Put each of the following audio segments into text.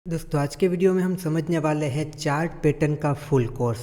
दोस्तों आज के वीडियो में हम समझने वाले हैं चार्ट पैटर्न का फुल कोर्स।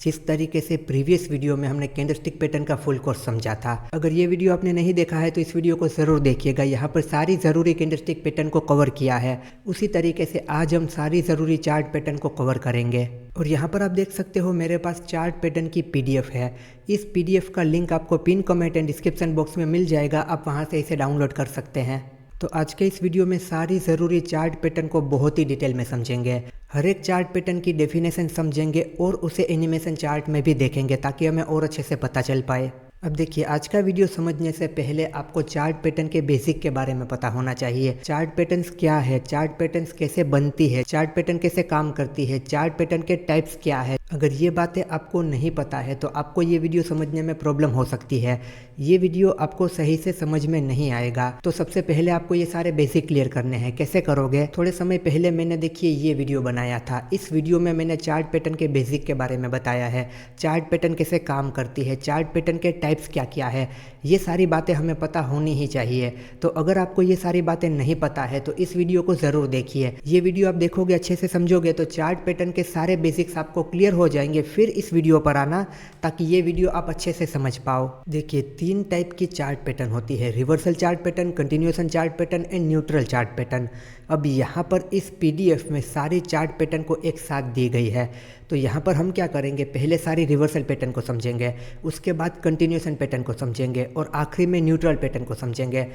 जिस तरीके से प्रीवियस वीडियो में हमने कैंडलस्टिक पैटर्न का फुल कोर्स समझा था, अगर ये वीडियो आपने नहीं देखा है तो इस वीडियो को ज़रूर देखिएगा। यहाँ पर सारी ज़रूरी कैंडलस्टिक पैटर्न को कवर किया है। उसी तरीके से आज हम सारी ज़रूरी चार्ट पैटर्न को कवर करेंगे। और यहाँ पर आप देख सकते हो मेरे पास चार्ट पैटर्न की PDF है। इस PDF का लिंक आपको pin comment and description box में मिल जाएगा, आप वहाँ से इसे डाउनलोड कर सकते हैं। तो आज के इस वीडियो में सारी ज़रूरी चार्ट पैटर्न को बहुत ही डिटेल में समझेंगे। हर एक चार्ट पैटर्न की डेफिनेशन समझेंगे और उसे एनिमेशन चार्ट में भी देखेंगे ताकि हमें और अच्छे से पता चल पाए। अब देखिए, आज का वीडियो समझने से पहले आपको चार्ट पैटर्न के बेसिक के बारे में पता होना चाहिए। चार्ट पैटर्न्स क्या है, चार्ट पैटर्न्स कैसे बनती है, चार्ट पैटर्न कैसे काम करती है, चार्ट पैटर्न के टाइप्स क्या है। अगर ये बातें आपको नहीं पता है तो आपको ये वीडियो समझने में प्रॉब्लम हो सकती है। ये वीडियो आपको सही से समझ में नहीं आएगा। तो सबसे पहले आपको ये सारे बेसिक क्लियर करने हैं। कैसे करोगे? थोड़े समय पहले मैंने देखिए ये वीडियो बनाया था। इस वीडियो में मैंने चार्ट पैटर्न के बेसिक के बारे में बताया है। चार्ट पैटर्न कैसे काम करती है, चार्ट पैटर्न के टाइप्स क्या क्या है, ये सारी बातें हमें पता होनी ही चाहिए। तो अगर आपको ये सारी बातें नहीं पता है तो इस वीडियो को ज़रूर देखिए। ये वीडियो आप देखोगे, अच्छे से समझोगे तो चार्ट पैटर्न के सारे बेसिक्स आपको क्लियर हो जाएंगे। फिर इस वीडियो पर आना ताकि ये वीडियो आप अच्छे से समझ पाओ। देखिए, 3 टाइप की चार्ट पैटर्न होती है: reversal chart pattern, continuation chart pattern and neutral chart pattern. अब यहाँ पर इस PDF में सारी चार्ट पैटर्न को एक साथ दी गई है। तो यहाँ पर हम क्या करेंगे, पहले सारी रिवर्सल पैटर्न को समझेंगे, उसके बाद कंटिन्यूएशन पैटर्न को समझेंगे और आखिरी में न्यूट्रल पैटर्न को समझेंगे।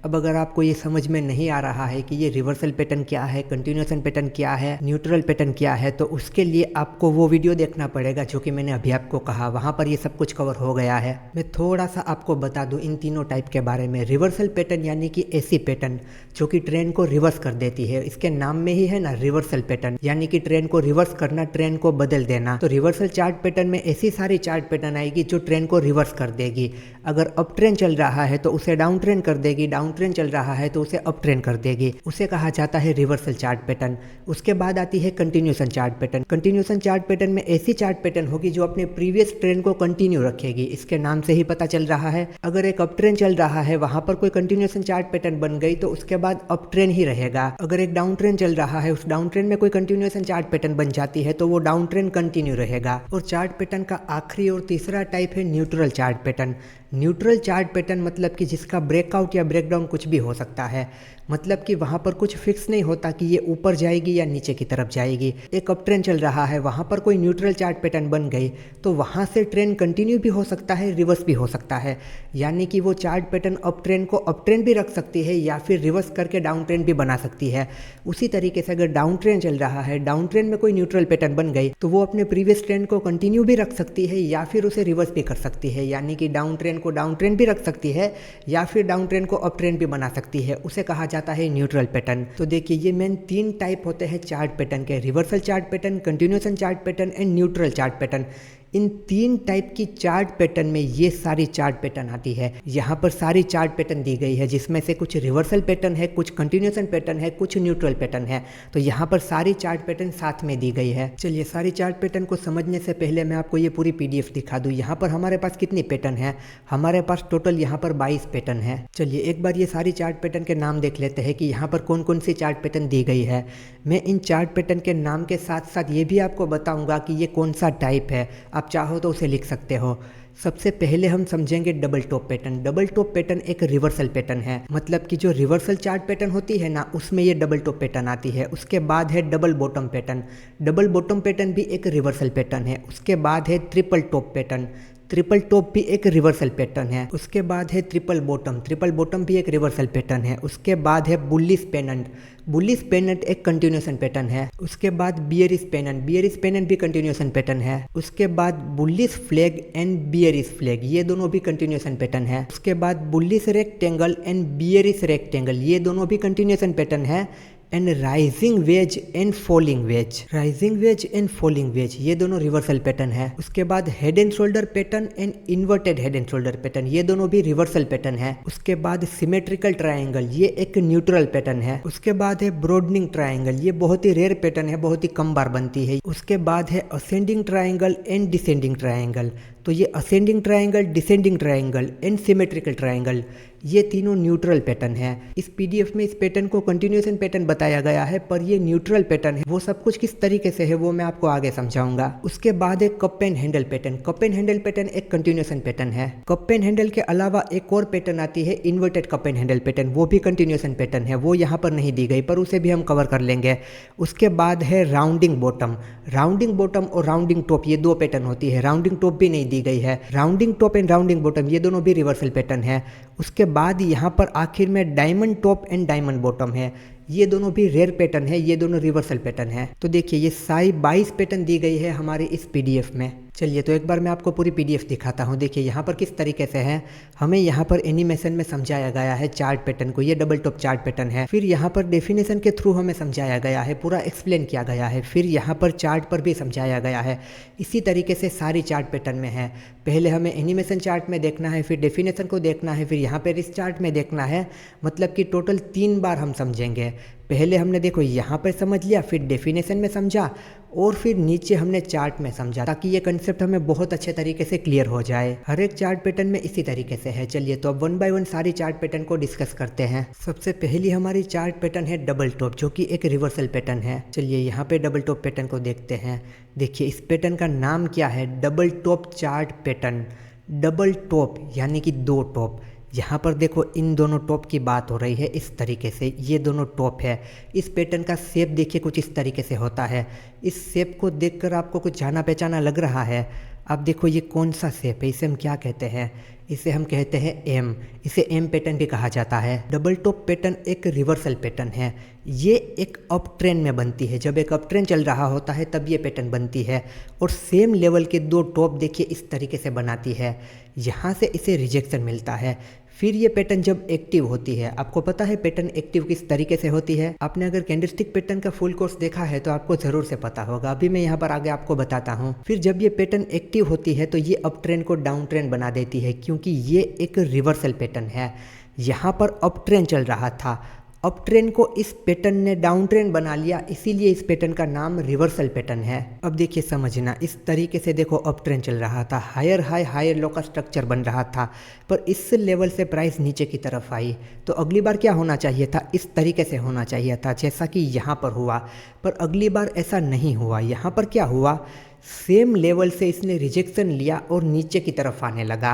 अब अगर आपको ये समझ में नहीं आ रहा है कि ये रिवर्सल पैटर्न क्या है, कंटिन्यूएशन पैटर्न क्या है, न्यूट्रल पैटर्न क्या है, तो उसके लिए आपको वो वीडियो देखना पड़ेगा जो कि मैंने अभी आपको कहा। वहाँ पर ये सब कुछ कवर हो गया है। मैं थोड़ा सा आपको बता दूँ इन तीनों टाइप के बारे में। रिवर्सल पैटर्न यानी कि ऐसी पैटर्न जो कि ट्रेंड को रिवर्स कर देती है। इसके नाम में ही है ना, रिवर्सल पैटर्न, यानी कि ट्रेंड को रिवर्स करना, ट्रेंड को बदल देना। तो रिवर्सल चार्ट पैटर्न में ऐसी सारी चार्ट पैटर्न आएगी जो ट्रेंड को रिवर्स कर देगी। अगर अप ट्रेंड चल रहा है तो उसे डाउन ट्रेंड कर देगी, डाउन ट्रेंड चल रहा है तो उसे अप ट्रेंड कर देगी। उसे कहा जाता है रिवर्सल चार्ट पैटर्न। उसके बाद आती है continuation chart pattern. Continuation chart pattern में ऐसी चार्ट पैटर्न होगी जो अपने प्रीवियस ट्रेंड को कंटिन्यू रखेगी। इसके नाम से ही पता चल रहा है, अगर एक अप ट्रेंड चल रहा है वहां पर कोई कंटिन्यूएशन चार्ट पैटर्न बन गई तो उसके बाद अप ट्रेंड ही रहेगा। अगर एक डाउन ट्रेंड चल रहा है, उस डाउन ट्रेंड में कोई कंटिन्यूएशन चार्ट पैटर्न बन जाती है तो वो डाउन ट्रेंड कंटिन्यू रहेगा। और चार्ट पैटर्न का आखिरी और तीसरा टाइप है neutral chart pattern. Neutral chart pattern मतलब कि जिसका ब्रेकआउट या ब्रेकडाउन कुछ भी हो सकता है। मतलब कि वहाँ पर कुछ फिक्स नहीं होता कि ये ऊपर जाएगी या नीचे की तरफ जाएगी। एक अप ट्रेंड चल रहा है, वहाँ पर कोई न्यूट्रल चार्ट पैटर्न बन गई तो वहाँ से ट्रेंड कंटिन्यू भी हो सकता है, रिवर्स भी हो सकता है। यानी कि वो चार्ट पैटर्न अप ट्रेंड को अप ट्रेंड भी रख सकती है या फिर रिवर्स करके डाउन ट्रेंड भी बना सकती है। उसी तरीके से अगर डाउन ट्रेंड चल रहा है, डाउन ट्रेंड में कोई न्यूट्रल पैटर्न बन गई तो वो अपने प्रीवियस ट्रेंड को कंटिन्यू भी रख सकती है या फिर उसे रिवर्स भी कर सकती है। यानी कि डाउन ट्रेंड को डाउन ट्रेंड भी रख सकती है या फिर डाउन ट्रेंड को अप ट्रेंड भी बना सकती है। उसे कहा जाता है न्यूट्रल पैटर्न। तो देखिए, ये मेन 3 टाइप होते हैं चार्ट पैटर्न के: reversal chart pattern, continuation chart pattern and neutral chart pattern. In 3 type की चार्ट पैटर्न में ये सारी चार्ट पैटर्न आती है। यहाँ पर सारी चार्ट पैटर्न दी गई है जिसमें से कुछ रिवर्सल पैटर्न है, कुछ कंटिन्यूएशन पैटर्न है, कुछ न्यूट्रल पैटर्न है। तो यहाँ पर सारी चार्ट पैटर्न साथ में दी गई है। चलिए, सारी चार्ट पैटर्न को समझने से पहले मैं आपको ये पूरी PDF दिखा दूँ। यहाँ पर हमारे पास कितनी पैटर्न है? हमारे पास टोटल यहाँ पर 22 पैटर्न है। चलिए एक बार ये सारी चार्ट पैटर्न के नाम देख लेते हैं कि यहाँ पर कौन कौन सी चार्ट पैटर्न दी गई है। मैं इन चार्ट पैटर्न के नाम के साथ साथ ये भी आपको बताऊंगा कि ये कौन सा टाइप है। आप चाहो तो उसे लिख सकते हो। सबसे पहले हम समझेंगे double top pattern. Double top pattern एक रिवर्सल पैटर्न है। मतलब कि जो रिवर्सल चार्ट पैटर्न होती है ना, उसमें ये डबल टॉप पैटर्न आती है। उसके बाद है double bottom pattern. Double bottom pattern भी एक रिवर्सल पैटर्न है। उसके बाद है triple top pattern. Triple top भी एक रिवर्सल पैटर्न है। उसके बाद है ट्रिपल बॉटम। ट्रिपल बॉटम भी एक रिवर्सल पैटर्न है। उसके बाद है बुलिश पेनेंट। बुलिश पेनेंट एक कंटिन्यूएशन पैटर्न है। उसके बाद बियरिश पेनेंट। बियरिश पेनेंट भी कंटिन्यूएशन पैटर्न है। उसके बाद bullish flag and bearish flag, ये दोनों भी कंटिन्यूएशन पैटर्न है। उसके बाद bullish rectangle and bearish rectangle, ये दोनों भी कंटिन्यूएशन पैटर्न है। And rising veg and falling veg, rising veg and falling veg, ये दोनों रिवर्सल पैटर्न है। उसके बाद head and shoulder pattern and inverted head and shoulder pattern, ये दोनों भी रिवर्सल पैटर्न है। उसके बाद सिमेट्रिकल ट्रायंगल, ये एक न्यूट्रल पैटर्न है। उसके बाद है ब्रॉडनिंग ट्रायंगल, ये बहुत ही रेयर पैटर्न है, बहुत ही कम बार बनती है। उसके बाद है ascending triangle and descending triangle, तो ये ascending triangle, descending triangle and symmetrical triangle, ये तीनों न्यूट्रल पैटर्न है। इस पीडीएफ में इस पैटर्न को कंटिन्यूएशन पैटर्न बताया गया है, पर ये न्यूट्रल पैटर्न है। वो सब कुछ किस तरीके से है वो मैं आपको आगे समझाऊंगा। उसके बाद एक cup and handle pattern. Cup and handle pattern एक कंटिन्यूएशन पैटर्न है। कप एंड हैंडल के अलावा एक और पैटर्न आती है inverted cup and handle pattern, वो भी कंटिन्यूएशन पैटर्न है। वो यहाँ पर नहीं दी गई, पर उसे भी हम कवर कर लेंगे। उसके बाद है राउंडिंग बॉटम। राउंडिंग बॉटम और राउंडिंग टॉप, ये दो पैटर्न होती है। राउंडिंग टॉप भी नहीं दी गई है। Rounding top and rounding bottom ये दोनों भी रिवर्सल पैटर्न है। उसके बाद यहाँ पर आखिर में diamond top and diamond bottom है, ये दोनों भी रेयर पैटर्न है, ये दोनों रिवर्सल पैटर्न है। तो देखिए ये सारी 22 पैटर्न दी गई है हमारे इस पीडीएफ में। चलिए तो एक बार मैं आपको पूरी पीडीएफ दिखाता हूँ। देखिए यहाँ पर किस तरीके से है, हमें यहाँ पर एनिमेशन में समझाया गया है चार्ट पैटर्न को। ये डबल टॉप चार्ट पैटर्न है। फिर यहाँ पर डेफिनेशन के थ्रू हमें समझाया गया है, पूरा एक्सप्लेन किया गया है। फिर यहाँ पर चार्ट पर भी समझाया गया है। इसी तरीके से सारी चार्ट पैटर्न में है। पहले हमें एनिमेशन चार्ट में देखना है, फिर डेफिनेशन को देखना है, फिर यहाँ पर इस चार्ट में देखना है। मतलब कि टोटल 3 बार हम समझेंगे। पहले हमने देखो यहाँ पर समझ लिया, फिर डेफिनेशन में समझा, और फिर नीचे हमने चार्ट में समझा, ताकि ये कंसेप्ट हमें बहुत अच्छे तरीके से क्लियर हो जाए। हर एक चार्ट पैटर्न में इसी तरीके से है। चलिए तो अब 1 बाय 1 सारी चार्ट पैटर्न को डिस्कस करते हैं। सबसे पहली हमारी चार्ट पैटर्न है डबल टॉप, जो कि एक रिवर्सल पैटर्न है। चलिए यहाँ पे डबल टॉप पैटर्न को देखते हैं। देखिए इस पैटर्न का नाम क्या है, double top chart pattern. Double top यानी कि 2 टॉप। यहाँ पर देखो इन दोनों टॉप की बात हो रही है इस तरीके से, ये दोनों टॉप है। इस पैटर्न का शेप देखिए कुछ इस तरीके से होता है। इस शेप को देखकर आपको कुछ जाना पहचाना लग रहा है। अब देखो ये कौन सा शेप है, इसे हम क्या कहते हैं, इसे हम कहते हैं एम। इसे एम पैटर्न भी कहा जाता है। डबल टॉप पैटर्न एक रिवर्सल पैटर्न है। ये एक अप ट्रेंड में बनती है। जब एक अप ट्रेंड चल रहा होता है तब ये पैटर्न बनती है। और सेम लेवल के 2 टॉप देखिए इस तरीके से बनाती है। यहाँ से इसे रिजेक्शन मिलता है। फिर ये पैटर्न जब एक्टिव होती है, आपको पता है पैटर्न एक्टिव किस तरीके से होती है। आपने अगर कैंडलस्टिक पैटर्न का फुल कोर्स देखा है तो आपको जरूर से पता होगा। अभी मैं यहाँ पर आगे आपको बताता हूँ। फिर जब ये पैटर्न एक्टिव होती है तो ये अप ट्रेंड को डाउन ट्रेंड बना देती है, क्योंकि ये एक रिवर्सल पैटर्न है। यहाँ पर अप ट्रेंड चल रहा था, अप ट्रेंड को इस पैटर्न ने डाउन ट्रेंड बना लिया, इसीलिए इस पैटर्न का नाम रिवर्सल पैटर्न है। अब देखिए समझना, इस तरीके से देखो अप ट्रेंड चल रहा था, हायर हाई हायर लो का स्ट्रक्चर बन रहा था, पर इस लेवल से प्राइस नीचे की तरफ आई। तो अगली बार क्या होना चाहिए था, इस तरीके से होना चाहिए था, जैसा कि यहाँ पर हुआ। पर अगली बार ऐसा नहीं हुआ। यहाँ पर क्या हुआ, सेम लेवल से इसने रिजेक्शन लिया और नीचे की तरफ आने लगा।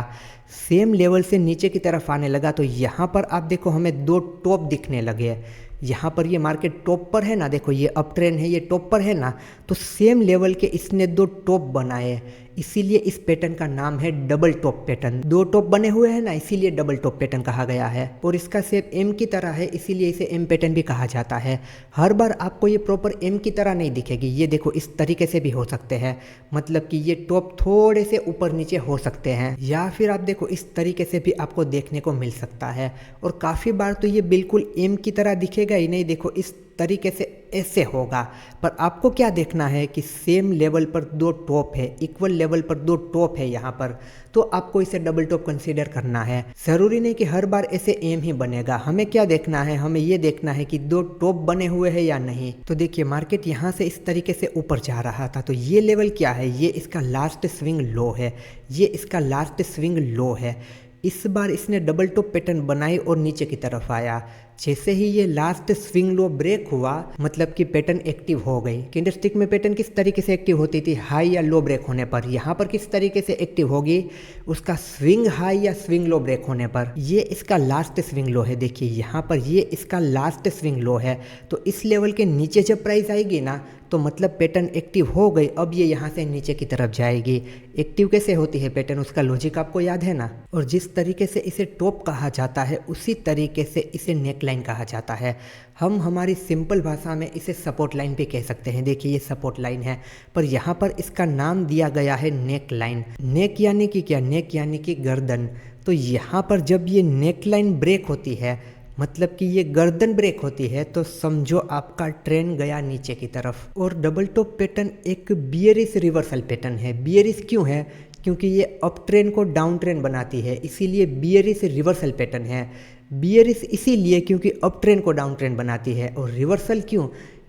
सेम लेवल से नीचे की तरफ आने लगा तो यहाँ पर आप देखो हमें 2 टॉप दिखने लगे। यहाँ पर ये मार्केट टॉप पर है ना, देखो ये अप ट्रेंड है, ये टॉप पर है ना, तो सेम लेवल के इसने 2 टॉप बनाए, इसीलिए इस पैटर्न का नाम है डबल टॉप पैटर्न। 2 टॉप बने हुए हैं ना, इसीलिए डबल टॉप पैटर्न कहा गया है। और इसका शेप एम की तरह है, इसीलिए इसे एम पैटर्न भी कहा जाता है। हर बार आपको ये प्रॉपर एम की तरह नहीं दिखेगी, ये देखो इस तरीके से भी हो सकते हैं, मतलब कि ये टॉप थोड़े से ऊपर नीचे हो सकते हैं, या फिर आप देखो इस तरीके से भी आपको देखने को मिल सकता है। और काफ़ी बार तो ये बिल्कुल एम की तरह दिखेगा ही नहीं, देखो इस तरीके से ऐसे होगा। पर आपको क्या देखना है कि सेम लेवल पर 2 टॉप है, इक्वल लेवल पर 2 टॉप है यहाँ पर, तो आपको इसे डबल टॉप कंसीडर करना है। ज़रूरी नहीं कि हर बार ऐसे एम ही बनेगा। हमें क्या देखना है, हमें ये देखना है कि 2 टॉप बने हुए हैं या नहीं। तो देखिए मार्केट यहाँ से इस तरीके से ऊपर जा रहा था, तो ये लेवल क्या है, ये इसका लास्ट स्विंग लो है, ये इसका लास्ट स्विंग लो है। इस बार इसने डबल टॉप पैटर्न बनाई और नीचे की तरफ आया। जैसे ही ये लास्ट स्विंग लो ब्रेक हुआ, मतलब कि पैटर्न एक्टिव हो गई। कैंडलस्टिक में पैटर्न किस तरीके से एक्टिव होती थी, हाई या लो ब्रेक होने पर। यहाँ पर किस तरीके से एक्टिव होगी, उसका स्विंग हाई या स्विंग लो ब्रेक होने पर। ये इसका लास्ट स्विंग लो है, देखिए यहाँ पर ये इसका लास्ट स्विंग लो है। तो इस लेवल के नीचे जब प्राइस आएगी ना, तो मतलब पैटर्न एक्टिव हो गई। अब ये यहाँ से नीचे की तरफ जाएगी। एक्टिव कैसे होती है पैटर्न, उसका लॉजिक आपको याद है ना। और जिस तरीके से इसे टॉप कहा जाता है, उसी तरीके से इसे नेक लाइन कहा जाता है। हम हमारी सिंपल भाषा में इसे सपोर्ट लाइन भी कह सकते हैं। देखिए ये सपोर्ट लाइन है, पर यहाँ पर इसका नाम दिया गया है नेक लाइन। नेक यानी कि क्या, नेक यानी कि गर्दन। तो यहाँ पर जब ये नेक लाइन ब्रेक होती है, मतलब कि ये गर्दन ब्रेक होती है, तो समझो आपका ट्रेंड गया नीचे की तरफ। और डबल टॉप पैटर्न एक बियरिश रिवर्सल पैटर्न है। बियरिश क्यों है, क्योंकि ये अप ट्रेंड को डाउन ट्रेंड बनाती है, इसीलिए बियरिश रिवर्सल पैटर्न है। बियरिश इसीलिए क्योंकि अप ट्रेंड को डाउन ट्रेंड बनाती है। और रिवर्सल क्यों,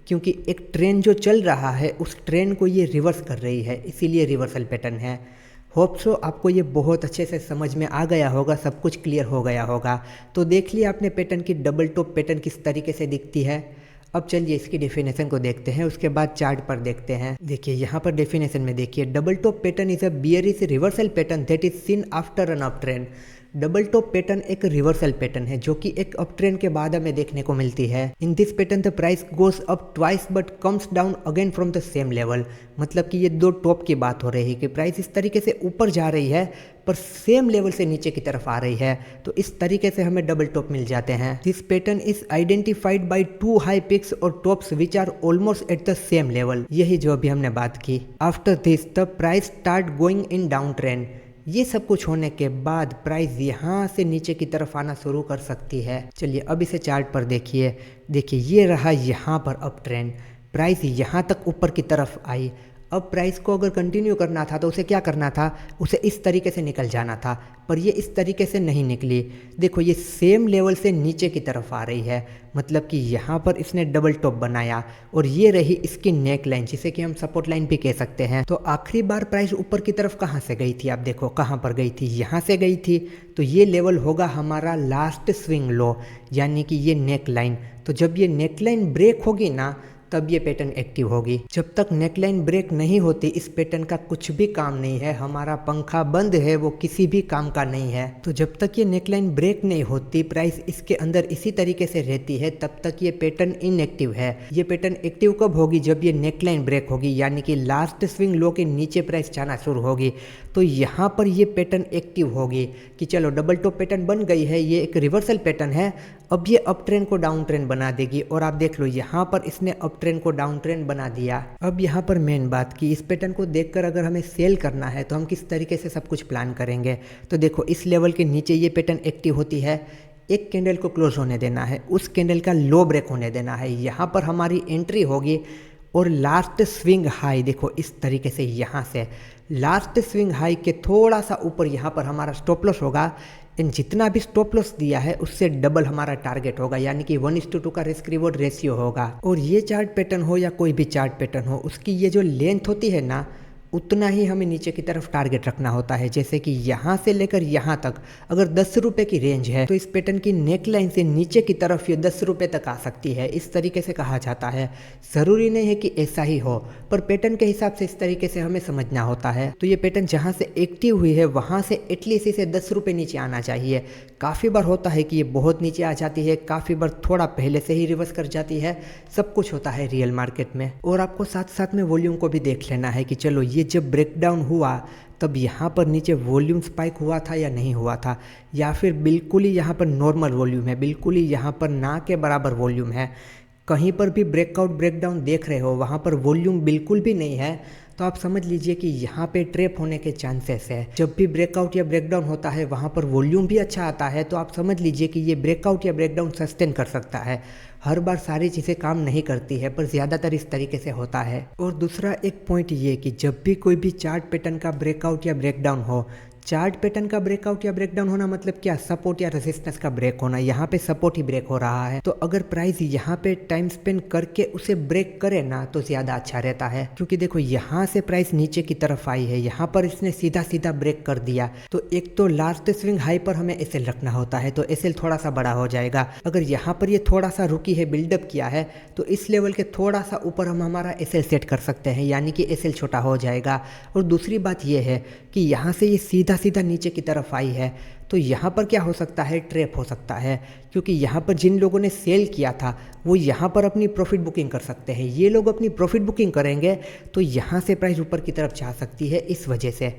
क्योंकि एक ट्रेंड जो चल रहा है उस ट्रेंड को ये रिवर्स कर रही है, इसीलिए रिवर्सल पैटर्न है। होप सो आपको ये बहुत अच्छे से समझ में आ गया होगा, सब कुछ क्लियर हो गया होगा। तो देख लिया आपने पैटर्न की डबल टॉप पैटर्न किस तरीके से दिखती है। अब चलिए इसकी डेफिनेशन को देखते हैं, उसके बाद चार्ट पर देखते हैं। देखिए यहाँ पर डेफिनेशन में देखिए, double top pattern is a bearish reversal pattern that is seen after an up trend. Double top pattern एक रिवर्सल पैटर्न है जो कि एक अप ट्रेंड के बाद हमें देखने को मिलती है। In this pattern the price goes up twice but comes down again from the same level. मतलब कि ये दो टॉप की बात हो रही है कि प्राइस इस तरीके से ऊपर जा रही है पर सेम लेवल से नीचे की तरफ आ रही है, तो इस तरीके से हमें डबल टॉप मिल जाते हैं। This pattern is identified by two high peaks और tops which are almost at the same level. यही जो अभी हमने बात की। After this the price start going in down trend. ये सब कुछ होने के बाद प्राइस यहाँ से नीचे की तरफ आना शुरू कर सकती है। चलिए अब इसे चार्ट पर देखिए। देखिए ये रहा यहाँ पर अप ट्रेंड, प्राइस यहाँ तक ऊपर की तरफ आई। अब प्राइस को अगर कंटिन्यू करना था तो उसे क्या करना था, उसे इस तरीके से निकल जाना था, पर ये इस तरीके से नहीं निकली। देखो ये सेम लेवल से नीचे की तरफ आ रही है, मतलब कि यहाँ पर इसने डबल टॉप बनाया और ये रही इसकी नेक लाइन, जिसे कि हम सपोर्ट लाइन भी कह सकते हैं। तो आखिरी बार प्राइस ऊपर की तरफ कहाँ से गई थी, आप देखो कहाँ पर गई थी, यहाँ से गई थी। तो ये लेवल होगा हमारा लास्ट स्विंग लो, यानी कि ये नेक लाइन। तो जब ये नेक लाइन ब्रेक होगी ना तब ये पैटर्न एक्टिव होगी। जब तक नेकलाइन ब्रेक नहीं होती इस पैटर्न का कुछ भी काम नहीं है, हमारा पंखा बंद है, वो किसी भी काम का नहीं है। तो जब तक ये नेकलाइन ब्रेक नहीं होती, प्राइस इसके अंदर इसी तरीके से रहती है, तब तक ये पैटर्न इनएक्टिव है। ये पैटर्न एक्टिव कब होगी, जब ये नेकलाइन ब्रेक होगी, यानी कि लास्ट स्विंग लो के नीचे प्राइस जाना शुरू होगी। तो यहाँ पर ये पैटर्न एक्टिव होगी कि चलो डबल टॉप पैटर्न बन गई है, ये एक रिवर्सल पैटर्न है, अब ये अप ट्रेंड को डाउन ट्रेंड बना देगी। और आप देख लो यहाँ पर इसने अप ट्रेंड को डाउन ट्रेंड बना दिया। अब यहाँ पर मेन बात की, इस पैटर्न को देखकर अगर हमें सेल करना है तो हम किस तरीके से सब कुछ प्लान करेंगे। तो देखो इस लेवल के नीचे ये पैटर्न एक्टिव होती है, एक कैंडल को क्लोज होने देना है, उस कैंडल का लो ब्रेक होने देना है, यहाँ पर हमारी एंट्री होगी और लास्ट स्विंग हाई देखो इस तरीके से, यहाँ से लास्ट स्विंग हाई के थोड़ा सा ऊपर यहाँ पर हमारा स्टॉप लॉस होगा। इन जितना भी स्टॉप लॉस दिया है उससे डबल हमारा टारगेट होगा, यानी कि 1:2 का रिस्क रिवॉर्ड रेशियो होगा। और ये चार्ट पैटर्न हो या कोई भी चार्ट पैटर्न हो, उसकी ये जो लेंथ होती है ना, उतना ही हमें नीचे की तरफ टारगेट रखना होता है। जैसे कि यहाँ से लेकर यहाँ तक अगर 10 रुपये की रेंज है तो इस पैटर्न की नेक लाइन से नीचे की तरफ ये 10 रुपये तक आ सकती है, इस तरीके से कहा जाता है। ज़रूरी नहीं है कि ऐसा ही हो, पर पैटर्न के हिसाब से इस तरीके से हमें समझना होता है। तो ये पैटर्न जहाँ से एक्टिव हुई है वहाँ से एटलीस्ट इसे 10 रुपये नीचे आना चाहिए। काफ़ी बार होता है कि ये बहुत नीचे आ जाती है, काफ़ी बार थोड़ा पहले से ही रिवर्स कर जाती है, सब कुछ होता है रियल मार्केट में। और आपको साथ साथ में वॉल्यूम को भी देख लेना है कि चलो ये जब ब्रेकडाउन हुआ तब यहाँ पर नीचे वॉल्यूम स्पाइक हुआ था या नहीं हुआ था, या फिर बिल्कुल ही यहाँ पर नॉर्मल वॉल्यूम है, बिल्कुल ही यहाँ पर ना के बराबर वॉल्यूम है। कहीं पर भी ब्रेकआउट ब्रेकडाउन देख रहे हो वहाँ पर वॉल्यूम बिल्कुल भी नहीं है, तो आप समझ लीजिए कि यहाँ पे ट्रैप होने के चांसेस है। जब भी ब्रेकआउट या ब्रेकडाउन होता है वहाँ पर वॉल्यूम भी अच्छा आता है, तो आप समझ लीजिए कि ये ब्रेकआउट या ब्रेकडाउन सस्टेन कर सकता है। हर बार सारी चीज़ें काम नहीं करती है, पर ज़्यादातर इस तरीके से होता है। और दूसरा एक पॉइंट ये कि जब भी कोई भी चार्ट पैटर्न का ब्रेकआउट या ब्रेकडाउन हो, चार्ट पैटर्न का ब्रेकआउट या ब्रेकडाउन होना मतलब क्या, सपोर्ट या रेजिस्टेंस का ब्रेक होना। यहाँ पे सपोर्ट ही ब्रेक हो रहा है, तो अगर प्राइस यहाँ पे टाइम स्पेंड करके उसे ब्रेक करे ना तो ज़्यादा अच्छा रहता है। क्योंकि देखो यहाँ से प्राइस नीचे की तरफ आई है, यहाँ पर इसने सीधा सीधा ब्रेक कर दिया, तो एक तो लास्ट स्विंग हाई पर हमें एसएल रखना होता है, तो एसएल थोड़ा सा बड़ा हो जाएगा। अगर यहाँ पर ये थोड़ा सा रुकी है, बिल्डअप किया है, तो इस लेवल के थोड़ा सा ऊपर हम हमारा एसएल सेट कर सकते हैं, यानी कि एसएल छोटा हो जाएगा। और दूसरी बात ये है कि यहाँ से ये सीधा सीधा नीचे की तरफ आई है, तो यहाँ पर क्या हो सकता है, ट्रैप हो सकता है। क्योंकि यहाँ पर जिन लोगों ने सेल किया था वो यहाँ पर अपनी प्रॉफिट बुकिंग कर सकते हैं, ये लोग अपनी प्रॉफिट बुकिंग करेंगे तो यहाँ से प्राइस ऊपर की तरफ जा सकती है इस वजह से।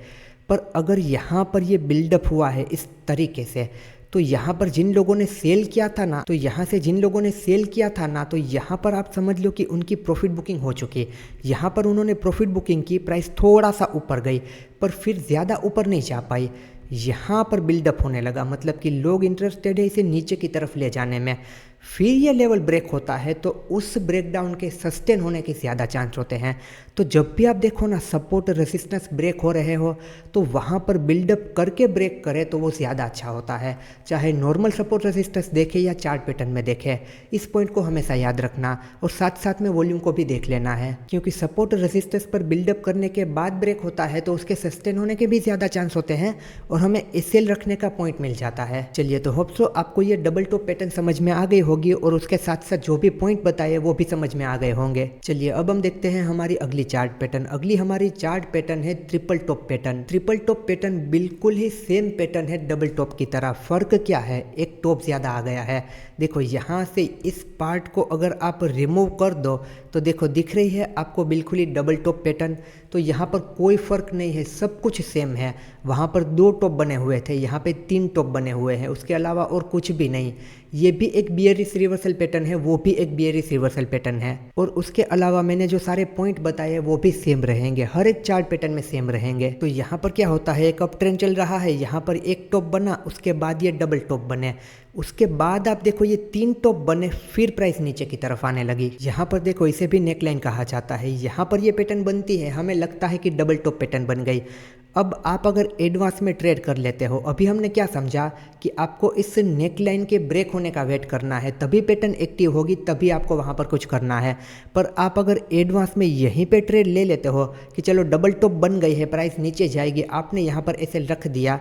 पर अगर यहाँ पर ये बिल्डअप हुआ है इस तरीके से, तो यहाँ पर जिन लोगों ने सेल किया था ना, तो यहाँ से जिन लोगों ने सेल किया था ना, तो यहाँ पर आप समझ लो कि उनकी प्रॉफिट बुकिंग हो चुकी है। यहाँ पर उन्होंने प्रॉफिट बुकिंग की, प्राइस थोड़ा सा ऊपर गई पर फिर ज़्यादा ऊपर नहीं जा पाई, यहाँ पर बिल्डअप होने लगा, मतलब कि लोग इंटरेस्टेड है इसे नीचे की तरफ ले जाने में। फिर ये लेवल ब्रेक होता है तो उस ब्रेकडाउन के सस्टेन होने के ज़्यादा चांस होते हैं। तो जब भी आप देखो ना सपोर्ट रेसिस्टेंस ब्रेक हो रहे हो तो वहाँ पर बिल्डअप करके ब्रेक करे तो वो ज़्यादा अच्छा होता है, चाहे नॉर्मल सपोर्ट रेसिस्टेंस देखे या चार्ट पैटर्न में देखे। इस पॉइंट को हमेशा याद रखना और साथ साथ में वॉल्यूम को भी देख लेना है, क्योंकि सपोर्ट रेसिस्टेंस पर बिल्डअप करने के बाद ब्रेक होता है तो उसके सस्टेन होने के भी ज़्यादा चांस होते हैं और हमें एसएल रखने का पॉइंट मिल जाता है। चलिए, तो होप सो आपको ये डबल टॉप पैटर्न समझ में आ गई होगी और उसके साथ साथ जो भी पॉइंट बताए वो भी समझ में आ गए होंगे। चलिए अब हम देखते हैं हमारी अगली चार्ट पैटर्न। अगली हमारी चार्ट पैटर्न है triple top pattern. Triple top pattern बिल्कुल ही सेम पैटर्न है डबल टॉप की तरह। फर्क क्या है, एक टॉप ज़्यादा आ गया है। देखो यहाँ से इस पार्ट को अगर आप रिमूव कर दो तो देखो दिख रही है आपको बिल्कुल ही डबल टॉप पैटर्न। तो यहाँ पर कोई फ़र्क नहीं है, सब कुछ सेम है। वहाँ पर 2 टॉप बने हुए थे, यहाँ पे 3 टॉप बने हुए हैं, उसके अलावा और कुछ भी नहीं। ये भी एक बियरिश रिवर्सल पैटर्न है, वो भी एक बियरिश रिवर्सल पैटर्न है। और उसके अलावा मैंने जो सारे पॉइंट बताए वो भी सेम रहेंगे, हर एक चार्ट पैटर्न में सेम रहेंगे। तो यहाँ पर क्या होता है, एक अप ट्रेंड चल रहा है, यहाँ पर एक टॉप बना, उसके बाद ये डबल टॉप बने, उसके बाद आप देखो ये 3 टॉप बने, फिर प्राइस नीचे की तरफ आने लगी। यहाँ पर देखो इसे भी नेकलाइन कहा जाता है। यहाँ पर ये पैटर्न बनती है, हमें लगता है कि डबल टॉप पैटर्न बन गई। अब आप अगर एडवांस में ट्रेड कर लेते हो, अभी हमने क्या समझा कि आपको इस नेकलाइन के ब्रेक होने का वेट करना है, तभी पैटर्न एक्टिव होगी, तभी आपको वहाँ पर कुछ करना है। पर आप अगर एडवांस में यहीं पे ट्रेड ले लेते हो कि चलो डबल टॉप बन गई है, प्राइस नीचे जाएगी, आपने यहाँ पर ऐसे रख दिया,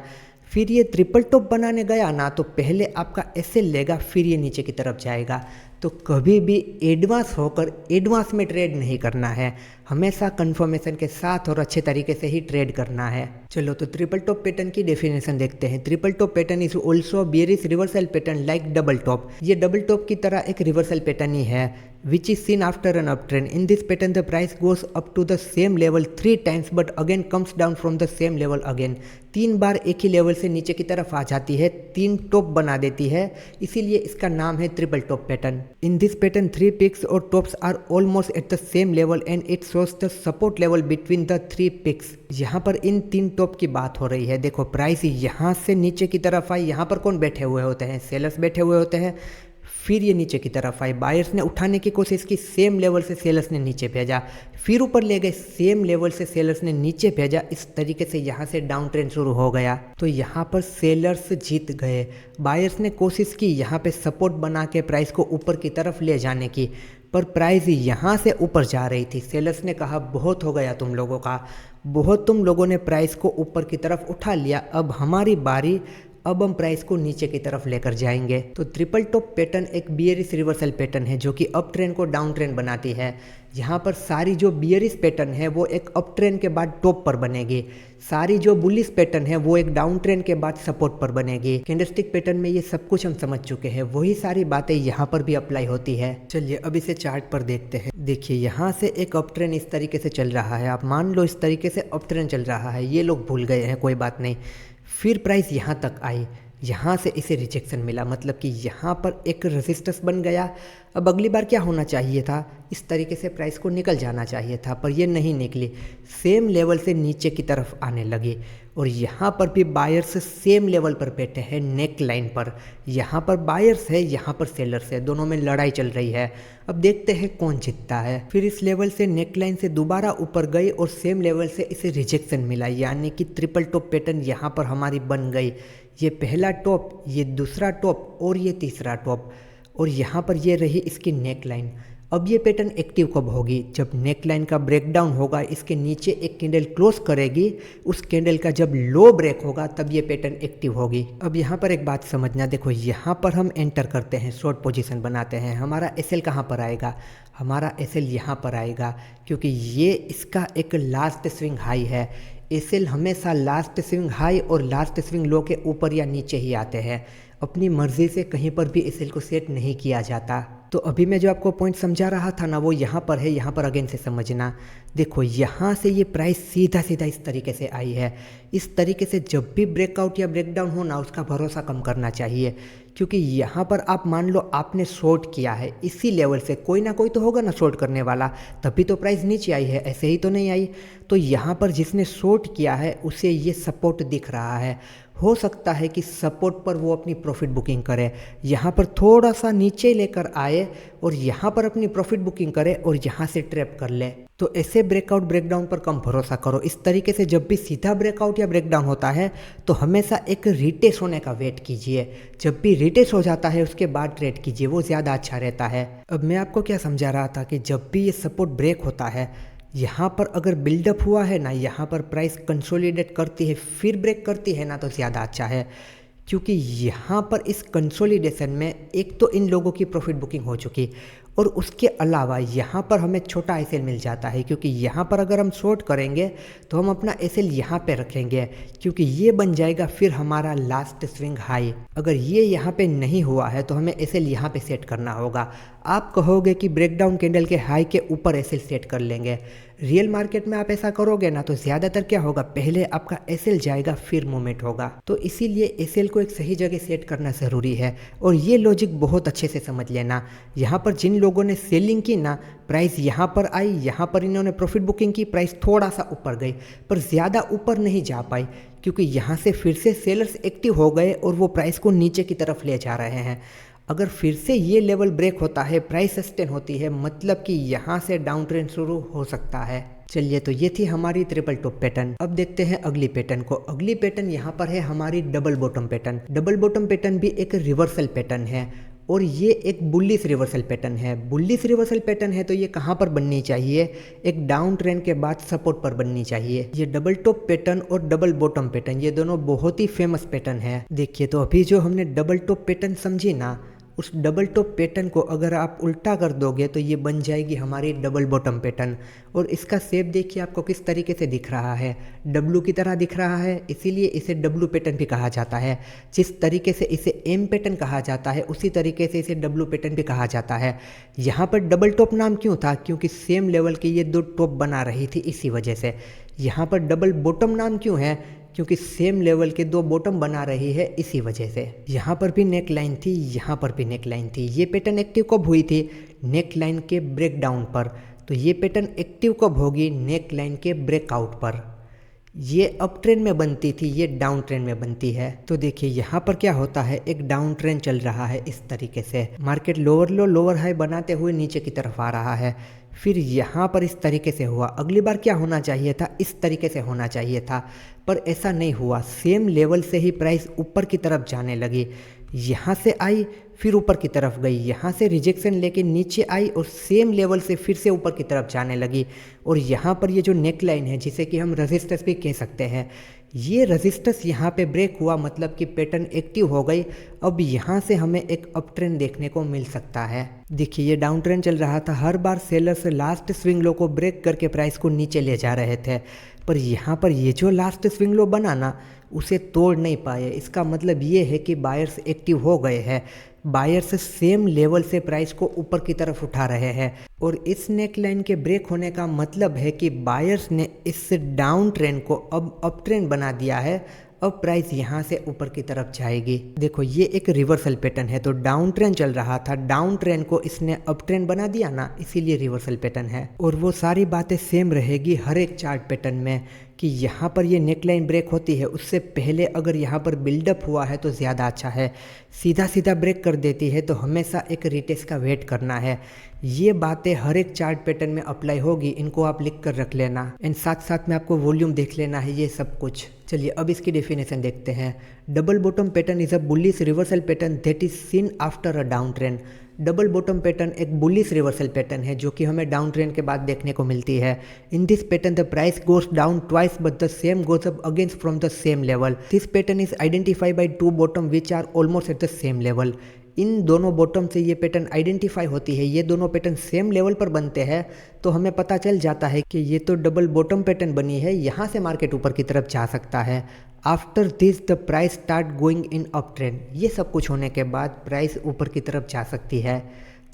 फिर ये ट्रिपल टॉप बनाने गया ना तो पहले आपका एसएल लेगा, फिर ये नीचे की तरफ जाएगा। तो कभी भी एडवांस होकर एडवांस में ट्रेड नहीं करना है, हमेशा कंफर्मेशन के साथ और अच्छे तरीके से ही ट्रेड करना है। चलो, तो ट्रिपल टॉप पैटर्न की डेफिनेशन देखते हैं। Triple top pattern is also bearish reversal pattern like double top. ये डबल टॉप की तरह एक रिवर्सल पैटर्न ही है, which is seen after an uptrend. In this pattern, the price goes up to the same level 3 times, but again comes down from the same level again. 3 बार एक ही level से नीचे की तरफ आ जाती है, 3 टॉप बना देती है, इसीलिए इसका नाम है triple top pattern. In this pattern, 3 peaks or tops are almost at the same level and it shows the support level between the 3 peaks. यहाँ पर इन 3 टॉप की बात हो रही है। देखो प्राइस यहाँ से नीचे की तरफ आई, यहाँ पर कौन बैठे हुए होते हैं, सेलर्स बैठे हुए होते हैं। फिर ये नीचे की तरफ आई, बायर्स ने उठाने की कोशिश की, सेम लेवल से सेलर्स ने नीचे भेजा, फिर ऊपर ले गए, सेम लेवल से सेलर्स ने नीचे भेजा। इस तरीके से यहाँ से डाउन ट्रेंड शुरू हो गया। तो यहाँ पर सेलर्स जीत गए, बायर्स ने कोशिश की यहाँ पे सपोर्ट बना के प्राइस को ऊपर की तरफ ले जाने की, पर प्राइस यहाँ से ऊपर जा रही थी। सेलर्स ने कहा बहुत हो गया तुम लोगों का, बहुत तुम लोगों ने प्राइस को ऊपर की तरफ उठा लिया, अब हमारी बारी, अब हम प्राइस को नीचे की तरफ लेकर जाएंगे। तो ट्रिपल टॉप पैटर्न एक बियरिश रिवर्सल पैटर्न है जो कि अप ट्रेंड को डाउन ट्रेंड बनाती है। यहाँ पर सारी जो बियरिश पैटर्न है वो एक अप ट्रेंड के बाद टॉप पर बनेगी, सारी जो बुलिश पैटर्न है वो एक डाउन ट्रेंड के बाद सपोर्ट पर बनेगी। कैंडलस्टिक पैटर्न में ये सब कुछ हम समझ चुके हैं, वही सारी बातें यहाँ पर भी अप्लाई होती है। चलिए अब इसे चार्ट पर देखते हैं। देखिए यहाँ से एक अप ट्रेंड इस तरीके से चल रहा है, आप मान लो इस तरीके से अप ट्रेंड चल रहा है, ये लोग भूल गए हैं, कोई बात नहीं। फिर प्राइस यहाँ तक आई, यहाँ से इसे रिजेक्शन मिला, मतलब कि यहाँ पर एक रेजिस्टेंस बन गया। अब अगली बार क्या होना चाहिए था, इस तरीके से प्राइस को निकल जाना चाहिए था, पर ये नहीं निकली, सेम लेवल से नीचे की तरफ आने लगी। और यहाँ पर भी बायर्स सेम लेवल पर बैठे हैं, नेक लाइन पर। यहाँ पर बायर्स है, यहाँ पर सेलर्स है, दोनों में लड़ाई चल रही है। अब देखते हैं कौन जीतता है। फिर इस लेवल से नेक लाइन से दोबारा ऊपर गई और सेम लेवल से इसे रिजेक्शन मिला, यानी कि ट्रिपल टॉप पैटर्न यहाँ पर हमारी बन गई। ये पहला टॉप, ये दूसरा टॉप और ये तीसरा टॉप, और यहाँ पर ये रही इसकी नेक लाइन। अब ये पैटर्न एक्टिव कब होगी, जब नेक लाइन का ब्रेकडाउन होगा, इसके नीचे एक कैंडल क्लोज करेगी, उस कैंडल का जब लो ब्रेक होगा तब ये पैटर्न एक्टिव होगी। अब यहाँ पर एक बात समझना, देखो यहाँ पर हम एंटर करते हैं, शॉर्ट पोजीशन बनाते हैं, हमारा एसएल कहाँ पर आएगा, हमारा एसएल यहाँ पर आएगा, क्योंकि ये इसका एक लास्ट स्विंग हाई है। एसएल हमेशा लास्ट स्विंग हाई और लास्ट स्विंग लो के ऊपर या नीचे ही आते हैं, अपनी मर्जी से कहीं पर भी एसएल को सेट नहीं किया जाता। तो अभी मैं जो आपको पॉइंट समझा रहा था ना, वो यहाँ पर है, यहाँ पर अगेन से समझना। देखो यहाँ से ये प्राइस सीधा सीधा इस तरीके से आई है। इस तरीके से जब भी ब्रेकआउट या ब्रेकडाउन हो ना, उसका भरोसा कम करना चाहिए, क्योंकि यहाँ पर आप मान लो आपने शॉर्ट किया है इसी लेवल से, कोई ना कोई तो होगा ना शॉर्ट करने वाला, तभी तो प्राइस नीचे आई है, ऐसे ही तो नहीं आई। तो यहाँ पर जिसने शॉर्ट किया है उसे ये सपोर्ट दिख रहा है, हो सकता है कि सपोर्ट पर वो अपनी प्रॉफिट बुकिंग करे, यहाँ पर थोड़ा सा नीचे लेकर आए और यहाँ पर अपनी प्रॉफिट बुकिंग करे और यहाँ से ट्रैप कर ले। तो ऐसे ब्रेकआउट ब्रेकडाउन पर कम भरोसा करो। इस तरीके से जब भी सीधा ब्रेकआउट या ब्रेकडाउन होता है तो हमेशा एक रिटेस्ट होने का वेट कीजिए। जब भी रिटेस्ट हो जाता है उसके बाद ट्रेड कीजिए, वो ज़्यादा अच्छा रहता है। अब मैं आपको क्या समझा रहा था कि जब भी ये सपोर्ट ब्रेक होता है, यहाँ पर अगर बिल्डअप हुआ है ना, यहाँ पर प्राइस कंसोलिडेट करती है फिर ब्रेक करती है ना, तो ज़्यादा अच्छा है। क्योंकि यहाँ पर इस कंसोलिडेशन में एक तो इन लोगों की प्रॉफिट बुकिंग हो चुकी और उसके अलावा यहाँ पर हमें छोटा एसएल मिल जाता है, क्योंकि यहाँ पर अगर हम शॉर्ट करेंगे तो हम अपना एसएल यहाँ पे रखेंगे, क्योंकि ये बन जाएगा फिर हमारा लास्ट स्विंग हाई। अगर ये यहाँ पे नहीं हुआ है तो हमें एसएल यहाँ पे सेट करना होगा। आप कहोगे कि ब्रेकडाउन कैंडल के हाई के ऊपर एसएल सेट कर लेंगे, रियल मार्केट में आप ऐसा करोगे ना तो ज़्यादातर क्या होगा, पहले आपका एसएल जाएगा फिर मूवमेंट होगा। तो इसीलिए एसएल को एक सही जगह सेट करना ज़रूरी है और ये लॉजिक बहुत अच्छे से समझ लेना। यहाँ पर जिन लोगों ने सेलिंग की ना, प्राइस यहाँ पर आई, यहाँ पर इन्होंने प्रॉफिट बुकिंग की, प्राइस थोड़ा सा ऊपर गई पर ज़्यादा ऊपर नहीं जा पाई, क्योंकि यहाँ से फिर से सेलर्स एक्टिव हो गए और वो प्राइस को नीचे की तरफ ले जा रहे हैं। अगर फिर से ये लेवल ब्रेक होता है, प्राइस सस्टेन होती है, मतलब कि यहाँ से डाउन ट्रेंड शुरू हो सकता है। चलिए, तो ये थी हमारी ट्रिपल टॉप पैटर्न। अब देखते हैं अगली पैटर्न को। अगली पैटर्न यहाँ पर है हमारी double bottom pattern. Double bottom pattern भी एक रिवर्सल पैटर्न है और ये एक बुलिश रिवर्सल पैटर्न है। बुलिश रिवर्सल पैटर्न है तो ये कहाँ पर बननी चाहिए, एक डाउन ट्रेंड के बाद सपोर्ट पर बननी चाहिए। ये डबल टॉप पैटर्न और डबल बॉटम पैटर्न ये दोनों बहुत ही फेमस पैटर्न है। देखिए, तो अभी जो हमने डबल टॉप पैटर्न समझी ना, उस डबल टॉप पैटर्न को अगर आप उल्टा कर दोगे तो ये बन जाएगी हमारी डबल बॉटम पैटर्न। और इसका शेप देखिए आपको किस तरीके से दिख रहा है, डब्लू की तरह दिख रहा है, इसीलिए इसे डब्लू पैटर्न भी कहा जाता है। जिस तरीके से इसे एम पैटर्न कहा जाता है उसी तरीके से इसे डब्लू पैटर्न भी कहा जाता है। यहाँ पर डबल टॉप नाम क्यों था, क्योंकि सेम लेवल के ये दो टॉप बना रही थी, इसी वजह से। यहाँ पर डबल बॉटम नाम क्यों है, क्योंकि सेम लेवल के दो बॉटम बना रही है, इसी वजह से। यहाँ पर भी नेक लाइन थी, यहाँ पर भी नेक लाइन थी। ये पैटर्न एक्टिव कब हुई थी, नेक लाइन के ब्रेकडाउन पर। तो ये पैटर्न एक्टिव कब होगी, नेक लाइन के ब्रेकआउट पर। ये अप ट्रेंड में बनती थी, ये डाउन ट्रेंड में बनती है। तो देखिए यहाँ पर क्या होता है, एक डाउन ट्रेंड चल रहा है इस तरीके से। मार्केट लोअर लो लोअर हाई बनाते हुए नीचे की तरफ आ रहा है, फिर यहाँ पर इस तरीके से हुआ। अगली बार क्या होना चाहिए था, इस तरीके से होना चाहिए था, पर ऐसा नहीं हुआ। सेम लेवल से ही प्राइस ऊपर की तरफ जाने लगी, यहाँ से आई फिर ऊपर की तरफ गई, यहाँ से रिजेक्शन लेके नीचे आई और सेम लेवल से फिर से ऊपर की तरफ जाने लगी। और यहाँ पर ये जो नेक लाइन है, जिसे कि हम रेजिस्टेंस भी कह सकते हैं, ये रेजिस्टेंस यहाँ पे ब्रेक हुआ, मतलब कि पैटर्न एक्टिव हो गई। अब यहाँ से हमें एक अप ट्रेंड देखने को मिल सकता है। देखिए, ये डाउन ट्रेंड चल रहा था, हर बार सेलर्स लास्ट स्विंग लो को ब्रेक करके प्राइस को नीचे ले जा रहे थे, पर यहाँ पर ये जो लास्ट स्विंग लो बना ना, उसे तोड़ नहीं पाए। इसका मतलब ये है कि बायर्स एक्टिव हो गए हैं, बायर्स सेम लेवल से प्राइस को ऊपर की तरफ उठा रहे हैं। और इस नेक लाइन के ब्रेक होने का मतलब है कि बायर्स ने इस डाउन ट्रेंड को अब अप ट्रेंड बना दिया है। अब प्राइस यहाँ से ऊपर की तरफ जाएगी। देखो, ये एक रिवर्सल पैटर्न है, तो डाउन ट्रेंड चल रहा था, डाउन ट्रेंड को इसने अप ट्रेंड बना दिया ना, इसीलिए रिवर्सल पैटर्न है। और वो सारी बातें सेम रहेगी हर एक चार्ट पैटर्न में, कि यहाँ पर ये नेकलाइन ब्रेक होती है, उससे पहले अगर यहाँ पर बिल्डअप हुआ है तो ज़्यादा अच्छा है। सीधा सीधा ब्रेक कर देती है तो हमेशा एक रिटेस्ट का वेट करना है। ये बातें हर एक चार्ट पैटर्न में अप्लाई होगी, इनको आप लिख कर रख लेना। एंड साथ साथ में आपको वॉल्यूम देख लेना है, ये सब कुछ। चलिए अब इसकी डेफिनेशन देखते हैं। Double bottom pattern is a bullish reversal pattern that is seen after a down trend. Double bottom pattern एक बुलिश रिवर्सल पैटर्न है जो कि हमें डाउन ट्रेंड के बाद देखने को मिलती है। In this pattern the price goes down twice but the same goes up against from the same level. This pattern is identify by two bottom which are almost at the same level. इन दोनों bottom से ये pattern identify होती है, ये दोनों pattern same level पर बनते हैं, तो हमें पता चल जाता है कि ये तो डबल बॉटम पैटर्न बनी है, यहाँ से मार्केट ऊपर की तरफ जा सकता है। After this the price start going in up trend. ये सब कुछ होने के बाद प्राइस ऊपर की तरफ जा सकती है।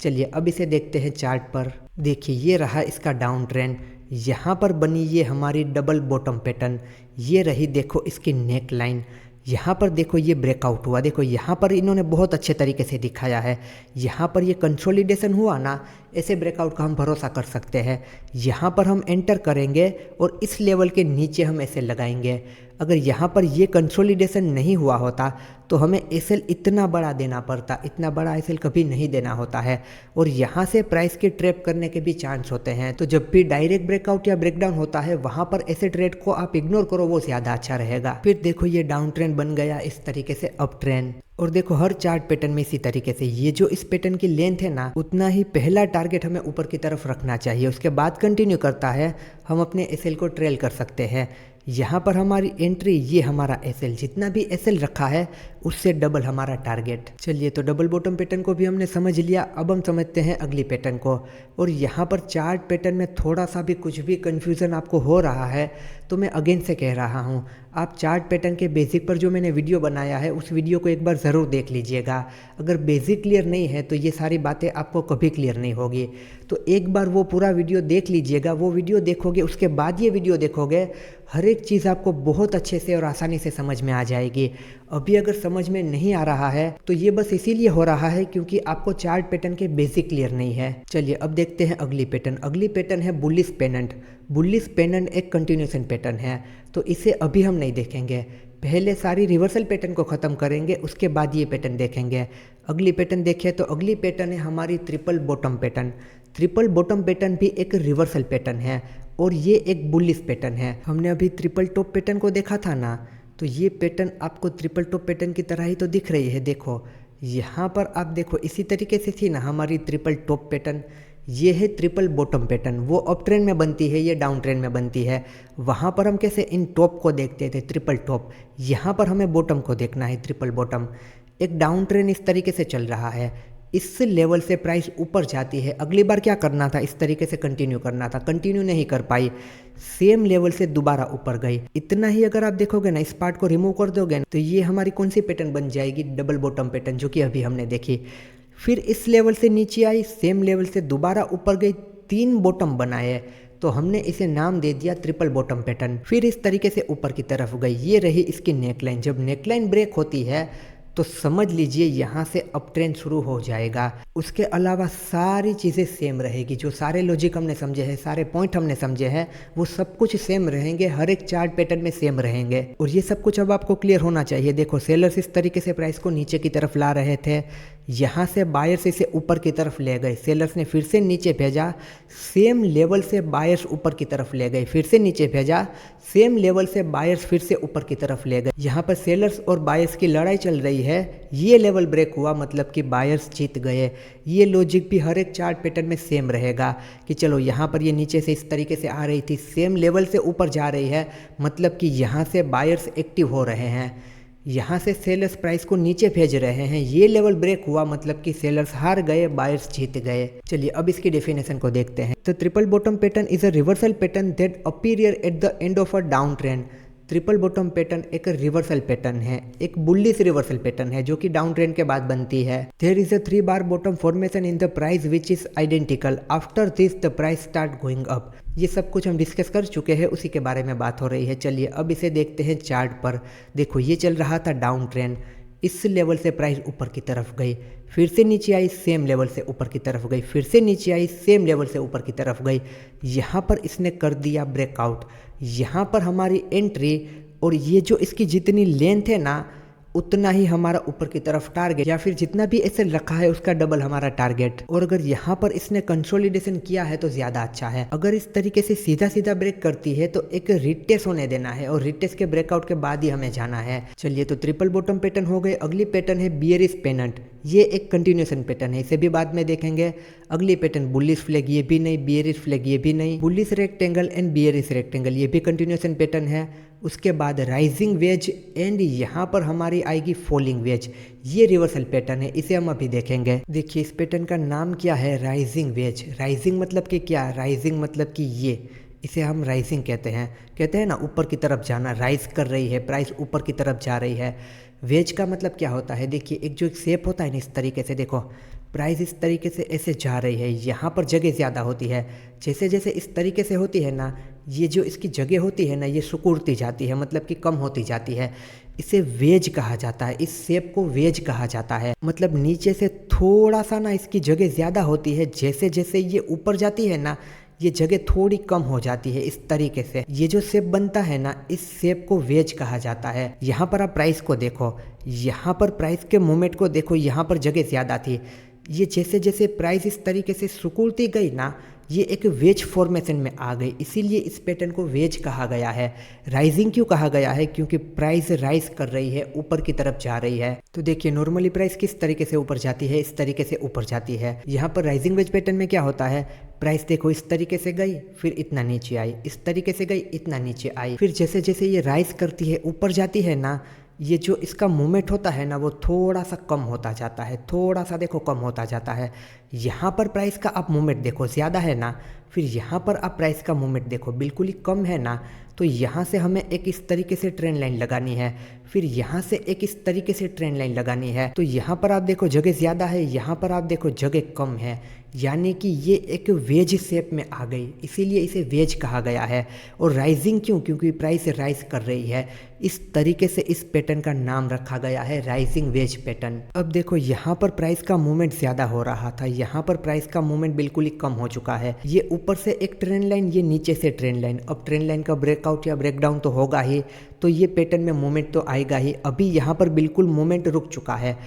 चलिए अब इसे देखते हैं चार्ट पर। देखिए, ये रहा इसका डाउन ट्रेंड, यहाँ पर बनी ये हमारी डबल बॉटम पैटर्न, ये रही देखो इसकी नेक लाइन, यहाँ पर देखो ये ब्रेकआउट हुआ, देखो यहाँ पर इन्होंने बहुत अच्छे तरीके से दिखाया है। यहाँ पर ये कंसोलिडेशन हुआ ना, ऐसे ब्रेकआउट का हम भरोसा कर सकते हैं। यहाँ पर हम एंटर करेंगे और इस लेवल के नीचे हम ऐसे लगाएंगे। अगर यहाँ पर ये कंसोलिडेशन नहीं हुआ होता तो हमें एसएल इतना बड़ा देना पड़ता, इतना बड़ा एसएल कभी नहीं देना होता है और यहाँ से प्राइस के ट्रैप करने के भी चांस होते हैं। तो जब भी डायरेक्ट ब्रेकआउट या ब्रेकडाउन होता है वहाँ पर ऐसे ट्रेड को आप इग्नोर करो, वो ज़्यादा अच्छा रहेगा। फिर देखो ये डाउन ट्रेंड बन गया इस तरीके से अप ट्रेंड, और देखो हर चार्ट पैटर्न में इसी तरीके से ये जो इस पैटर्न की लेंथ है ना, उतना ही पहला टारगेट हमें ऊपर की तरफ रखना चाहिए। उसके बाद कंटिन्यू करता है, हम अपने एसएल को ट्रेल कर सकते हैं। यहाँ पर हमारी एंट्री, ये हमारा एसएल, जितना भी एसएल रखा है उससे डबल हमारा टारगेट। चलिए तो डबल बॉटम पैटर्न को भी हमने समझ लिया, अब हम समझते हैं अगली पैटर्न को। और यहाँ पर चार्ट पैटर्न में थोड़ा सा भी कुछ भी कन्फ्यूज़न आपको हो रहा है तो मैं अगेन से कह रहा हूँ, आप चार्ट पैटर्न के बेसिक पर जो मैंने वीडियो बनाया है उस वीडियो को एक बार ज़रूर देख लीजिएगा। अगर बेसिक क्लियर नहीं है तो ये सारी बातें आपको कभी क्लियर नहीं होगी। तो एक बार वो पूरा वीडियो देख लीजिएगा, वो वीडियो देखोगे उसके बाद ये वीडियो देखोगे, हर एक चीज़ आपको बहुत अच्छे से और आसानी से समझ में आ जाएगी। अभी अगर समझ में नहीं आ रहा है तो ये बस इसीलिए हो रहा है क्योंकि आपको चार्ट पैटर्न के बेसिक क्लियर नहीं है। चलिए अब देखते हैं अगली पैटर्न। अगली पैटर्न है बुलिश पेंडेंट। बुलिश पेंडेंट एक कंटिन्यूएशन पैटर्न है, तो इसे अभी हम नहीं देखेंगे। पहले सारी रिवर्सल पैटर्न को ख़त्म करेंगे, उसके बाद ये पैटर्न देखेंगे। अगली पैटर्न देखें तो अगली पैटर्न है हमारी triple bottom pattern. Triple bottom pattern भी एक रिवर्सल पैटर्न है और ये एक बुलिश पैटर्न है। हमने अभी ट्रिपल टॉप पैटर्न को देखा था ना, तो ये पैटर्न आपको ट्रिपल टॉप पैटर्न की तरह ही तो दिख रही है। देखो यहाँ पर आप देखो इसी तरीके से थी ना हमारी ट्रिपल टॉप पैटर्न, ये है ट्रिपल बॉटम पैटर्न। वो अप ट्रेंड में बनती है, ये डाउन ट्रेंड में बनती है। वहाँ पर हम कैसे इन टॉप को देखते थे ट्रिपल टॉप, यहाँ पर हमें बॉटम को देखना है ट्रिपल बॉटम। एक डाउन ट्रेंड इस तरीके से चल रहा है, इस लेवल से प्राइस ऊपर जाती है। अगली बार क्या करना था, इस तरीके से कंटिन्यू करना था, कंटिन्यू नहीं कर पाई, सेम लेवल से दोबारा ऊपर गई। इतना ही अगर आप देखोगे ना, इस पार्ट को रिमूव कर दोगे तो ये हमारी कौन सी पैटर्न बन जाएगी, डबल बॉटम पैटर्न, जो कि अभी हमने देखी। फिर इस लेवल से नीचे आई, सेम लेवल से दोबारा ऊपर गई, 3 बॉटम बनाए, तो हमने इसे नाम दे दिया ट्रिपल बॉटम पैटर्न। फिर इस तरीके से ऊपर की तरफ गई, ये रही इसकी नेकलाइन। जब नेकलाइन ब्रेक होती है तो समझ लीजिए यहाँ से अप ट्रेंड शुरू हो जाएगा। उसके अलावा सारी चीज़ें सेम रहेगी, जो सारे लॉजिक हमने समझे हैं, सारे पॉइंट हमने समझे हैं, वो सब कुछ सेम रहेंगे, हर एक चार्ट पैटर्न में सेम रहेंगे। और ये सब कुछ अब आपको क्लियर होना चाहिए। देखो सेलर्स इस तरीके से प्राइस को नीचे की तरफ ला रहे थे, यहाँ से बायर्स इसे ऊपर की तरफ ले गए, सेलर्स ने फिर से नीचे भेजा, सेम लेवल से बायर्स ऊपर की तरफ ले गए, फिर से नीचे भेजा, सेम लेवल से बायर्स फिर से ऊपर की तरफ ले गए। यहाँ पर सेलर्स और बायर्स की लड़ाई चल रही है, ये लेवल ब्रेक हुआ मतलब कि बायर्स जीत गए। ये लॉजिक भी हर एक चार्ट पैटर्न में सेम रहेगा कि चलो यहाँ पर ये नीचे से इस तरीके से आ रही थी, सेम लेवल से ऊपर जा रही है, मतलब कि यहाँ से बायर्स एक्टिव हो रहे हैं, यहाँ से सेलर्स प्राइस को नीचे भेज रहे हैं, ये लेवल ब्रेक हुआ मतलब कि सेलर्स हार गए, बायर्स जीत गए। चलिए अब इसकी डेफिनेशन को देखते हैं। तो triple bottom pattern is a reversal pattern that appear at the end of a down trend. Triple bottom pattern एक रिवर्सल पैटर्न है, एक बुलिश रिवर्सल पैटर्न है जो कि डाउन ट्रेंड के बाद बनती है। There is a 3 bar bottom formation in the price which is identical, after this the price start going up. ये सब कुछ हम डिस्कस कर चुके हैं, उसी के बारे में बात हो रही है। चलिए अब इसे देखते हैं चार्ट पर। देखो ये चल रहा था डाउन ट्रेंड, इस लेवल से प्राइस ऊपर की तरफ गई, फिर से नीचे आई, सेम लेवल से ऊपर की तरफ गई, फिर से नीचे आई, सेम लेवल से ऊपर की तरफ गई। यहाँ पर इसने कर दिया ब्रेकआउट, यहाँ पर हमारी एंट्री, और ये जो इसकी जितनी लेंथ है ना उतना ही हमारा ऊपर की तरफ टारगेट, या फिर जितना भी एसएल रखा है उसका डबल हमारा टारगेट। और अगर यहाँ पर इसने कंसोलिडेशन किया है तो ज़्यादा अच्छा है। अगर इस तरीके से सीधा सीधा ब्रेक करती है तो एक रिटेस्ट होने देना है, और रिटेस्ट के ब्रेकआउट के बाद ही हमें जाना है। चलिए तो ट्रिपल बॉटम पैटर्न हो गए। अगली पैटर्न है बियरिश पेंडेंट, ये एक कंटिन्यूएशन पैटर्न है, इसे भी बाद में देखेंगे। अगली पैटर्न बुलिश फ्लैग, ये भी नहीं, बियरिश फ्लैग, ये भी नहीं, bullish rectangle and bearish rectangle, ये भी कंटिन्यूएशन पैटर्न है। उसके बाद राइजिंग वेज एंड यहाँ पर हमारी आएगी फॉलिंग वेज, ये रिवर्सल पैटर्न है, इसे हम अभी देखेंगे। देखिए इस पैटर्न का नाम क्या है, राइजिंग वेज। राइजिंग मतलब कि क्या, राइजिंग मतलब कि ये, इसे हम राइजिंग कहते हैं ना, ऊपर की तरफ जाना, राइज कर रही है प्राइस, ऊपर की तरफ जा रही है। वेज का मतलब क्या होता है, देखिए एक जो एक शेप होता है ना, इस तरीके से देखो प्राइस इस तरीके से ऐसे जा रही है, यहाँ पर जगह ज़्यादा होती है, जैसे जैसे इस तरीके से होती है ना, ये जो इसकी जगह होती है ना, ये सिकुड़ती जाती है, मतलब कि कम होती जाती है। इसे वेज कहा जाता है, इस शेप को वेज कहा जाता है। मतलब नीचे से थोड़ा सा ना इसकी जगह ज़्यादा होती है, जैसे जैसे ये ऊपर जाती है ना ये जगह थोड़ी कम हो जाती है। इस तरीके से ये जो शेप बनता है ना इस शेप को वेज कहा जाता है। यहाँ पर आप प्राइस को देखो, यहाँ पर प्राइस के मूवमेंट को देखो, यहाँ पर जगह ज़्यादा थी। ये जैसे जैसे प्राइस इस तरीके से सिकुड़ती गई ना ये एक वेज फॉर्मेशन में आ गई, इसीलिए इस पैटर्न को वेज कहा गया है। राइजिंग क्यों कहा गया है? क्योंकि प्राइस राइज कर रही है, ऊपर की तरफ जा रही है। तो देखिए नॉर्मली प्राइस किस तरीके से ऊपर जाती है, इस तरीके से ऊपर जाती है। यहाँ पर राइजिंग वेज पैटर्न में क्या होता है, प्राइस देखो इस तरीके से गई फिर इतना नीचे आई, इस तरीके से गई इतना नीचे आई, फिर जैसे जैसे ये राइज करती है ऊपर जाती है ना ये जो इसका मूवमेंट होता है ना वो थोड़ा सा कम होता जाता है, थोड़ा सा देखो कम होता जाता है। यहाँ पर प्राइस का आप मूवमेंट देखो ज़्यादा है ना, फिर यहाँ पर आप प्राइस का मूवमेंट देखो बिल्कुल ही कम है ना। तो यहाँ से हमें एक इस तरीके से ट्रेंड लाइन लगानी है, फिर यहाँ से एक इस तरीके से ट्रेंड लाइन लगानी है। तो यहाँ पर आप देखो जगह ज़्यादा है, यहाँ पर आप देखो जगह कम है, यानी कि ये एक वेज शेप में आ गई, इसीलिए इसे वेज कहा गया है। और राइजिंग क्यों? क्योंकि प्राइस राइज कर रही है, इस तरीके से इस पैटर्न का नाम रखा गया है राइजिंग वेज पैटर्न। अब देखो यहाँ पर प्राइस का मूवमेंट ज़्यादा हो रहा था, यहाँ पर प्राइस का मूवमेंट बिल्कुल ही कम हो चुका है। ये ऊपर से एक ट्रेंड लाइन, ये नीचे से ट्रेंड लाइन। अब ट्रेंड लाइन का ब्रेकआउट या ब्रेकडाउन तो होगा ही, तो ये पैटर्न में मूवमेंट तो आएगा ही। अभी यहाँ पर बिल्कुल मूवमेंट रुक चुका है,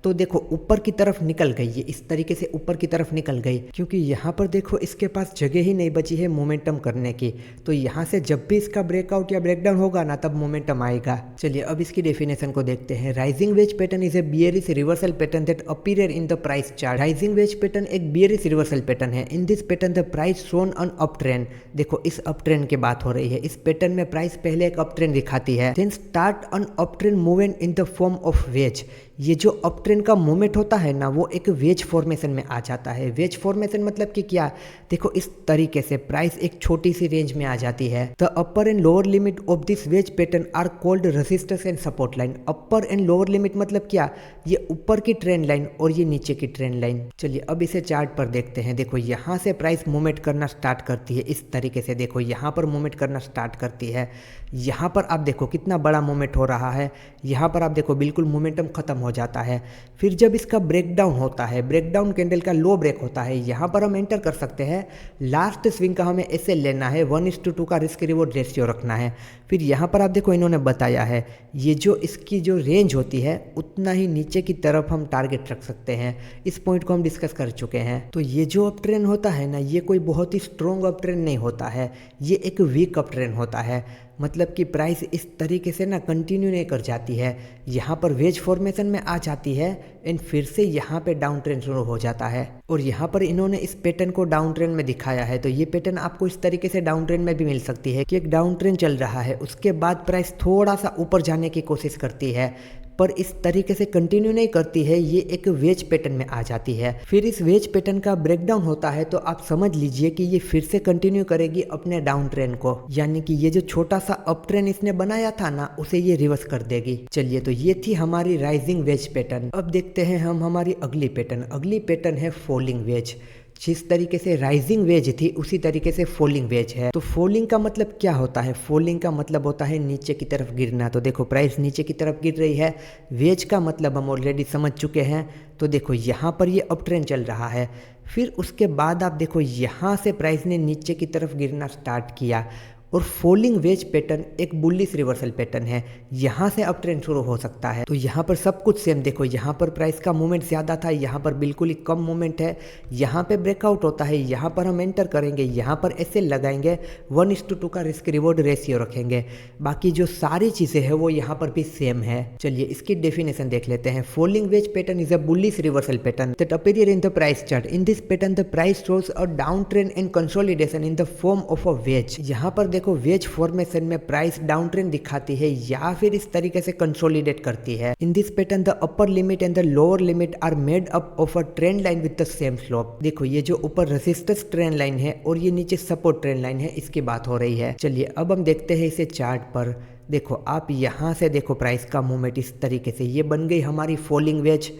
तो देखो ऊपर की तरफ निकल गई, ये इस तरीके से ऊपर की तरफ निकल गई, क्योंकि यहाँ पर देखो इसके पास जगह ही नहीं बची है मोमेंटम करने की। तो यहाँ से जब भी इसका ब्रेकआउट या ब्रेकडाउन होगा ना तब मोमेंटम आएगा। चलिए अब इसकी डेफिनेशन को देखते हैं। Rising veg pattern is a bearish reversal pattern that appear in the price chart. Rising veg pattern एक बियरिश रिवर्सल पैटर्न है। In this pattern the price shown on up trend. देखो इस अप ट्रेंड की बात हो रही है, इस पैटर्न में प्राइस पहले एक अप ट्रेंड दिखाती है, then start on up trend movement in the form of wedge. ये जो अप ट्रेंड का मूवमेंट होता है ना वो एक वेज फॉर्मेशन में आ जाता है। वेज फॉर्मेशन मतलब कि क्या, देखो इस तरीके से प्राइस एक छोटी सी रेंज में आ जाती है। The upper and lower limit of this wedge pattern are called resistance and support line. Upper and lower limit मतलब क्या, ये ऊपर की ट्रेंड लाइन और ये नीचे की ट्रेंड लाइन। चलिए अब इसे चार्ट पर देखते हैं। देखो यहाँ से प्राइस मूवमेंट करना स्टार्ट करती है, इस तरीके से देखो यहाँ पर मूवमेंट करना स्टार्ट करती है। यहाँ पर आप देखो कितना बड़ा मूवमेंट हो रहा है, यहाँ पर आप देखो बिल्कुल मोमेंटम खत्म हो जाता है। फिर जब इसका ब्रेकडाउन होता है, ब्रेकडाउन कैंडल का लो ब्रेक होता है, यहाँ पर हम एंटर कर सकते हैं। लास्ट स्विंग का हमें ऐसे लेना है, 1:2 का रिस्क रिवॉर्ड रेशियो रखना है। फिर यहाँ पर आप देखो इन्होंने बताया है ये जो इसकी जो रेंज होती है उतना ही नीचे की तरफ हम टारगेट रख सकते हैं। इस पॉइंट को हम डिस्कस कर चुके हैं। तो ये जो अप ट्रेंड होता है ना ये कोई बहुत ही स्ट्रॉन्ग अप ट्रेंड नहीं होता है, ये एक वीक अप ट्रेंड होता है। मतलब कि प्राइस इस तरीके से ना कंटिन्यू नहीं कर जाती है, यहाँ पर वेज फॉर्मेशन में आ जाती है एंड फिर से यहाँ पे डाउन ट्रेंड शुरू हो जाता है। और यहाँ पर इन्होंने इस पैटर्न को डाउन ट्रेंड में दिखाया है, तो ये पैटर्न आपको इस तरीके से डाउन ट्रेंड में भी मिल सकती है कि एक डाउन ट्रेंड चल रहा है, उसके बाद प्राइस थोड़ा सा ऊपर जाने की कोशिश करती है, पर इस तरीके से कंटिन्यू नहीं करती है, ये एक वेज पैटर्न में आ जाती है। फिर इस वेज पैटर्न का ब्रेकडाउन होता है तो आप समझ लीजिए कि ये फिर से कंटिन्यू करेगी अपने डाउन ट्रेंड को, यानी कि ये जो छोटा सा अप ट्रेंड इसने बनाया था ना उसे ये रिवर्स कर देगी। चलिए तो ये थी हमारी राइजिंग वेज पैटर्न। अब देखते हैं हम हमारी अगली पैटर्न। अगली पैटर्न है फॉलिंग वेज। जिस तरीके से राइजिंग वेज थी उसी तरीके से फॉलिंग वेज है। तो फॉलिंग का मतलब क्या होता है, फॉलिंग का मतलब होता है नीचे की तरफ गिरना। तो देखो प्राइस नीचे की तरफ गिर रही है, वेज का मतलब हम ऑलरेडी समझ चुके हैं। तो देखो यहाँ पर ये अप ट्रेंड चल रहा है, फिर उसके बाद आप देखो यहाँ से प्राइस ने नीचे की तरफ गिरना स्टार्ट किया। और फॉलिंग वेज पैटर्न एक बुलिश रिवर्सल पैटर्न है, यहाँ से अप ट्रेंड शुरू हो सकता है। तो यहाँ पर सब कुछ सेम देखो, यहाँ पर प्राइस का मूवमेंट ज़्यादा था, यहाँ पर बिल्कुल ही कम मूवमेंट है। यहाँ पे ब्रेकआउट होता है, यहाँ पर हम एंटर करेंगे, यहाँ पर ऐसे लगाएंगे, 1:2 का रिस्क रिवॉर्ड रेशियो रखेंगे। बाकी जो सारी चीज़ें हैं वो यहाँ पर भी सेम है। चलिए इसकी डेफिनेशन देख लेते हैं। Falling wedge pattern is a bullish reversal pattern that appear in the price chart. In this pattern the price shows a down trend and consolidation in the form of a wedge. यहाँ पर देखो wedge formation में price down trend दिखाती है या फिर इस तरीके से कंसोलिडेट करती है। In this pattern the upper limit and the lower limit are made up of a trend line with the same slope. देखो ये जो ऊपर रेजिस्टेंस ट्रेंड लाइन है और ये नीचे सपोर्ट ट्रेंड लाइन है, इसकी बात हो रही है। चलिए अब हम देखते हैं इसे चार्ट पर। देखो आप यहाँ से देखो प्राइस का मूवमेंट इस तरीके से, ये बन गई हमारी फॉलिंग वेज।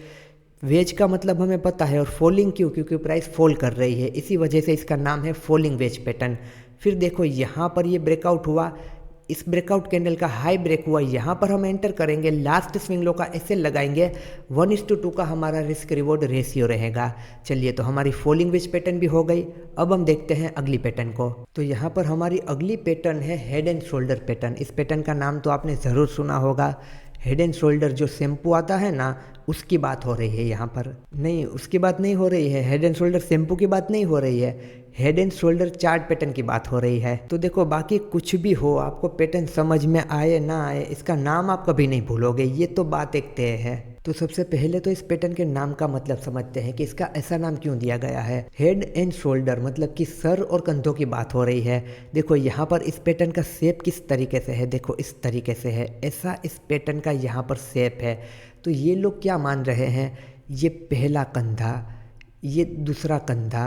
वेज का मतलब हमें पता है, और फॉलिंग क्यों, क्योंकि प्राइस फॉल कर रही है, इसी वजह से इसका नाम है फॉलिंग वेज पैटर्न। फिर देखो यहाँ पर ये ब्रेकआउट हुआ, इस ब्रेकआउट कैंडल का हाई ब्रेक हुआ, यहाँ पर हम एंटर करेंगे, लास्ट स्विंग लो का एसएल लगाएंगे, 1:2 का हमारा रिस्क रिवॉर्ड रेशियो रहेगा। चलिए, तो हमारी फॉलिंग वेज पैटर्न भी हो गई। अब हम देखते हैं अगली पैटर्न को। तो यहाँ पर हमारी अगली पैटर्न है हेड एंड शोल्डर पैटर्न। इस पैटर्न का नाम तो आपने ज़रूर सुना होगा। हेड एंड शोल्डर जो शैम्पू आता है ना, उसकी बात हो रही है यहाँ पर। नहीं, उसकी बात नहीं हो रही है। हेड एंड शोल्डर शैम्पू की बात नहीं हो रही है। Head and shoulder chart pattern की बात हो रही है। तो देखो, बाकी कुछ भी हो, आपको पैटर्न समझ में आए ना आए, इसका नाम आप कभी नहीं भूलोगे, ये तो बात एक तय है। तो सबसे पहले तो इस पैटर्न के नाम का मतलब समझते हैं कि इसका ऐसा नाम क्यों दिया गया है। हेड एंड शोल्डर मतलब कि सर और कंधों की बात हो रही है। देखो, यहाँ पर इस पैटर्न का शेप किस तरीके से है, देखो इस तरीके से है, ऐसा इस पैटर्न का यहाँ पर शेप है। तो ये लोग क्या मान रहे हैं, ये पहला कंधा, ये दूसरा कंधा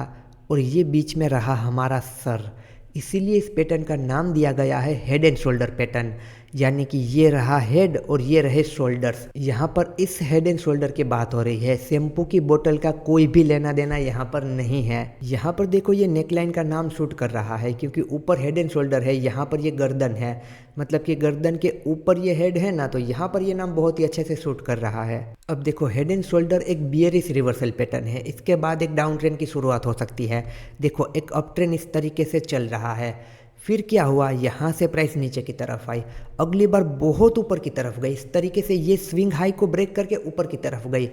और ये बीच में रहा हमारा सर, इसीलिए इस पैटर्न का नाम दिया गया है हेड एंड शोल्डर पैटर्न। यानी कि ये रहा हेड और ये रहे शोल्डर्स। यहाँ पर इस हेड एंड शोल्डर की बात हो रही है। शैम्पू की बोतल का कोई भी लेना देना यहाँ पर नहीं है। यहाँ पर देखो, ये नेकलाइन का नाम शूट कर रहा है क्योंकि ऊपर हेड एंड शोल्डर है, यहाँ पर ये गर्दन है, मतलब कि गर्दन के ऊपर ये हेड है ना, तो यहाँ पर ये नाम बहुत ही अच्छे से शूट कर रहा है। अब देखो, हेड एंड शोल्डर एक बियरिश रिवर्सल पैटर्न है। इसके बाद एक डाउन ट्रेंड की शुरुआत हो सकती है। देखो, एक अप ट्रेंड इस तरीके से चल रहा है, फिर क्या हुआ, यहाँ से प्राइस नीचे की तरफ आई, अगली बार बहुत ऊपर की तरफ गई। इस तरीके से ये स्विंग हाई को ब्रेक करके ऊपर की तरफ गई।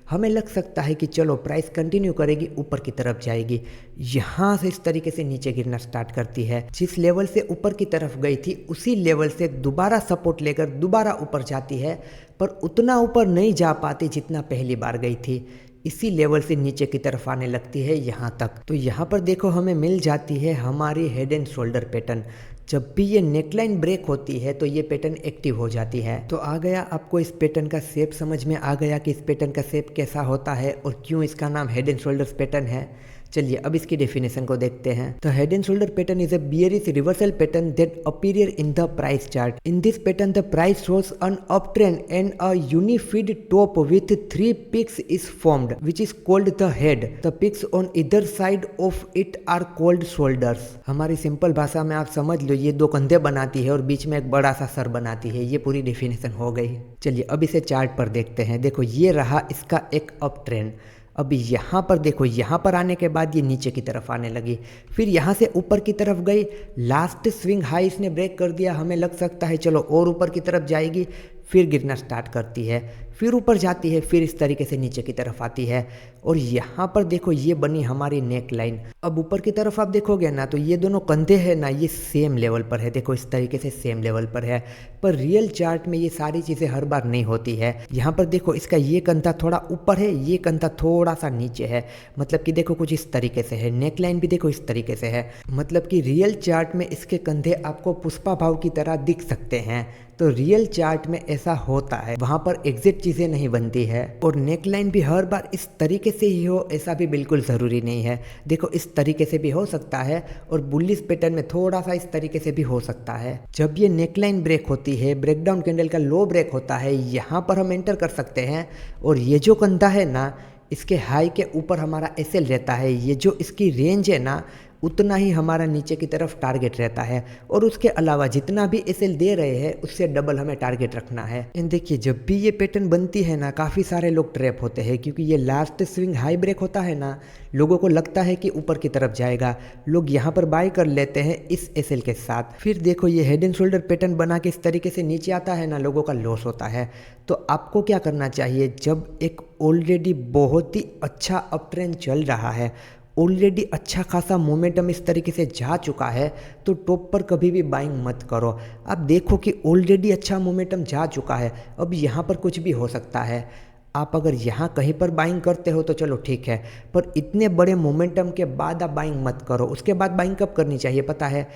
हमें लग सकता है कि चलो प्राइस कंटिन्यू करेगी, ऊपर की तरफ जाएगी। यहाँ से इस तरीके से नीचे गिरना स्टार्ट करती है। जिस लेवल से ऊपर की तरफ गई थी, उसी लेवल से दोबारा सपोर्ट लेकर दोबारा ऊपर जाती है, पर उतना ऊपर नहीं जा पाती जितना पहली बार गई थी। इसी लेवल से नीचे की तरफ आने लगती है यहाँ तक। तो यहाँ पर देखो, हमें मिल जाती है हमारी हेड एंड शोल्डर पैटर्न। जब भी ये नेकलाइन ब्रेक होती है तो ये पैटर्न एक्टिव हो जाती है। तो आ गया आपको इस पैटर्न का शेप समझ में आ गया कि इस पैटर्न का शेप कैसा होता है और क्यों इसका नाम हेड एंड शोल्डर्स पैटर्न है। चलिए, अब इसकी डेफिनेशन को देखते हैं। तो head and shoulder pattern is a bearish reversal pattern that appear in the price chart. In this pattern the price shows an uptrend and a unified top with 3 peaks is formed, which is called the head. The peaks on either side of it are called shoulders. हमारी simple भाषा में आप समझ लो, ये दो कंधे बनाती है और बीच में एक बड़ा सा सर बनाती है। ये पूरी डेफिनेशन हो गई। चलिए, अब इसे चार्ट पर देखते हैं। देखो, ये रहा इसका एक अप ट्रेंड। अब यहाँ पर देखो, यहाँ पर आने के बाद ये नीचे की तरफ आने लगी, फिर यहाँ से ऊपर की तरफ गई, लास्ट स्विंग हाई इसने ब्रेक कर दिया। हमें लग सकता है चलो और ऊपर की तरफ जाएगी, फिर गिरना स्टार्ट करती है, फिर ऊपर जाती है, फिर इस तरीके से नीचे की तरफ आती है। और यहाँ पर देखो, ये बनी हमारी नेक लाइन। अब ऊपर की तरफ आप देखोगे ना, तो ये दोनों कंधे हैं ना, ये सेम लेवल पर है। देखो, इस तरीके से सेम लेवल पर है, पर रियल चार्ट में ये सारी चीज़ें हर बार नहीं होती है। यहाँ पर देखो, इसका ये कंधा थोड़ा ऊपर है, ये कंधा थोड़ा सा नीचे है, मतलब कि देखो कुछ इस तरीके से है। नेक लाइन भी देखो इस तरीके से है, मतलब कि रियल चार्ट में इसके कंधे आपको पुष्पा भाव की तरह दिख सकते हैं। तो रियल चार्ट में ऐसा होता है, वहाँ पर एग्जैक्ट चीज़ें नहीं बनती है। और नेकलाइन भी हर बार इस तरीके से ही हो ऐसा भी बिल्कुल ज़रूरी नहीं है। देखो, इस तरीके से भी हो सकता है और बुलिश पैटर्न में थोड़ा सा इस तरीके से भी हो सकता है। जब ये नेकलाइन ब्रेक होती है, ब्रेकडाउन कैंडल का लो ब्रेक होता है, यहाँ पर हम एंटर कर सकते हैं। और ये जो कंधा है ना, इसके हाई के ऊपर हमारा एसएल रहता है। ये जो इसकी रेंज है ना, उतना ही हमारा नीचे की तरफ टारगेट रहता है। और उसके अलावा जितना भी एसएल दे रहे हैं, उससे डबल हमें टारगेट रखना है। एंड देखिए, जब भी ये पैटर्न बनती है ना, काफ़ी सारे लोग ट्रैप होते हैं, क्योंकि ये लास्ट स्विंग हाई ब्रेक होता है ना, लोगों को लगता है कि ऊपर की तरफ जाएगा, लोग यहाँ पर बाय कर लेते हैं इस एसएल के साथ। फिर देखो, ये हेड एंड शोल्डर पैटर्न बना के इस तरीके से नीचे आता है ना, लोगों का लॉस होता है। तो आपको क्या करना चाहिए, जब एक ऑलरेडी बहुत ही अच्छा अप ट्रेंड चल रहा है, ऑलरेडी अच्छा खासा मोमेंटम इस तरीके से जा चुका है, तो टॉप पर कभी भी बाइंग मत करो। आप देखो कि ऑलरेडी अच्छा मोमेंटम जा चुका है, अब यहाँ पर कुछ भी हो सकता है। आप अगर यहाँ कहीं पर बाइंग करते हो तो चलो ठीक है, पर इतने बड़े मोमेंटम के बाद आप बाइंग मत करो। उसके बाद बाइंग कब करनी चाहिए पता है,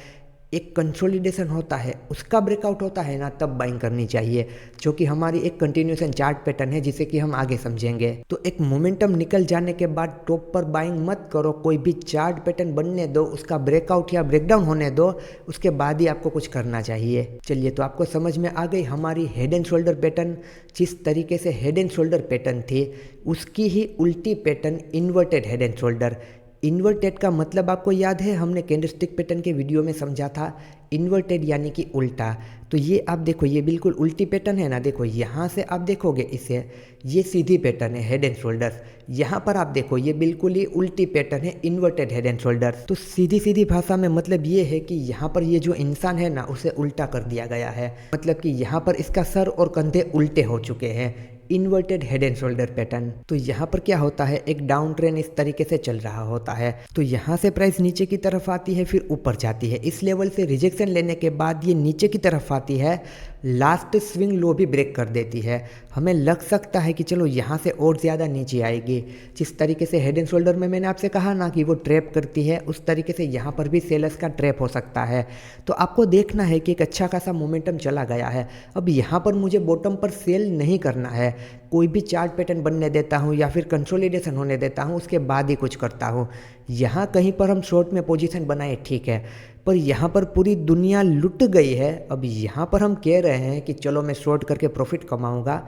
एक कंसोलिडेशन होता है, उसका ब्रेकआउट होता है ना, तब बाइंग करनी चाहिए, जो कि हमारी एक कंटिन्यूएशन चार्ट पैटर्न है, जिसे कि हम आगे समझेंगे। तो एक मोमेंटम निकल जाने के बाद टॉप पर बाइंग मत करो, कोई भी चार्ट पैटर्न बनने दो, उसका ब्रेकआउट या ब्रेकडाउन होने दो, उसके बाद ही आपको कुछ करना चाहिए। चलिए, तो आपको समझ में आ गई हमारी हेड एंड शोल्डर पैटर्न। जिस तरीके से हेड एंड शोल्डर पैटर्न थी, उसकी ही उल्टी pattern inverted head and shoulder. Inverted का मतलब आपको याद है, हमने कैंडलस्टिक पैटर्न के वीडियो में समझा था। इन्वर्टेड यानी कि उल्टा। तो ये आप देखो, ये बिल्कुल उल्टी पैटर्न है ना। देखो यहाँ से आप देखोगे इसे, ये सीधी पैटर्न है हेड एंड शोल्डर्स। यहाँ पर आप देखो ये बिल्कुल ही उल्टी पैटर्न है, इन्वर्टेड हेड एंड शोल्डर्स। तो सीधी सीधी भाषा में मतलब ये है कि यहाँ पर ये जो इंसान है ना, उसे उल्टा कर दिया गया है। मतलब कि यहाँ पर इसका सर और कंधे उल्टे हो चुके हैं। Inverted head and shoulder pattern. तो यहाँ पर क्या होता है, एक डाउन ट्रेंड इस तरीके से चल रहा होता है। तो यहाँ से प्राइस नीचे की तरफ आती है, फिर ऊपर जाती है। इस लेवल से रिजेक्शन लेने के बाद ये नीचे की तरफ आती है, लास्ट स्विंग लो भी ब्रेक कर देती है। हमें लग सकता है कि चलो यहाँ से और ज़्यादा नीचे आएगी। जिस तरीके से हेड एंड शोल्डर में मैंने आपसे कहा ना कि वो ट्रैप करती है, उस तरीके से यहाँ पर भी सेलर्स का ट्रैप हो सकता है। तो आपको देखना है कि एक अच्छा खासा मोमेंटम चला गया है। अब यहाँ पर मुझे बॉटम पर सेल नहीं करना है, कोई भी चार्ट पैटर्न बनने देता हूँ या फिर कंसोलिडेशन होने देता हूँ, उसके बाद ही कुछ करता हूँ। यहाँ कहीं पर हम शॉर्ट में पोजीशन बनाए ठीक है, पर यहाँ पर पूरी दुनिया लुट गई है। अब यहाँ पर हम कह रहे हैं कि चलो मैं शॉर्ट करके प्रॉफिट कमाऊँगा,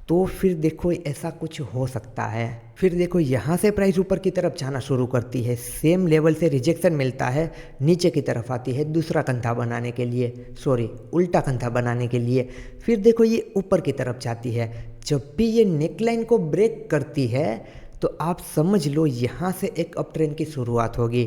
तो फिर देखो ऐसा कुछ हो सकता है। फिर देखो यहाँ से प्राइस ऊपर की तरफ जाना शुरू करती है, सेम लेवल से रिजेक्शन मिलता है, नीचे की तरफ आती है दूसरा कंधा बनाने के लिए, सॉरी उल्टा कंधा बनाने के लिए। फिर देखो ये ऊपर की तरफ जाती है। जब भी ये नेकलाइन को ब्रेक करती है तो आप समझ लो यहाँ से एक अप ट्रेंड की शुरुआत होगी,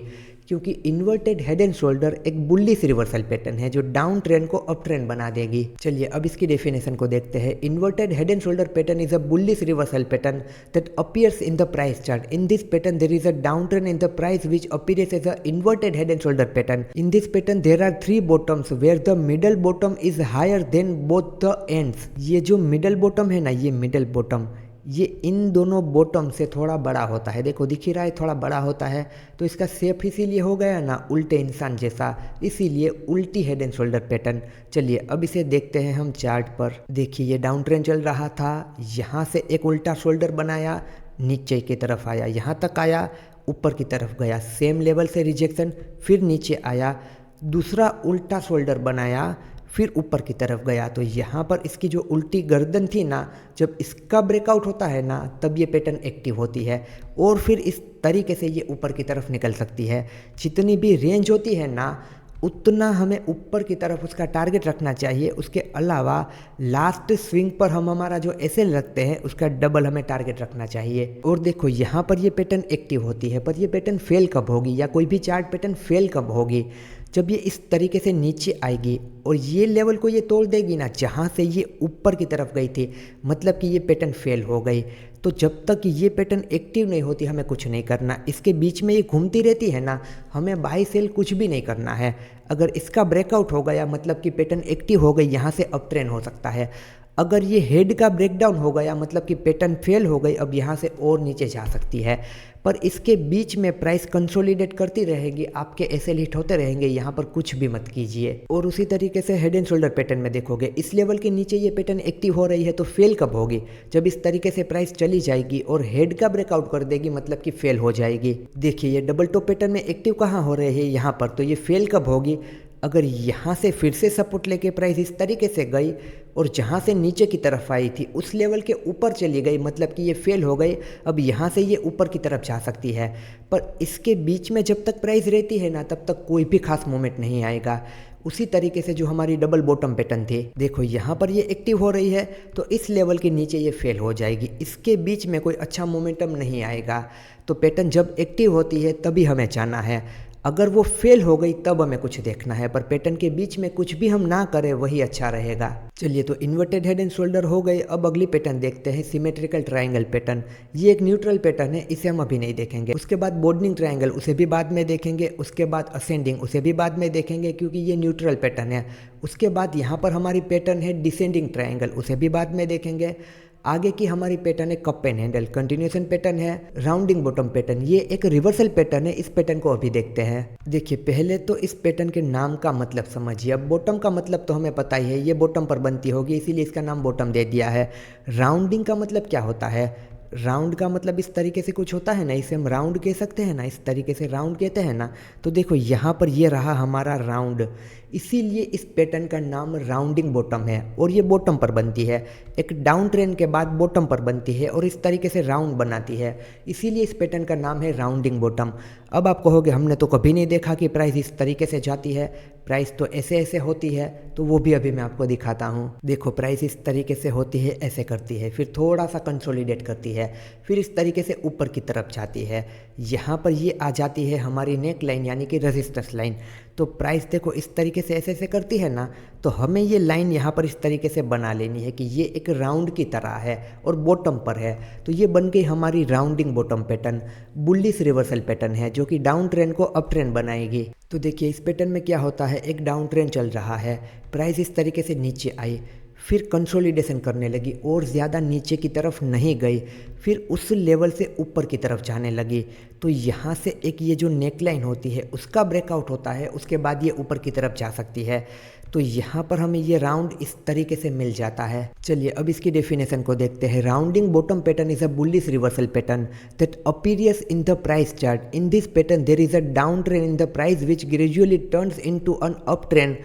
क्योंकि इन्वर्टेड हेड एंड शोल्डर एक बुलिश रिवर्सल पैटर्न है जो डाउन ट्रेंड को अप ट्रेंड बना देगी। चलिए अब इसकी डेफिनेशन को देखते हैं। Inverted head and shoulder pattern is a bullish reversal pattern that appears in the price chart. In this pattern there is a down trend in the price which appears as a inverted head and shoulder pattern. In this pattern there are 3 bottoms where the middle bottom is higher than both the ends. ये जो middle bottom है ना, ये middle bottom ये इन दोनों bottom से थोड़ा बड़ा होता है। देखो दिख ही रहा है, थोड़ा बड़ा होता है। तो इसका शेप इसीलिए हो गया ना उल्टे इंसान जैसा, इसीलिए उल्टी हेड एंड शोल्डर पैटर्न। चलिए अब इसे देखते हैं हम चार्ट पर। देखिए ये डाउन ट्रेंड चल रहा था, यहाँ से एक उल्टा शोल्डर बनाया, नीचे की तरफ आया, यहाँ तक आया, ऊपर की तरफ गया, सेम लेवल से रिजेक्शन, फिर नीचे आया, दूसरा उल्टा शोल्डर बनाया, फिर ऊपर की तरफ गया। तो यहाँ पर इसकी जो उल्टी गर्दन थी ना, जब इसका ब्रेकआउट होता है ना, तब ये पैटर्न एक्टिव होती है और फिर इस तरीके से ये ऊपर की तरफ निकल सकती है। जितनी भी रेंज होती है ना, उतना हमें ऊपर की तरफ उसका टारगेट रखना चाहिए। उसके अलावा लास्ट स्विंग पर हम हमारा जो एसएल रखते हैं उसका डबल हमें टारगेट रखना चाहिए। और देखो यहाँ पर ये पैटर्न एक्टिव होती है, पर ये पैटर्न फेल कब होगी या कोई भी चार्ट पैटर्न फेल कब होगी, जब ये इस तरीके से नीचे आएगी और ये लेवल को ये तोड़ देगी ना, जहाँ से ये ऊपर की तरफ गई थी, मतलब कि ये पैटर्न फेल हो गई। तो जब तक ये पैटर्न एक्टिव नहीं होती हमें कुछ नहीं करना। इसके बीच में ये घूमती रहती है ना, हमें बाई सेल कुछ भी नहीं करना है। अगर इसका ब्रेकआउट हो गया मतलब कि पैटर्न एक्टिव हो गई, यहाँ से अप ट्रेंड हो सकता है। अगर ये हेड का ब्रेकडाउन हो गया मतलब कि पैटर्न फेल हो गई, अब यहाँ से और नीचे जा सकती है। पर इसके बीच में प्राइस कंसोलिडेट करती रहेगी, आपके एसएल हिट होते रहेंगे, यहाँ पर कुछ भी मत कीजिए। और उसी तरीके से हेड एंड शोल्डर पैटर्न में देखोगे, इस लेवल के नीचे ये पैटर्न एक्टिव हो रही है तो फेल कब होगी, जब इस तरीके से प्राइस चली जाएगी और हेड का ब्रेकआउट कर देगी, मतलब कि फेल हो जाएगी। देखिए ये डबल टॉप पैटर्न में एक्टिव कहाँ हो रहे हैं, यहाँ पर। तो ये फेल कब होगी, अगर यहाँ से फिर से सपोर्ट लेके प्राइस इस तरीके से गई और जहाँ से नीचे की तरफ आई थी उस लेवल के ऊपर चली गई, मतलब कि ये फेल हो गई। अब यहाँ से ये ऊपर की तरफ जा सकती है, पर इसके बीच में जब तक प्राइस रहती है ना, तब तक कोई भी खास मूवमेंट नहीं आएगा। उसी तरीके से जो हमारी डबल बॉटम पैटर्न थी, देखो यहाँ पर ये एक्टिव हो रही है तो इस लेवल के नीचे ये फेल हो जाएगी। इसके बीच में कोई अच्छा मोमेंटम नहीं आएगा। तो पैटर्न जब एक्टिव होती है तभी हमें जाना है, अगर वो फेल हो गई तब हमें कुछ देखना है। पर पैटर्न के बीच में कुछ भी हम ना करें वही अच्छा रहेगा। चलिए तो इन्वर्टेड हेड एंड शोल्डर हो गए। अब अगली पैटर्न देखते हैं, सिमेट्रिकल ट्रायंगल पैटर्न। ये एक न्यूट्रल पैटर्न है, इसे हम अभी नहीं देखेंगे। उसके बाद बॉर्डनिंग ट्रायंगल, उसे भी बाद में देखेंगे। उसके बाद असेंडिंग, उसे भी बाद में देखेंगे क्योंकि ये न्यूट्रल पैटर्न है। उसके बाद यहाँ पर हमारी पैटर्न है डिसेंडिंग ट्रायंगल, उसे भी बाद में देखेंगे। आगे की हमारी पैटर्न है cup and handle, continuation pattern है, राउंडिंग बॉटम पैटर्न, ये एक रिवर्सल पैटर्न है। इस पैटर्न को अभी देखते हैं। देखिए पहले तो इस पैटर्न के नाम का मतलब समझिए। अब बॉटम का मतलब तो हमें पता ही है, ये बॉटम पर बनती होगी इसीलिए इसका नाम बॉटम दे दिया है। राउंडिंग का मतलब क्या होता है, राउंड का मतलब इस तरीके से कुछ होता है ना, इसे हम राउंड कह सकते हैं ना, इस तरीके से राउंड कहते हैं ना। तो देखो यहाँ पर ये रहा हमारा राउंड, इसीलिए इस पैटर्न का नाम राउंडिंग बॉटम है और ये बॉटम पर बनती है, एक डाउन ट्रेंड के बाद बॉटम पर बनती है और इस तरीके से राउंड बनाती है, इसीलिए इस पैटर्न का नाम है राउंडिंग बॉटम। अब आप कहोगे हमने तो कभी नहीं देखा कि प्राइस इस तरीके से जाती है, प्राइस तो ऐसे ऐसे होती है, तो वो भी अभी मैं आपको दिखाता हूँ। देखो प्राइस इस तरीके से होती है, ऐसे करती है, फिर थोड़ा सा कंसोलिडेट करती है, फिर इस तरीके से ऊपर की तरफ जाती है, यहाँ पर ये आ जाती है हमारी नेक लाइन यानी कि रेजिस्टेंस लाइन। तो प्राइस देखो इस तरीके से ऐसे ऐसे करती है ना, तो हमें ये लाइन यहाँ पर इस तरीके से बना लेनी है कि ये एक राउंड की तरह है और बॉटम पर है, तो ये बन गई हमारी rounding bottom pattern. Bullish reversal pattern है जो कि डाउन ट्रेंड को अप ट्रेंड बनाएगी। तो देखिए इस पैटर्न में क्या होता है, एक डाउन ट्रेंड चल रहा है, प्राइस इस तरीके से नीचे आई, फिर कंसोलिडेशन करने लगी और ज़्यादा नीचे की तरफ नहीं गई, फिर उस लेवल से ऊपर की तरफ जाने लगी। तो यहाँ से एक ये जो नेकलाइन होती है उसका ब्रेकआउट होता है, उसके बाद ये ऊपर की तरफ जा सकती है। तो यहाँ पर हमें ये राउंड इस तरीके से मिल जाता है। चलिए अब इसकी डेफिनेशन को देखते हैं। Rounding bottom pattern is a bullish reversal pattern that appears in the price chart. In this pattern there is a down trend in the price which gradually turns into an up trend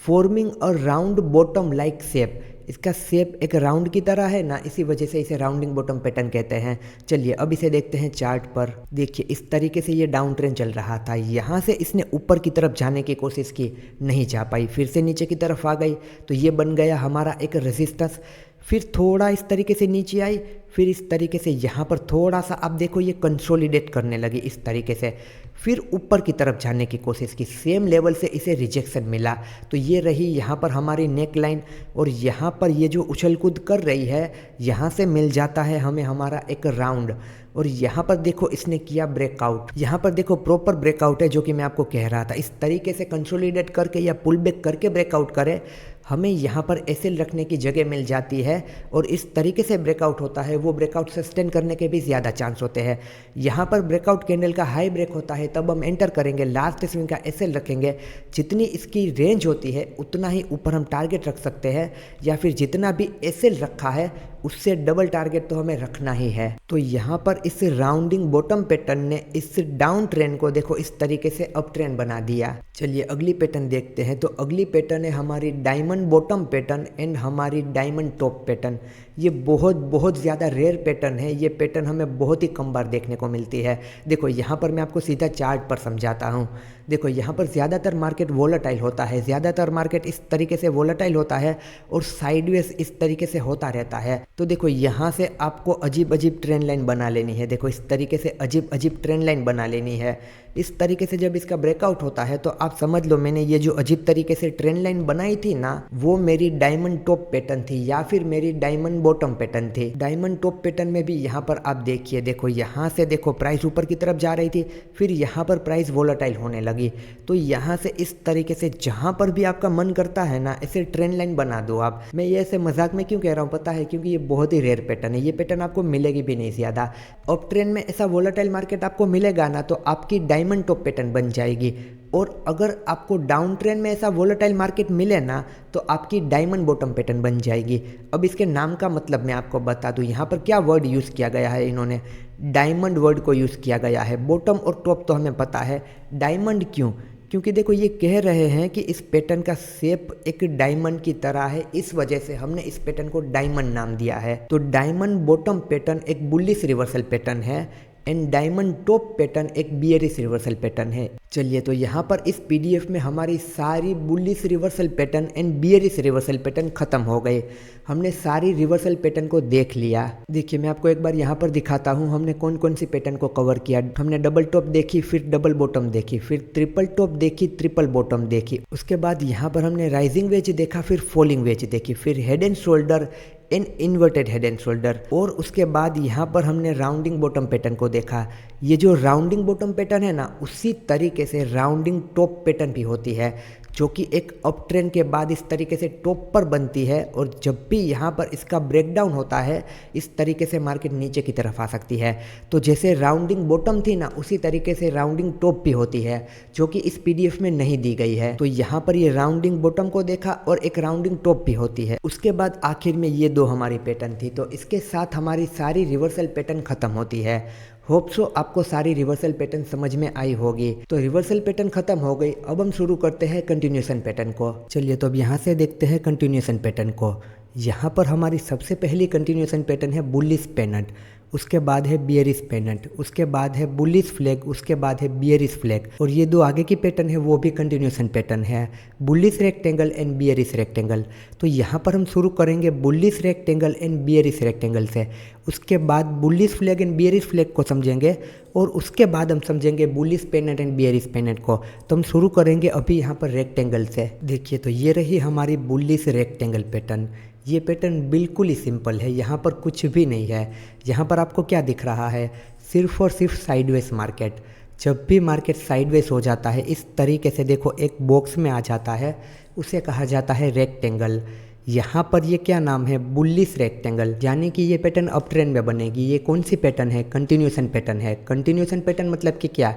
forming a round bottom like shape. इसका shape एक round की तरह है ना, इसी वजह से इसे राउंडिंग बॉटम पैटर्न कहते हैं। चलिए अब इसे देखते हैं चार्ट पर। देखिए इस तरीके से ये डाउन ट्रेंड चल रहा था, यहाँ से इसने ऊपर की तरफ जाने की कोशिश की, नहीं जा पाई, फिर से नीचे की तरफ आ गई, तो ये बन गया हमारा एक रेजिस्टेंस। फिर थोड़ा इस तरीके से नीचे आई, फिर इस तरीके से यहाँ पर थोड़ा सा आप देखो ये कंसोलिडेट करने लगी इस तरीके से, फिर ऊपर की तरफ जाने की कोशिश की, सेम लेवल से इसे रिजेक्शन मिला। तो ये रही यहाँ पर हमारी नेक लाइन और यहाँ पर ये जो उछल कूद कर रही है, यहाँ से मिल जाता है हमें हमारा एक राउंड। और यहाँ पर देखो इसने किया ब्रेकआउट, यहाँ पर देखो प्रॉपर ब्रेकआउट है जो कि मैं आपको कह रहा था। इस तरीके से कंसोलिडेट करके या पुल बैक करके ब्रेकआउट करे, हमें यहाँ पर एसएल रखने की जगह मिल जाती है और इस तरीके से ब्रेकआउट होता है। वो ब्रेकआउट सस्टेन करने के भी ज़्यादा चांस होते हैं। यहाँ पर ब्रेकआउट कैंडल का हाई ब्रेक होता है, तब हम एंटर करेंगे, लास्ट स्विंग का एसएल रखेंगे। जितनी इसकी रेंज होती है उतना ही ऊपर हम टारगेट रख सकते हैं, या फिर जितना भी एसएल रखा है उससे डबल टारगेट तो हमें रखना ही है। तो यहाँ पर इस राउंडिंग बॉटम पैटर्न ने इस डाउन ट्रेंड को देखो इस तरीके से अप ट्रेंड बना दिया। चलिए अगली पैटर्न देखते हैं। तो अगली पैटर्न है हमारी डायमंड बॉटम पैटर्न एंड हमारी डायमंड टॉप पैटर्न। ये बहुत ज़्यादा रेयर पैटर्न है। ये पैटर्न हमें बहुत ही कम बार देखने को मिलती है। देखो यहाँ पर मैं आपको सीधा चार्ट पर समझाता हूँ। देखो यहाँ पर ज़्यादातर मार्केट वोलेटाइल होता है, ज़्यादातर मार्केट इस तरीके से वोलेटाइल होता है और साइडवेज इस तरीके से होता रहता है। तो देखो यहाँ से आपको अजीब अजीब ट्रेंड लाइन बना लेनी है। देखो इस तरीके से अजीब अजीब ट्रेंड लाइन बना लेनी है। इस तरीके से जब इसका ब्रेकआउट होता है तो आप समझ लो मैंने ये जो अजीब तरीके से ट्रेंड लाइन बनाई थी ना, वो मेरी डायमंड टॉप पैटर्न थी या फिर मेरी डायमंड बॉटम पैटर्न थी। डायमंड टॉप पैटर्न में भी यहाँ पर आप देखिए, देखो यहाँ से देखो प्राइस ऊपर की तरफ जा रही थी, फिर यहाँ पर प्राइस वोलेटाइल होने लगी। तो यहाँ से इस तरीके से जहाँ पर भी आपका मन करता है ना, ऐसे ट्रेंड लाइन बना दो आप। मैं ये ऐसे मजाक में क्यों कह रहा हूँ पता है, क्योंकि ये बहुत ही रेयर पैटर्न है। ये पैटर्न आपको मिलेगी भी नहीं ज़्यादा। अप ट्रेंड में ऐसा वोलेटाइल मार्केट आपको मिलेगा ना, तो आपकी डायमंड टॉप पैटर्न बन जाएगी। और अगर आपको डाउन ट्रेंड में ऐसा वोलेटाइल मार्केट मिले ना, तो आपकी डायमंड बॉटम पैटर्न बन जाएगी। अब इसके नाम का मतलब मैं आपको बता दूं, यहाँ पर क्या वर्ड यूज़ किया गया है, इन्होंने डायमंड वर्ड को यूज़ किया गया है। बॉटम और टॉप तो हमें पता है, डायमंड क्यों? क्योंकि देखो ये कह रहे हैं कि इस पैटर्न का शेप एक डायमंड की तरह है, इस वजह से हमने इस पैटर्न को डायमंड नाम दिया है। तो डायमंड बॉटम पैटर्न एक बुलिश रिवर्सल पैटर्न है एंड डायमंड टॉप पैटर्न एक बियरिश रिवर्सल पैटर्न है। चलिए तो यहाँ पर इस पीडीएफ में हमारी सारी bullish reversal pattern and bearish reversal pattern खत्म हो गए। हमने सारी रिवर्सल पैटर्न को देख लिया। देखिए मैं आपको एक बार यहाँ पर दिखाता हूँ हमने कौन कौन सी पैटर्न को कवर किया। हमने डबल टॉप देखी, फिर डबल बॉटम देखी, फिर ट्रिपल टॉप देखी, ट्रिपल बॉटम देखी। उसके बाद यहाँ पर हमने राइजिंग वेज देखा, फिर फॉलिंग वेज देखी, फिर head and shoulder and inverted head and shoulder, और उसके बाद यहाँ पर हमने राउंडिंग बॉटम पैटर्न को देखा। ये जो राउंडिंग बॉटम पैटर्न है ना, उसी तरीके से राउंडिंग टॉप पैटर्न भी होती है, जो कि एक अप ट्रेंड के बाद इस तरीके से टॉप पर बनती है। और जब भी यहाँ पर इसका ब्रेकडाउन होता है, इस तरीके से मार्केट नीचे की तरफ आ सकती है। तो जैसे राउंडिंग बॉटम थी ना, उसी तरीके से राउंडिंग टॉप भी होती है, जो कि इस पीडीएफ में नहीं दी गई है। तो यहाँ पर ये राउंडिंग बॉटम को देखा और एक राउंडिंग टॉप भी होती है। उसके बाद आखिर में ये दो हमारी पैटर्न थी। तो इसके साथ हमारी सारी रिवर्सल पैटर्न खत्म होती है। होप सो आपको सारी रिवर्सल पैटर्न समझ में आई होगी। तो रिवर्सल पैटर्न खत्म हो गई, अब हम शुरू करते हैं कंटिन्यूएशन पैटर्न को। चलिए तो अब यहाँ से देखते हैं कंटिन्यूएशन पैटर्न को। यहाँ पर हमारी सबसे पहली कंटिन्यूएशन पैटर्न है बुलिश पेनेंट, उसके बाद है बियरिश पेनेंट, उसके बाद है बुलिश फ्लैग, उसके बाद है बियरिश फ्लैग। और ये दो आगे की पैटर्न है वो भी कंटिन्यूएशन पैटर्न है, bullish rectangle and bearish rectangle. तो यहाँ पर हम शुरू करेंगे bullish rectangle and bearish rectangle से, उसके बाद bullish flag and bearish flag को समझेंगे और उसके बाद हम समझेंगे bullish pennant and bearish pennant को। तो हम शुरू करेंगे अभी यहाँ पर रेक्टेंगल से। देखिए तो ये रही हमारी बुलिश रेक्टेंगल पैटर्न। ये पैटर्न बिल्कुल ही सिंपल है, यहाँ पर कुछ भी नहीं है। यहाँ पर आपको क्या दिख रहा है, सिर्फ और सिर्फ साइडवेज मार्केट। जब भी मार्केट साइडवेज हो जाता है इस तरीके से, देखो एक बॉक्स में आ जाता है, उसे कहा जाता है रेक्टेंगल। यहाँ पर ये क्या नाम है, बुलिश रेक्टेंगल, यानी कि ये पैटर्न अप ट्रेंड में बनेगी। ये कौन सी पैटर्न है, कंटिन्यूएशन पैटर्न है। कंटिन्यूएशन पैटर्न मतलब कि क्या,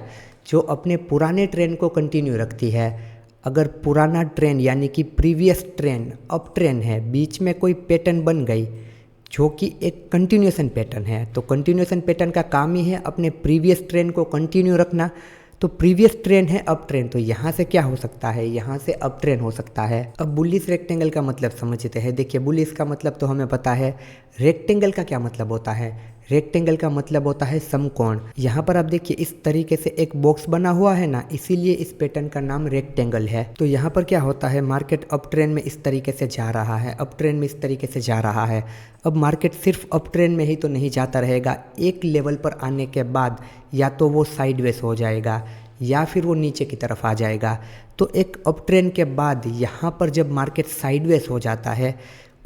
जो अपने पुराने ट्रेंड को कंटिन्यू रखती है। अगर पुराना ट्रेंड यानी कि प्रीवियस ट्रेंड अप ट्रेंड है, बीच में कोई पैटर्न बन गई जो कि एक कंटिन्यूएशन पैटर्न है, तो कंटिन्यूएशन पैटर्न का काम ही है अपने प्रीवियस ट्रेंड को कंटिन्यू रखना। तो प्रीवियस ट्रेंड है अप ट्रेंड, तो यहाँ से क्या हो सकता है, यहाँ से अप ट्रेंड हो सकता है। अब बुलिश रेक्टेंगल का मतलब समझते हैं। देखिए बुलिश का मतलब तो हमें पता है, रेक्टेंगल का क्या मतलब होता है, रेक्टेंगल का मतलब होता है समकोण। यहाँ पर आप देखिए इस तरीके से एक बॉक्स बना हुआ है ना, इसीलिए इस पैटर्न का नाम रेक्टेंगल है। तो यहाँ पर क्या होता है, मार्केट अप ट्रेंड में इस तरीके से जा रहा है, अप ट्रेंड में इस तरीके से जा रहा है। अब मार्केट सिर्फ अप ट्रेंड में ही तो नहीं जाता रहेगा, एक लेवल पर आने के बाद या तो वो साइडवेज हो जाएगा या फिर वो नीचे की तरफ आ जाएगा। तो एक अप ट्रेंड के बाद यहाँ पर जब मार्केट साइडवेज हो जाता है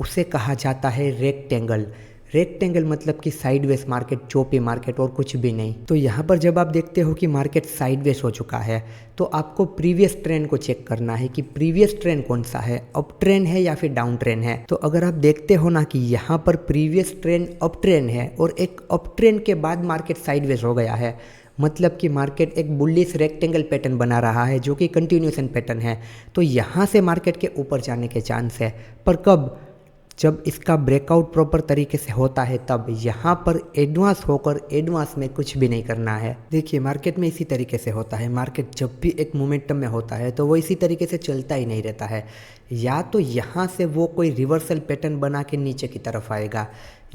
उसे कहा जाता है रेक्टेंगल। रेक्टेंगल मतलब कि साइडवेज मार्केट, चौपी मार्केट और कुछ भी नहीं। तो यहाँ पर जब आप देखते हो कि मार्केट साइडवेज हो चुका है तो आपको प्रीवियस ट्रेंड को चेक करना है कि प्रीवियस ट्रेंड कौन सा है, अप ट्रेंड है या फिर डाउन ट्रेंड है। तो अगर आप देखते हो ना कि यहाँ पर प्रीवियस ट्रेंड अप ट्रेंड है और एक अप ट्रेंड के बाद मार्केट साइडवेज हो गया है, मतलब कि मार्केट एक बुलिश रेक्टेंगल पैटर्न बना रहा है जो कि कंटिन्यूएशन पैटर्न है। तो यहाँ से मार्केट के ऊपर जाने के चांस है, पर कब, जब इसका ब्रेकआउट प्रॉपर तरीके से होता है तब। यहाँ पर एडवांस होकर एडवांस में कुछ भी नहीं करना है। देखिए मार्केट में इसी तरीके से होता है, मार्केट जब भी एक मोमेंटम में होता है तो वो इसी तरीके से चलता ही नहीं रहता है। या तो यहाँ से वो कोई रिवर्सल पैटर्न बना के नीचे की तरफ आएगा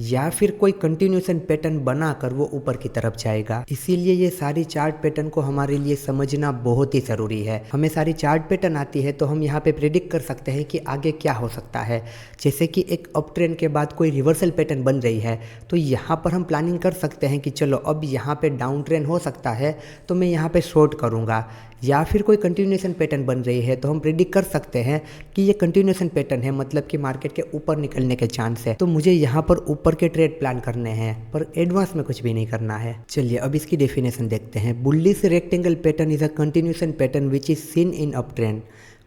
या फिर कोई कंटिन्यूएशन पैटर्न बनाकर वो ऊपर की तरफ जाएगा। इसीलिए ये सारी चार्ट पैटर्न को हमारे लिए समझना बहुत ही ज़रूरी है। हमें सारी चार्ट पैटर्न आती है तो हम यहाँ पे प्रेडिक्ट कर सकते हैं कि आगे क्या हो सकता है। जैसे कि एक अप ट्रेंड के बाद कोई रिवर्सल पैटर्न बन रही है तो यहाँ पर हम प्लानिंग कर सकते हैं कि चलो अब यहाँ पे डाउन ट्रेंड हो सकता है तो मैं यहाँ पे शॉर्ट करूँगा। या फिर कोई कंटिन्यूएशन पैटर्न बन रही है तो हम प्रेडिक्ट कर सकते हैं कि ये कंटिन्यूएशन पैटर्न है, मतलब कि मार्केट के ऊपर निकलने के चांस है। तो मुझे यहाँ पर ऊपर के ट्रेड प्लान करने हैं पर एडवांस में कुछ भी नहीं करना है। चलिए अब इसकी डेफिनेशन देखते हैं। Bullish rectangle pattern is a continuation pattern which is seen in up trend.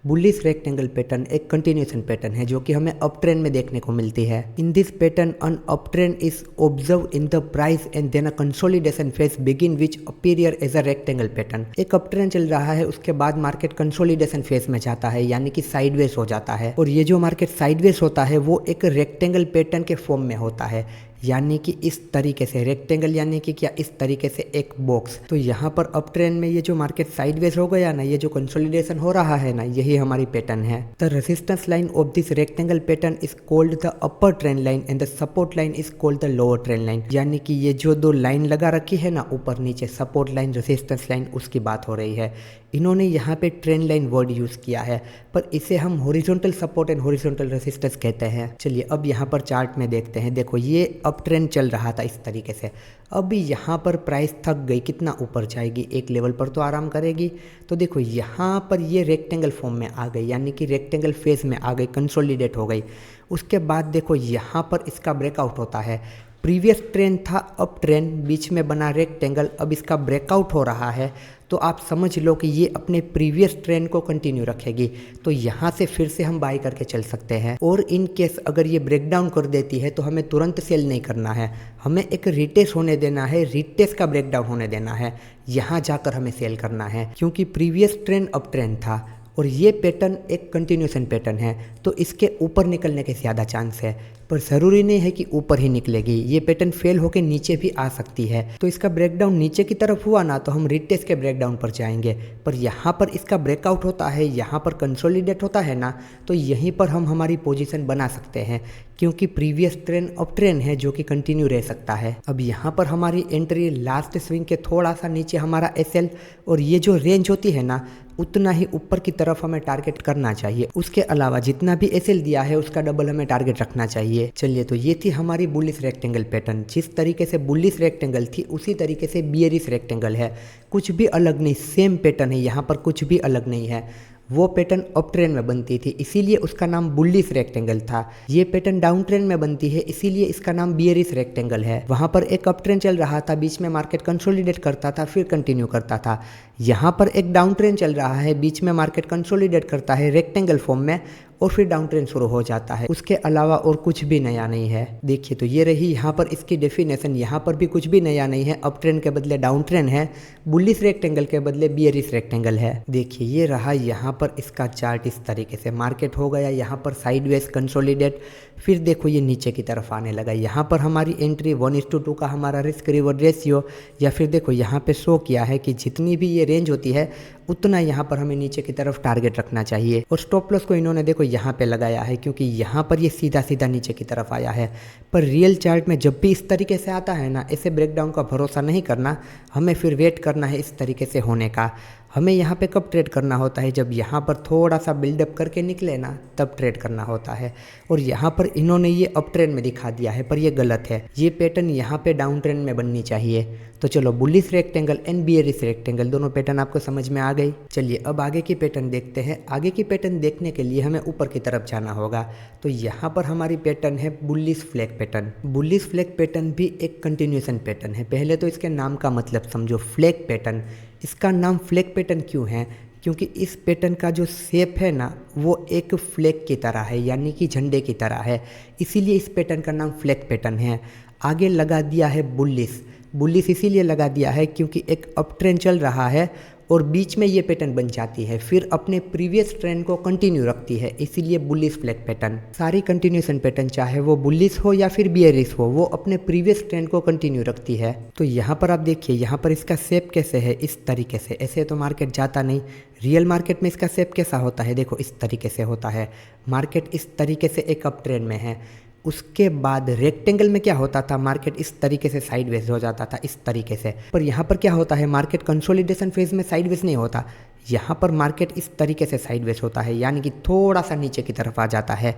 Bullish rectangle pattern एक कंटिन्यूएशन पैटर्न है जो कि हमें अप ट्रेंड में देखने को मिलती है। In this pattern an up trend is observe in the price and then a consolidation phase begin which appear as a rectangle pattern. एक अप ट्रेंड चल रहा है, उसके बाद मार्केट कंसोलिडेशन फेज में जाता है यानी कि साइडवेज हो जाता है। और ये जो मार्केट साइडवेज होता है वो एक रेक्टेंगल पैटर्न के फॉर्म में होता है, यानी कि इस तरीके से रेक्टेंगल, यानी कि क्या, इस तरीके से एक बॉक्स। तो यहाँ पर अप ट्रेंड में ये जो मार्केट साइडवेज हो गया ना, ये जो कंसोलिडेशन हो रहा है ना, यही हमारी पैटर्न है। The resistance line of this rectangle pattern is called the upper trend line and the support line is called the lower trend line. यानी कि ये जो दो लाइन लगा रखी है ना ऊपर नीचे, सपोर्ट लाइन रेजिस्टेंस लाइन, उसकी बात हो रही है। इन्होंने यहाँ पे ट्रेंड लाइन वर्ड यूज़ किया है पर इसे हम horizontal support and horizontal resistance कहते हैं। चलिए अब यहाँ पर चार्ट में देखते हैं। देखो ये अप ट्रेंड चल रहा था इस तरीके से, अब यहाँ पर प्राइस थक गई, कितना ऊपर जाएगी, एक लेवल पर तो आराम करेगी। तो देखो यहाँ पर ये रेक्टेंगल फॉर्म में आ गई, यानी कि रेक्टेंगल फेज में आ गई, कंसोलिडेट हो गई। उसके बाद देखो यहाँ पर इसका ब्रेकआउट होता है। प्रीवियस ट्रेंड था अप ट्रेंड, बीच में बना रेक्टेंगल, अब इसका ब्रेकआउट हो रहा है तो आप समझ लो कि ये अपने प्रीवियस ट्रेंड को कंटिन्यू रखेगी। तो यहाँ से फिर से हम बाई करके चल सकते हैं। और इन केस अगर ये ब्रेकडाउन कर देती है तो हमें तुरंत सेल नहीं करना है, हमें एक रिटेस्ट होने देना है, रिटेस्ट का ब्रेकडाउन होने देना है, यहाँ जाकर हमें सेल करना है। क्योंकि प्रीवियस ट्रेंड अप ट्रेंड था और ये पैटर्न एक कंटिन्यूएशन पैटर्न है तो इसके ऊपर निकलने के ज़्यादा चांस है। पर ज़रूरी नहीं है कि ऊपर ही निकलेगी, ये पैटर्न फेल होकर नीचे भी आ सकती है। तो इसका ब्रेकडाउन नीचे की तरफ हुआ ना तो हम रिटेस्ट के ब्रेकडाउन पर जाएंगे, पर यहाँ पर इसका ब्रेकआउट होता है, यहाँ पर कंसोलिडेट होता है ना, तो यहीं पर हम हमारी पोजीशन बना सकते हैं, क्योंकि प्रीवियस ट्रेंड अप ट्रेंड है जो कि कंटिन्यू रह सकता है। अब यहाँ पर हमारी एंट्री लास्ट स्विंग के थोड़ा सा नीचे हमारा एसएल, और ये जो रेंज होती है ना उतना ही ऊपर की तरफ हमें टारगेट करना चाहिए। उसके अलावा जितना भी एसएल दिया है उसका डबल हमें टारगेट रखना चाहिए। चलिए, तो ये थी हमारी बुलिश रेक्टेंगल पैटर्न। जिस तरीके से बुलिश रेक्टेंगल थी उसी तरीके से बियरिश रेक्टेंगल है, कुछ भी अलग नहीं, सेम पैटर्न है, यहाँ पर कुछ भी अलग नहीं है। वो पैटर्न अप ट्रेंड में बनती थी इसीलिए उसका नाम बुलिश रेक्टेंगल था। ये पैटर्न डाउन ट्रेंड में बनती है इसीलिए इसका नाम बियरिश रेक्टेंगल है। वहां पर एक अप ट्रेंड चल रहा था, बीच में मार्केट कंसोलिडेट करता था फिर कंटिन्यू करता था। यहाँ पर एक डाउन ट्रेंड चल रहा है, बीच में मार्केट कंसोलिडेट करता है रेक्टेंगल फॉर्म में और फिर डाउन ट्रेंड शुरू हो जाता है। उसके अलावा और कुछ भी नया नहीं है। देखिए, तो ये रही यहाँ पर इसकी डेफिनेशन। यहाँ पर भी कुछ भी नया नहीं है, अप ट्रेंड के बदले डाउन ट्रेंड है, बुलिश रेक्टेंगल के बदले बियरिश रेक्टेंगल है। देखिए, ये रहा यहाँ पर इसका चार्ट। इस तरीके से मार्केट हो गया यहाँ पर साइडवेज कंसोलिडेट, फिर देखो ये नीचे की तरफ आने लगा। यहाँ पर हमारी एंट्री 1:2 का हमारा रिस्क रिवॉर्ड रेशियो, या फिर देखो यहाँ पे शो किया है कि जितनी भी ये रेंज होती है उतना यहाँ पर हमें नीचे की तरफ टारगेट रखना चाहिए। और स्टॉप लॉस को इन्होंने देखो यहाँ पे लगाया है क्योंकि यहाँ पर ये सीधा सीधा नीचे की तरफ आया है। पर रियल चार्ट में जब भी इस तरीके से आता है ना, ऐसे ब्रेकडाउन का भरोसा नहीं करना, हमें फिर वेट करना है इस तरीके से होने का। हमें यहाँ पे कब ट्रेड करना होता है, जब यहाँ पर थोड़ा सा बिल्डअप करके निकले ना तब ट्रेड करना होता है। और यहाँ पर इन्होंने ये अप ट्रेंड में दिखा दिया है पर ये गलत है, ये पैटर्न यहाँ पे डाउन ट्रेंड में बननी चाहिए। तो चलो, bullish rectangle and bearish rectangle दोनों पैटर्न आपको समझ में आ गई। चलिए अब आगे की पैटर्न देखते हैं। आगे की पैटर्न देखने के लिए हमें ऊपर की तरफ जाना होगा। तो यहाँ पर हमारी पैटर्न है bullish flag pattern. Bullish flag pattern भी एक कंटिन्यूएशन पैटर्न है। पहले तो इसके नाम का मतलब समझो, फ्लैग पैटर्न। इसका नाम फ्लैग पैटर्न क्यों है? क्योंकि इस पैटर्न का जो शेप है ना वो एक फ्लैग की तरह है, यानी कि झंडे की तरह है, इसीलिए इस पैटर्न का नाम फ्लैग पैटर्न है। आगे लगा दिया है बुलिश। बुलिश इसीलिए लगा दिया है क्योंकि एक अप ट्रेंड चल रहा है और बीच में ये पैटर्न बन जाती है, फिर अपने प्रीवियस ट्रेंड को कंटिन्यू रखती है, इसीलिए बुलिश फ्लैग पैटर्न। सारी कंटिन्यूएशन पैटर्न चाहे वो बुलिश हो या फिर बियरिश हो, वो अपने प्रीवियस ट्रेंड को कंटिन्यू रखती है। तो यहाँ पर आप देखिए, यहाँ पर इसका शेप कैसे है, इस तरीके से। ऐसे तो मार्केट जाता नहीं। रियल मार्केट में इसका शेप कैसा होता है, देखो इस तरीके से होता है। मार्केट इस तरीके से एक अप ट्रेंड में है। उसके बाद रेक्टेंगल में क्या होता था, मार्केट इस तरीके से साइडवेज हो जाता था, इस तरीके से। पर यहाँ पर क्या होता है, मार्केट कंसोलिडेशन फेज में साइडवेज नहीं होता, यहाँ पर मार्केट इस तरीके से साइडवेज होता है, यानी कि थोड़ा सा नीचे की तरफ आ जाता है।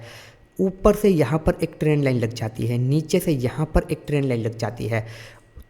ऊपर से यहाँ पर एक ट्रेंड लाइन लग जाती है, नीचे से यहाँ पर एक ट्रेंड लाइन लग जाती है।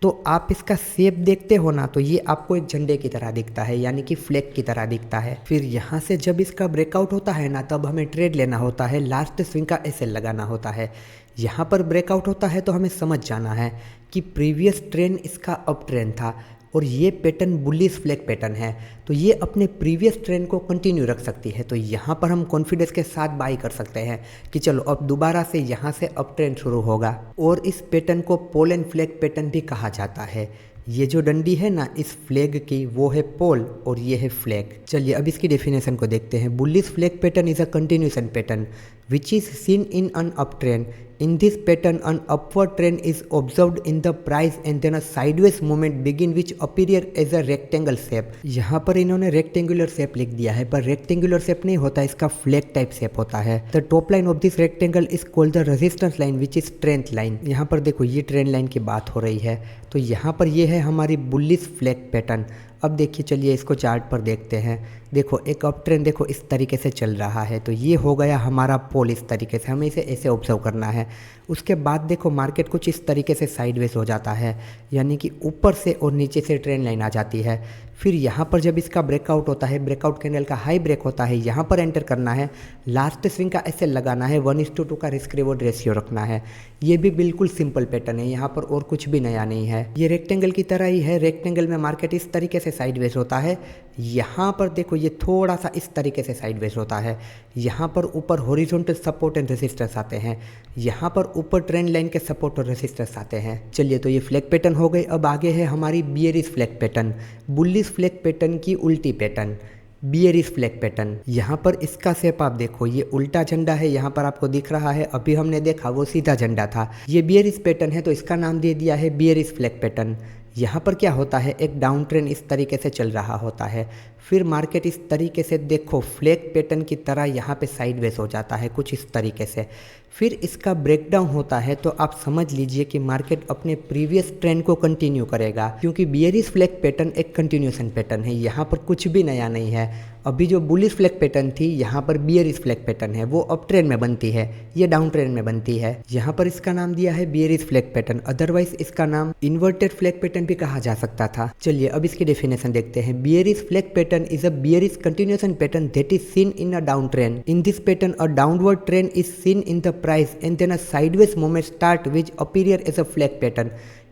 तो आप इसका शेप देखते हो ना, तो ये आपको एक झंडे की तरह दिखता है, यानी कि फ्लैग की तरह दिखता है। फिर यहाँ से जब इसका ब्रेकआउट होता है ना, तब हमें ट्रेड लेना होता है, लास्ट स्विंग का एसएल लगाना होता है। यहाँ पर ब्रेकआउट होता है तो हमें समझ जाना है कि प्रीवियस ट्रेंड इसका अप ट्रेंड था और ये पैटर्न बुलिश फ्लैग पैटर्न है, तो ये अपने प्रीवियस ट्रेंड को कंटिन्यू रख सकती है। तो यहाँ पर हम कॉन्फिडेंस के साथ बाई कर सकते हैं कि चलो अब दोबारा से यहाँ से अप ट्रेंड शुरू होगा। और इस पैटर्न को पोल एंड फ्लैग पैटर्न भी कहा जाता है। ये जो डंडी है ना इस फ्लैग की, वो है पोल और ये है फ्लैग। चलिए अब इसकी डेफिनेशन को देखते हैं। Bullish flag pattern is a continuation pattern which is seen in an uptrend. In this pattern, an upward trend is observed in the price and then a sideways movement begin which appear as a rectangle shape. यहाँ पर इन्होंने rectangular shape लिख दिया है, पर rectangular shape नहीं होता, इसका flag type shape होता है। The top line of this rectangle is called the resistance line which is trend line. यहाँ पर देखो ये trend line की बात हो रही है, तो यहाँ पर ये है हमारी bullish flag pattern। अब देखिए, चलिए इसको चार्ट पर देखते हैं। देखो एक अप ट्रेंड देखो इस तरीके से चल रहा है, तो ये हो गया हमारा पोल। इस तरीके से हमें इसे ऐसे ऑब्जर्व करना है। उसके बाद देखो मार्केट कुछ इस तरीके से साइडवेज हो जाता है, यानी कि ऊपर से और नीचे से ट्रेंड लाइन आ जाती है। फिर यहाँ पर जब इसका ब्रेकआउट होता है, ब्रेकआउट कैंडल का हाई ब्रेक होता है, यहाँ पर एंटर करना है, लास्ट स्विंग का एसएल लगाना है, 1:2 का रिस्क रिवॉर्ड रेशियो रखना है। ये भी बिल्कुल सिंपल पैटर्न है, यहाँ पर और कुछ भी नया नहीं है। ये रेक्टेंगल की तरह ही है। रेक्टेंगल में मार्केट इस तरीके से साइडवेज होता है, यहाँ पर देखो ये थोड़ा सा इस तरीके से साइडवेज होता है। यहाँ पर ऊपर हॉरिजॉन्टल सपोर्ट एंड रेसिस्टेंस आते हैं, यहाँ पर ऊपर ट्रेंड लाइन के सपोर्ट और रेसिस्टेंस आते हैं। चलिए, तो ये फ्लैग पैटर्न हो गई। अब आगे है हमारी bearish flag pattern, bullish flag pattern की उल्टी पैटर्न। Bearish flag pattern. यहाँ पर इसका शेप आप देखो, ये उल्टा झंडा है, यहाँ पर आपको दिख रहा है, अभी हमने देखा वो सीधा झंडा था। ये बियरिश पैटर्न है तो इसका नाम दे दिया है बियरिश फ्लैग पैटर्न। यहाँ पर क्या होता है, एक डाउन ट्रेंड इस तरीके से चल रहा होता है, फिर मार्केट इस तरीके से देखो फ्लैग पैटर्न की तरह यहाँ पे साइडवेज हो जाता है कुछ इस तरीके से, फिर इसका ब्रेकडाउन होता है तो आप समझ लीजिए कि मार्केट अपने प्रीवियस ट्रेंड को कंटिन्यू करेगा, क्योंकि बियरिश फ्लैग पैटर्न एक कंटिन्यूएशन पैटर्न है, यहाँ पर कुछ भी नया नहीं है। अभी जो बुलिश फ्लैग पैटर्न थी, यहाँ पर बियरिश फ्लैग पैटर्न है, वो अप ट्रेंड में बनती है, ये डाउन ट्रेंड में बनती है। यहाँ पर इसका नाम दिया है बियरिश फ्लैग पैटर्न, अदरवाइज इसका नाम इन्वर्टेड फ्लैग पैटर्न भी कहा जा सकता था। चलिए अब इसकी डेफिनेशन देखते हैं। Bearish flag pattern is a bearish continuation pattern that is seen in a downtrend. In this pattern, a downward trend is seen in the price and then a sideways movement start which appear as a flag pattern.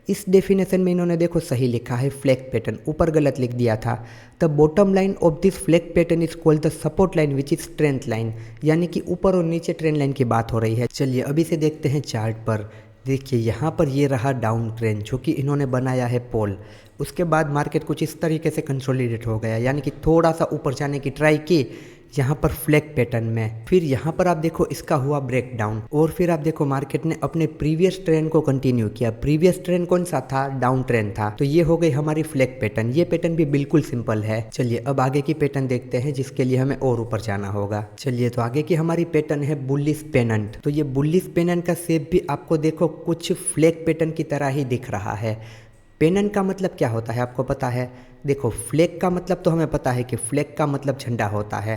इस definition में इन्होंने देखो सही लिखा है flag pattern, ऊपर गलत लिख दिया था। The bottom line of this flag pattern is called the support line which is trend line, यानी कि ऊपर और नीचे ट्रेंड लाइन की बात हो रही है। चलिए अभी से देखते हैं चार्ट पर। देखिए यहाँ पर ये रहा डाउन ट्रेंड जो कि इन्होंने बनाया है पोल, उसके बाद मार्केट कुछ इस तरीके से कंसोलिडेट हो गया, यानी कि थोड़ा सा ऊपर जाने की ट्राई की यहाँ पर फ्लैग पैटर्न में, फिर यहाँ पर आप देखो इसका हुआ ब्रेक डाउन, और फिर आप देखो मार्केट ने अपने प्रीवियस ट्रेंड को कंटिन्यू किया। प्रीवियस ट्रेंड कौन सा था, डाउन ट्रेंड था, तो ये हो गई हमारी फ्लैग पैटर्न। ये पैटर्न भी बिल्कुल सिंपल है। चलिए अब आगे की पैटर्न देखते हैं जिसके लिए हमें और ऊपर जाना होगा। चलिए तो आगे की हमारी पैटर्न है बुलिश पेनेंट। तो ये बुलिश पेनेंट का शेप भी आपको देखो कुछ फ्लैग पैटर्न की तरह ही दिख रहा है। पेनेंट का मतलब क्या होता है आपको पता है? देखो फ्लैग का मतलब तो हमें पता है कि फ्लैग का मतलब झंडा होता है,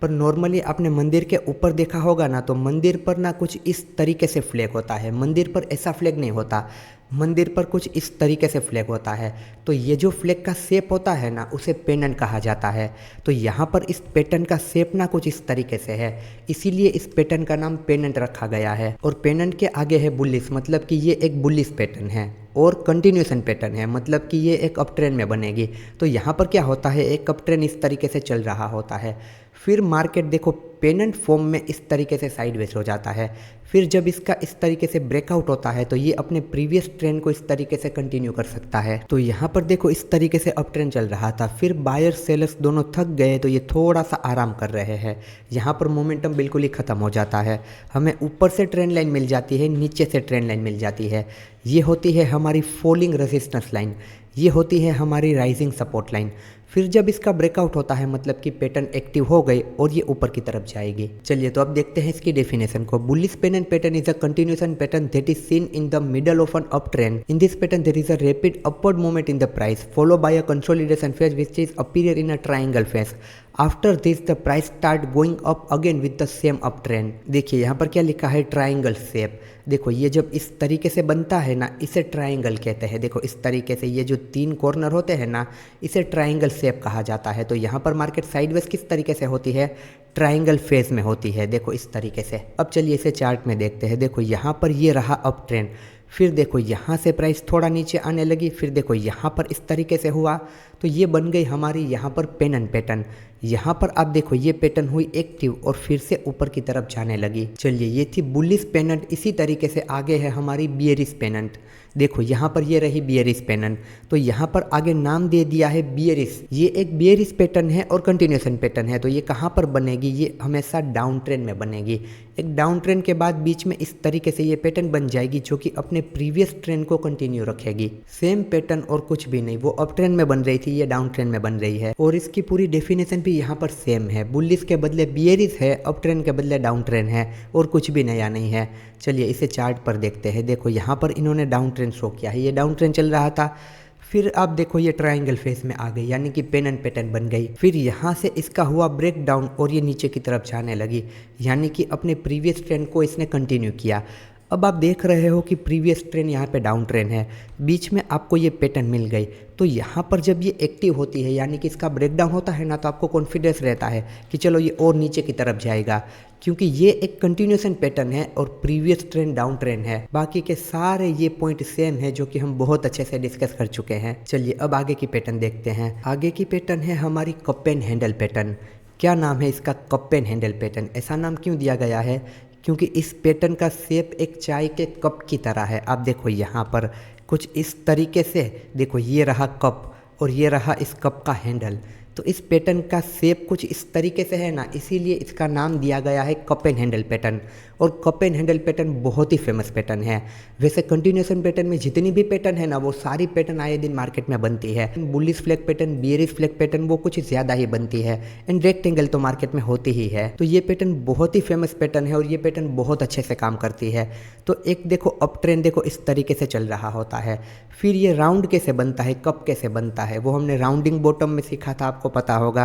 पर नॉर्मली आपने मंदिर के ऊपर देखा होगा ना, तो मंदिर पर ना कुछ इस तरीके से फ्लैग होता है, मंदिर पर ऐसा फ्लैग नहीं होता, मंदिर पर कुछ इस तरीके से फ्लैग होता है। तो ये जो फ्लैग का शेप होता है ना, उसे पेनेंट कहा जाता है। तो यहाँ पर इस पैटर्न का शेप ना कुछ इस तरीके से है, इसीलिए इस पैटर्न का नाम पेनेंट रखा गया है। और पेनेंट के आगे है बुलिश, मतलब कि ये एक बुलिश पैटर्न है, और कंटिन्यूएशन पैटर्न है, मतलब कि ये एक अप ट्रेंड में बनेगी। तो यहाँ पर क्या होता है, एक अप ट्रेंड इस तरीके से चल रहा होता है, फिर मार्केट देखो पेनेंट फॉर्म में इस तरीके से साइडवेज हो जाता है, फिर जब इसका इस तरीके से ब्रेकआउट होता है तो ये अपने प्रीवियस ट्रेंड को इस तरीके से कंटिन्यू कर सकता है। तो यहाँ पर देखो इस तरीके से अप ट्रेंड चल रहा था, फिर बायर सेलर्स दोनों थक गए तो ये थोड़ा सा आराम कर रहे हैं। यहाँ पर मोमेंटम बिल्कुल ही खत्म हो जाता है, हमें ऊपर से ट्रेंड लाइन मिल जाती है, नीचे से ट्रेंड लाइन मिल जाती है। ये होती है हमारी फॉलिंग रेजिस्टेंस लाइन, ये होती है हमारी राइजिंग सपोर्ट लाइन। फिर जब इसका ब्रेकआउट होता है मतलब कि पैटर्न एक्टिव हो गई और ये ऊपर की तरफ जाएगी। चलिए तो अब देखते हैं इसकी डेफिनेशन को। Bullish pennant pattern is a continuation pattern that is seen in the middle of an up trend. In this pattern there is a rapid upward movement in the price follow by a consolidation phase which is appear in a triangle phase. After this the price start going up again with the same up trend. देखिए यहाँ पर क्या लिखा है, triangle shape. देखो ये जब इस तरीके से बनता है ना, इसे ट्रायंगल कहते हैं। देखो इस तरीके से ये जो 3 कॉर्नर होते हैं ना, इसे ट्रायंगल शेप कहा जाता है। तो यहाँ पर मार्केट साइडवेज किस तरीके से होती है, ट्रायंगल फेज में होती है, देखो इस तरीके से। अब चलिए इसे चार्ट में देखते हैं। देखो यहाँ पर ये रहा अप ट्रेंड, फिर देखो यहाँ से प्राइस थोड़ा नीचे आने लगी, फिर देखो यहाँ पर इस तरीके से हुआ, तो ये बन गई हमारी यहाँ पर पेनेंट पैटर्न। यहाँ पर आप देखो ये पैटर्न हुई एक्टिव और फिर से ऊपर की तरफ जाने लगी। चलिए ये थी बुलिश पेनेंट। इसी तरीके से आगे है हमारी बियरिश पेनेंट। देखो यहाँ पर ये रही बियरिश पेनेंट, तो यहाँ पर आगे नाम दे दिया है बियरिश। ये एक बियरिश पैटर्न है और कंटिन्यूएशन पैटर्न है। तो ये कहाँ पर बनेगी, ये हमेशा डाउन ट्रेंड में बनेगी। एक डाउन ट्रेंड के बाद बीच में इस तरीके से ये पैटर्न बन जाएगी जो कि अपने प्रीवियस ट्रेंड को कंटिन्यू रखेगी। सेम पैटर्न और कुछ भी नहीं, वो अप ट्रेंड में बन रही थी, ये डाउन ट्रेंड में बन रही है। और इसकी पूरी डेफिनेशन भी यहाँ पर सेम है, बुलिश के बदले बियरिश है, अप ट्रेंड के बदले डाउन ट्रेंड है, और कुछ भी नया नहीं है। चलिए इसे चार्ट पर देखते हैं। देखो यहाँ पर इन्होंने डाउन ट्रेंड शो किया है, ये डाउन ट्रेंड चल रहा था, फिर आप देखो ये ट्रायंगल फेस में आ गई, यानी कि पेनेंट पैटर्न बन गई। फिर यहाँ से इसका हुआ ब्रेक डाउन और ये नीचे की तरफ जाने लगी, यानी कि अपने प्रीवियस ट्रेंड को इसने कंटिन्यू किया। अब आप देख रहे हो कि प्रीवियस ट्रेंड यहाँ पे डाउन ट्रेंड है, बीच में आपको ये पैटर्न मिल गई। तो यहाँ पर जब ये एक्टिव होती है, यानी कि इसका ब्रेकडाउन होता है ना, तो आपको कॉन्फिडेंस रहता है कि चलो ये और नीचे की तरफ जाएगा, क्योंकि ये एक कंटिन्यूएशन पैटर्न है और प्रीवियस ट्रेंड डाउन ट्रेंड है। बाकी के सारे ये पॉइंट सेम है जो कि हम बहुत अच्छे से डिस्कस कर चुके हैं। चलिए अब आगे की पैटर्न देखते हैं। आगे की पैटर्न है हमारी कप एंड हैंडल पैटर्न। क्या नाम है इसका, कप एंड हैंडल पैटर्न। ऐसा नाम क्यों दिया गया है, क्योंकि इस पैटर्न का शेप एक चाय के कप की तरह है। आप देखो यहाँ पर कुछ इस तरीके से, देखो ये रहा कप और ये रहा इस कप का हैंडल। तो इस पैटर्न का शेप कुछ इस तरीके से है ना, इसीलिए इसका नाम दिया गया है कप एंड हैंडल पैटर्न। और कप एंड हैंडल पैटर्न बहुत ही फेमस पैटर्न है। वैसे कंटिन्यूएशन पैटर्न में जितनी भी पैटर्न है ना, वो सारी पैटर्न आए दिन मार्केट में बनती है। Bullish flag pattern, bearish flag pattern वो कुछ ज़्यादा ही बनती है, एंड रेक्टेंगल तो मार्केट में होती ही है। तो ये पैटर्न बहुत ही फेमस पैटर्न है और ये पैटर्न बहुत अच्छे से काम करती है। तो एक देखो अप ट्रेंड देखो इस तरीके से चल रहा होता है। फिर ये राउंड कैसे बनता है, कप कैसे बनता है, वो हमने राउंडिंग बॉटम में सीखा था, आपको पता होगा।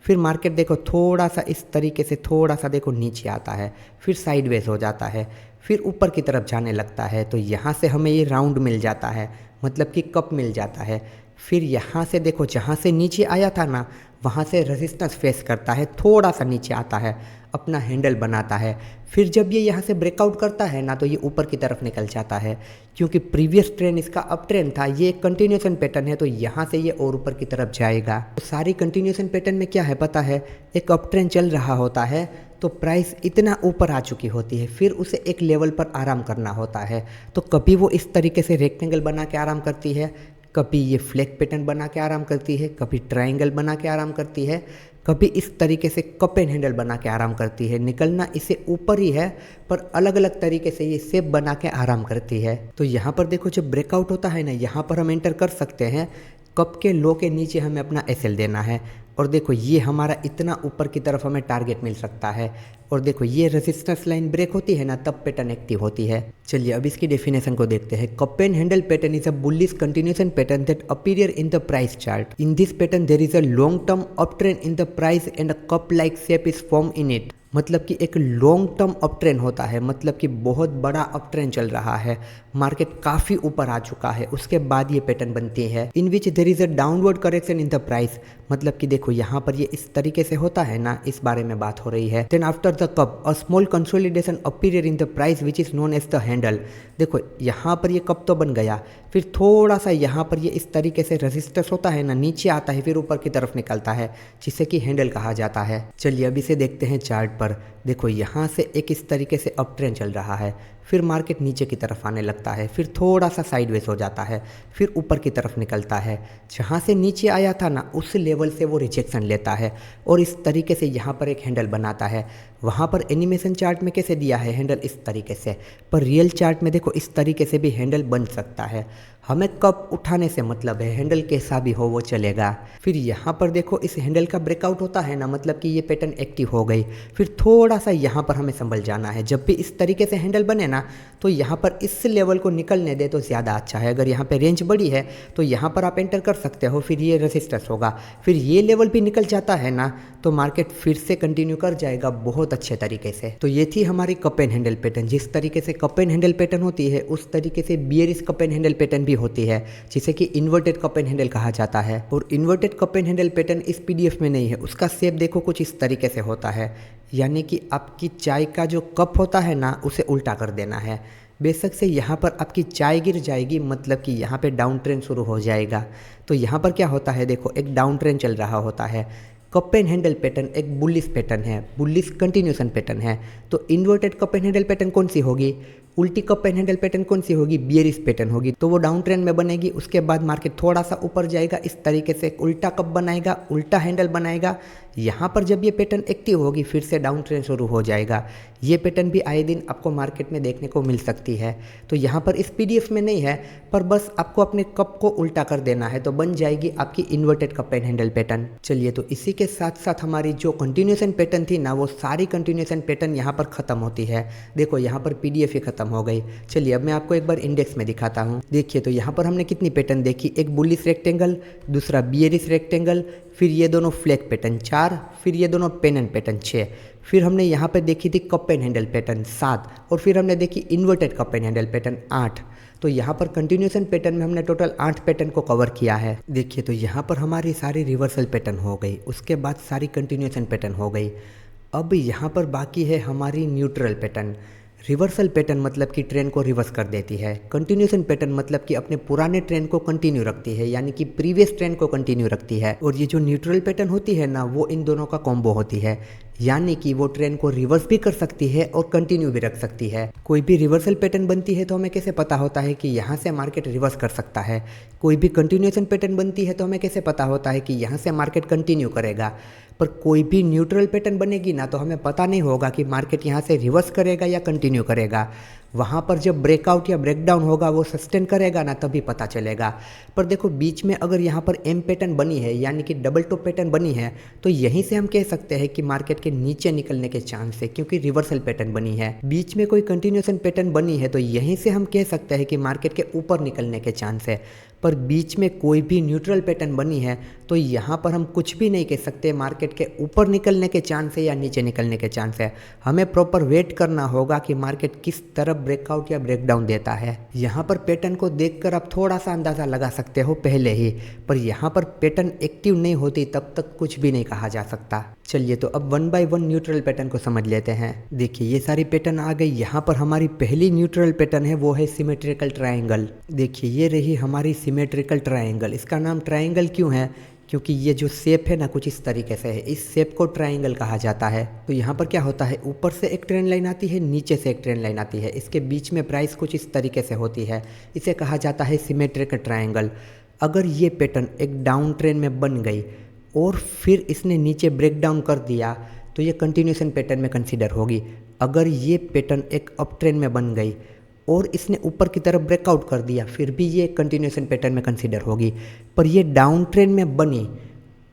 फिर मार्केट देखो थोड़ा सा इस तरीके से थोड़ा सा देखो नीचे आता है, फिर साइडवेज हो जाता है, फिर ऊपर की तरफ जाने लगता है। तो यहाँ से हमें ये राउंड मिल जाता है, मतलब कि कप मिल जाता है। फिर यहाँ से देखो जहाँ से नीचे आया था ना, वहाँ से रेजिस्टेंस फेस करता है, थोड़ा सा नीचे आता है, अपना हैंडल बनाता है। फिर जब ये यहाँ से ब्रेकआउट करता है ना, तो ये ऊपर की तरफ निकल जाता है, क्योंकि प्रीवियस ट्रेंड इसका अप ट्रेंड था, ये एक कंटिन्यूएशन पैटर्न है, तो यहाँ से ये और ऊपर की तरफ जाएगा। तो सारी कंटिन्यूएशन पैटर्न में क्या है पता है, एक अप ट्रेंड चल रहा होता है, तो प्राइस इतना ऊपर आ चुकी होती है, फिर उसे एक लेवल पर आराम करना होता है। तो कभी वो इस तरीके से रेक्टेंगल बना के आराम करती है, कभी ये फ्लैग पैटर्न बना के आराम करती है, कभी ट्रायंगल बना के आराम करती है, कभी इस तरीके से कप एंड हैंडल बना के आराम करती है। निकलना इसे ऊपर ही है, पर अलग अलग तरीके से ये शेप बना के आराम करती है। तो यहाँ पर देखो जब ब्रेकआउट होता है ना, यहाँ पर हम एंटर कर सकते हैं। कप के लो के नीचे हमें अपना एसएल देना है, और देखो ये हमारा इतना ऊपर की तरफ हमें टारगेट मिल सकता है। और देखो ये रेजिस्टेंस लाइन ब्रेक होती है ना, तब पैटर्न एक्टिव होती है। चलिए अब इसकी डेफिनेशन को देखते हैं। Cup and handle pattern is a bullish continuation pattern that appear in the price chart. In this pattern there is a long term up trend in the price and a cup like shape is form in it. मतलब कि एक long term up trend होता है, मतलब कि बहुत बड़ा up trend चल रहा है, मार्केट काफ़ी ऊपर आ चुका है, उसके बाद ये पैटर्न बनती है। In which there is a downward correction in the price. मतलब कि देखो यहाँ पर ये इस तरीके से होता है ना, इस बारे में बात हो रही है। Then after the cup a small consolidation appear in the price which is known as the handle. देखो यहाँ पर ये कप तो बन गया, फिर थोड़ा सा यहाँ पर ये इस तरीके से रेजिस्टेंस होता है ना, नीचे आता है, फिर ऊपर की तरफ निकलता है, जिसे कि हैंडल कहा जाता है। चलिए अब इसे देखते हैं चार्ट पर। देखो यहाँ से एक इस तरीके से अप ट्रेंड चल रहा है, फिर मार्केट नीचे की तरफ आने लगता है, फिर थोड़ा सा साइडवेज हो जाता है, फिर ऊपर की तरफ निकलता है। जहाँ से नीचे आया था ना, उस लेवल से वो रिजेक्शन लेता है और इस तरीके से यहाँ पर एक हैंडल बनाता है। वहाँ पर एनिमेशन चार्ट में कैसे दिया है हैंडल इस तरीके से, पर रियल चार्ट में देखो इस तरीके से भी हैंडल बन सकता है। हमें कप उठाने से मतलब है, हैंडल कैसा भी हो वो चलेगा। फिर यहाँ पर देखो इस हैंडल का ब्रेकआउट होता है ना, मतलब कि ये पैटर्न एक्टिव हो गई। फिर थोड़ा सा यहाँ पर हमें संभल जाना है। जब भी इस तरीके से हैंडल बने ना, तो यहाँ पर इस लेवल को निकलने दे तो ज़्यादा अच्छा है। अगर यहाँ पे रेंज बड़ी है तो यहाँ पर आप एंटर कर सकते हो, फिर ये रेजिस्टेंस होगा, फिर ये लेवल भी निकल जाता है ना, तो मार्केट फिर से कंटिन्यू कर जाएगा बहुत अच्छे तरीके से। तो ये थी हमारी कप एंड हैंडल पैटर्न। जिस तरीके से कप एंड हैंडल पैटर्न होती है, उस तरीके से bearish cup and handle pattern भी होती है, जिसे कि इन्वर्टेड कप एंड हैंडल कहा जाता है। और inverted cup and handle pattern इस पीडीएफ में नहीं है, उसका शेप देखो कुछ इस तरीके से होता है, यानी कि आपकी चाय का जो कप होता है ना, उसे उल्टा कर देना है। बेशक से यहाँ पर आपकी चाय गिर जाएगी, मतलब कि यहाँ पे डाउन ट्रेंड शुरू हो जाएगा। तो यहाँ पर क्या होता है, देखो एक डाउन ट्रेंड चल रहा होता है। कप एंड हैंडल पैटर्न एक बुलिश पैटर्न है, बुलिश कंटिन्यूएशन पैटर्न है। तो inverted cup and handle pattern कौन सी होगी, उल्टी कप एंड हैंडल पैटर्न कौन सी होगी, बियरिश पैटर्न होगी। तो वो डाउन ट्रेंड में बनेगी, उसके बाद मार्केट थोड़ा सा ऊपर जाएगा, इस तरीके से उल्टा कप बनाएगा, उल्टा हैंडल बनाएगा। यहाँ पर जब ये पैटर्न एक्टिव होगी, फिर से डाउन ट्रेंड शुरू हो जाएगा। ये पैटर्न भी आए दिन आपको मार्केट में देखने को मिल सकती है। तो यहाँ पर इस पीडीएफ में नहीं है, पर बस आपको अपने कप को उल्टा कर देना है, तो बन जाएगी आपकी inverted cup and handle pattern. चलिए, तो इसी के साथ साथ हमारी जो कंटिन्यूएशन पैटर्न थी ना, वो सारी कंटिन्यूएशन पैटर्न यहाँ पर खत्म होती है। देखो यहाँ पर पीडीएफ ही खत्म हो गई। चलिए अब मैं आपको एक बार इंडेक्स में दिखाता हूँ। देखिए, तो यहाँ पर हमने कितनी पैटर्न देखी, एक बुलिश रेक्टेंगल, दूसरा बियरिश रेक्टेंगल, फिर ये दोनों फ्लैग पैटर्न 4, फिर ये दोनों पेन पैटर्न 6, फिर हमने यहाँ पे देखी थी कप एंड हैंडल पैटर्न 7, और फिर हमने देखी inverted cup and handle pattern 8। तो यहाँ पर कंटिन्यूएशन पैटर्न में हमने टोटल 8 पैटर्न को कवर किया है। देखिए, तो यहाँ पर हमारी सारी रिवर्सल पैटर्न हो गई, उसके बाद सारी कंटिन्यूएशन पैटर्न हो गई। अब यहाँ पर बाकी है हमारी न्यूट्रल पैटर्न। रिवर्सल पैटर्न मतलब कि ट्रेंड को रिवर्स कर देती है। कंटिन्यूएशन पैटर्न मतलब कि अपने पुराने ट्रेंड को कंटिन्यू रखती है, यानी कि प्रीवियस ट्रेंड को कंटिन्यू रखती है। और ये जो न्यूट्रल पैटर्न होती है ना, वो इन दोनों का कॉम्बो होती है, यानी कि वो ट्रेंड को रिवर्स भी कर सकती है और कंटिन्यू भी रख सकती है। कोई भी रिवर्सल पैटर्न बनती है तो हमें कैसे पता होता है कि यहाँ से मार्केट रिवर्स कर सकता है। कोई भी कंटिन्यूएशन पैटर्न बनती है तो हमें कैसे पता होता है कि यहाँ से मार्केट कंटिन्यू करेगा। पर कोई भी न्यूट्रल पैटर्न बनेगी ना, तो हमें पता नहीं होगा कि मार्केट यहाँ से रिवर्स करेगा या कंटिन्यू करेगा। वहाँ पर जब ब्रेकआउट या ब्रेकडाउन होगा, वो सस्टेन करेगा ना, तभी पता चलेगा। पर देखो बीच में अगर यहाँ पर एम पैटर्न बनी है, यानी कि डबल टॉप पैटर्न बनी है, तो यहीं से हम कह सकते हैं कि मार्केट के नीचे निकलने के चांस है, क्योंकि रिवर्सल पैटर्न बनी है। बीच में कोई कंटिन्यूएशन पैटर्न बनी है तो यहीं से हम कह सकते हैं कि मार्केट के ऊपर निकलने के चांस है। पर बीच में कोई भी न्यूट्रल पैटर्न बनी है तो यहाँ पर हम कुछ भी नहीं कह सकते मार्केट के ऊपर निकलने के चांस है या नीचे निकलने के चांस है। हमें प्रॉपर वेट करना होगा कि मार्केट किस तरफ ब्रेकआउट या ब्रेकडाउन देता है। यहाँ पर पैटर्न को देखकर आप थोड़ा सा अंदाज़ा लगा सकते हो पहले ही, पर यहाँ पर पैटर्न एक्टिव नहीं होती तब तक कुछ भी नहीं कहा जा सकता। चलिए तो अब one by one neutral pattern को समझ लेते हैं। देखिए ये सारी पैटर्न आ गई। यहाँ पर हमारी पहली न्यूट्रल पैटर्न है, वो है सिमेट्रिकल ट्रायंगल। देखिए ये रही हमारी सिमेट्रिकल ट्रायंगल। इसका नाम ट्रायंगल क्यों है? क्योंकि ये जो शेप है ना, कुछ इस तरीके से है। इस शेप को ट्रायंगल कहा जाता है। तो यहाँ पर क्या होता है, ऊपर से एक ट्रेंड लाइन आती है, नीचे से एक ट्रेंड लाइन आती है, इसके बीच में प्राइस कुछ इस तरीके से होती है। इसे कहा जाता है सिमेट्रिकल ट्रायंगल। अगर ये पैटर्न एक डाउन ट्रेंड में बन गई और फिर इसने नीचे ब्रेक डाउन कर दिया तो ये कंटिन्यूएशन पैटर्न में कंसीडर होगी। अगर ये पैटर्न एक अप ट्रेंड में बन गई और इसने ऊपर की तरफ ब्रेकआउट कर दिया, फिर भी ये कंटिन्यूएशन पैटर्न में कंसीडर होगी। पर ये डाउन ट्रेंड में बनी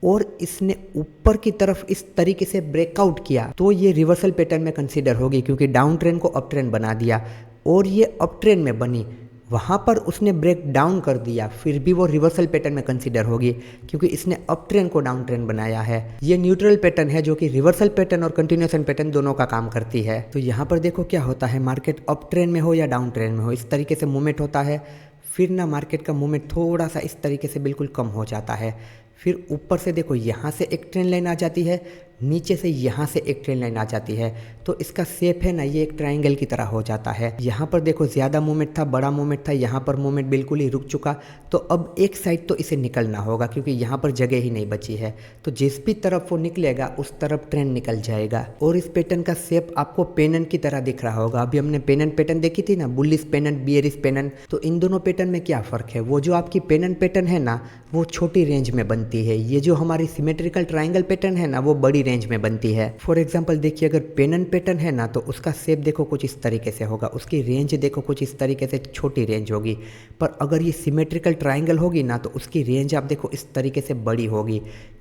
और इसने ऊपर की तरफ इस तरीके से ब्रेकआउट किया तो ये रिवर्सल पैटर्न में कंसीडर होगी, क्योंकि डाउन ट्रेंड को अप ट्रेंड बना दिया। और ये अप ट्रेंड में बनी, वहाँ पर उसने ब्रेक डाउन कर दिया, फिर भी वो रिवर्सल पैटर्न में कंसीडर होगी, क्योंकि इसने अप ट्रेंड को डाउन ट्रेंड बनाया है। ये न्यूट्रल पैटर्न है जो कि रिवर्सल पैटर्न और कंटिन्यूएशन पैटर्न दोनों का काम करती है। तो यहाँ पर देखो क्या होता है, मार्केट अप ट्रेंड में हो या डाउन ट्रेंड में हो, इस तरीके से मूवमेंट होता है। फिर ना मार्केट का मूवमेंट थोड़ा सा इस तरीके से बिल्कुल कम हो जाता है। फिर ऊपर से देखो यहाँ से एक ट्रेंड लाइन आ जाती है, नीचे से यहाँ से एक ट्रेंड लाइन आ जाती है। तो इसका शेप है ना, ये एक ट्रायंगल की तरह हो जाता है। यहाँ पर देखो ज़्यादा मूवमेंट था, बड़ा मूवमेंट था, यहाँ पर मूवमेंट बिल्कुल ही रुक चुका। तो अब एक साइड तो इसे निकलना होगा, क्योंकि यहाँ पर जगह ही नहीं बची है। तो जिस भी तरफ वो निकलेगा उस तरफ ट्रेंड निकल जाएगा। और इस पैटर्न का शेप आपको पेनन की तरह दिख रहा होगा। अभी हमने पेनन पैटर्न देखी थी ना, बुलिश पेनन, बियरिश पेनन। तो इन दोनों पैटर्न में क्या फ़र्क है? वो जो आपकी पेनन पैटर्न है ना, वो छोटी रेंज में बनती है। ये जो हमारी सिमेट्रिकल ट्रायंगल पैटर्न है ना, वो बड़ी रेंज में बनती है। फॉर एग्जाम्पल देखिए, अगर पेनन पैटर्न है ना, तो उसका शेप देखो कुछ इस तरीके से होगा, उसकी रेंज देखो कुछ इस तरीके से छोटी रेंज होगी। पर अगर ये सिमेट्रिकल ट्रायंगल होगी ना, तो उसकी रेंज आप देखो इस तरीके से बड़ी होगी।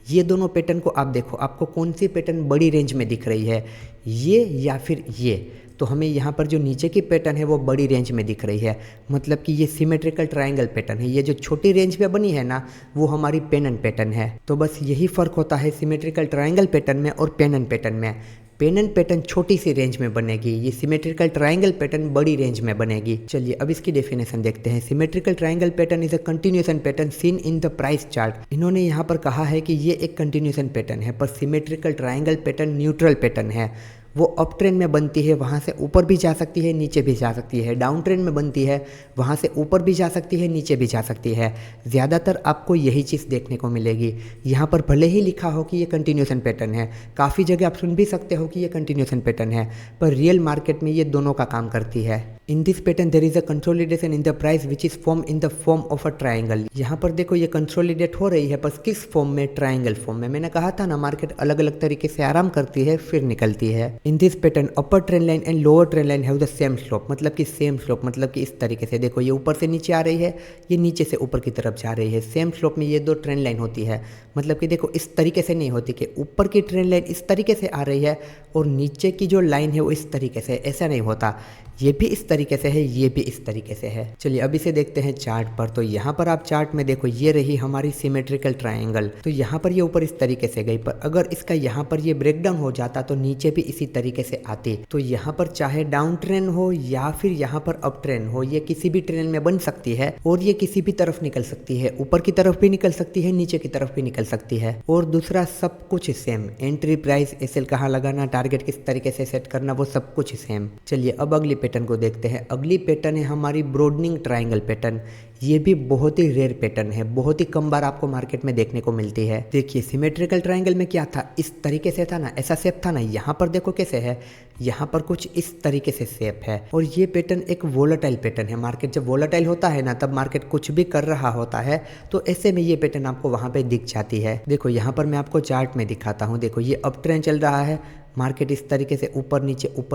ये दोनों पैटर्न को आप देखो, आपको कौन सी पैटर्न बड़ी रेंज में दिख रही है, ये या फिर ये? तो हमें यहाँ पर जो नीचे की पैटर्न है वो बड़ी रेंज में दिख रही है, मतलब कि ये सिमेट्रिकल ट्रायंगल पैटर्न है। ये जो छोटी रेंज में बनी है ना, वो हमारी पेनन पैटर्न है। तो बस यही फ़र्क होता है सिमेट्रिकल ट्रायंगल पैटर्न में और पेनन पैटर्न में। पेनन पैटर्न छोटी सी रेंज में बनेगी, ये सिमेट्रिकल ट्रायंगल पैटर्न बड़ी रेंज में बनेगी। चलिए अब इसकी डेफिनेशन देखते हैं। Symmetrical triangle pattern is a continuation pattern scene in the price chart. इन्होंने यहाँ पर कहा है कि ये एक कंटिन्यूएशन पैटर्न है, पर symmetrical triangle pattern neutral pattern है। वो अप ट्रेंड में बनती है, वहाँ से ऊपर भी जा सकती है, नीचे भी जा सकती है। डाउन ट्रेंड में बनती है, वहाँ से ऊपर भी जा सकती है, नीचे भी जा सकती है। ज़्यादातर आपको यही चीज़ देखने को मिलेगी। यहाँ पर भले ही लिखा हो कि ये कंटिन्यूएशन पैटर्न है, काफ़ी जगह आप सुन भी सकते हो कि ये कंटिन्यूएशन पैटर्न है, पर रियल मार्केट में ये दोनों का काम करती है। In this pattern there is a consolidation in the price which is form in the form of a triangle. यहाँ पर देखो ये कंसोलिडेट हो रही है, पर किस फॉर्म में? ट्रायंगल फॉर्म में। मैंने कहा था ना, मार्केट अलग अलग तरीके से आराम करती है फिर निकलती है। In this pattern upper trend line and lower trend line have the same slope, मतलब कि सेम स्लोप, मतलब कि इस तरीके से देखो, ये ऊपर से नीचे आ रही है, ये नीचे से ऊपर की तरफ जा रही है। सेम स्लोप में ये दो ट्रेंड लाइन होती है, मतलब कि देखो इस तरीके से नहीं होती कि ऊपर की ट्रेंड लाइन इस तरीके से आ रही है और नीचे की जो लाइन है वो इस तरीके से, ऐसा नहीं होता। ये भी इस तरीके से है, ये भी इस तरीके से है। चलिए अब इसे देखते हैं चार्ट पर। तो यहाँ पर आप चार्ट में देखो, ये रही हमारी सिमेट्रिकल ट्रायंगल। तो यहाँ पर ये ऊपर इस तरीके से गई, पर अगर इसका यहाँ पर ये ब्रेकडाउन हो जाता तो नीचे भी इसी तरीके से आती। तो यहाँ पर चाहे डाउन ट्रेंड हो या फिर यहाँ पर अप ट्रेंड हो, ये किसी भी ट्रेंड में बन सकती है और ये किसी भी तरफ निकल सकती है, ऊपर की तरफ भी निकल सकती है, नीचे की तरफ भी निकल सकती है। और दूसरा सब कुछ सेम, एंट्री प्राइस, एसएल कहाँ लगाना, टारगेट किस तरीके से सेट करना, वो सब कुछ सेम। चलिए अब अगली पैटर्न को देखते हैं। अगली पैटर्न है हमारी ब्रॉडनिंग ट्रायंगल पैटर्न। ये भी बहुत ही रेयर पैटर्न है, बहुत ही कम बार आपको मार्केट में देखने को मिलती है। देखिए सिमेट्रिकल ट्रायंगल में क्या था, इस तरीके से था ना, ऐसा शेप था ना। यहाँ पर देखो कैसे है, यहाँ पर कुछ इस तरीके से शेप है। और ये पैटर्न एक वोलेटाइल पैटर्न है। मार्केट जब वोलेटाइल होता है ना, तब मार्केट कुछ भी कर रहा होता है, तो ऐसे में ये पैटर्न आपको वहाँ पे दिख जाती है। देखो यहाँ पर मैं आपको चार्ट में दिखाता हूँ। देखो ये अप ट्रेंड चल रहा है, मार्केट इस तरीके से ऊपर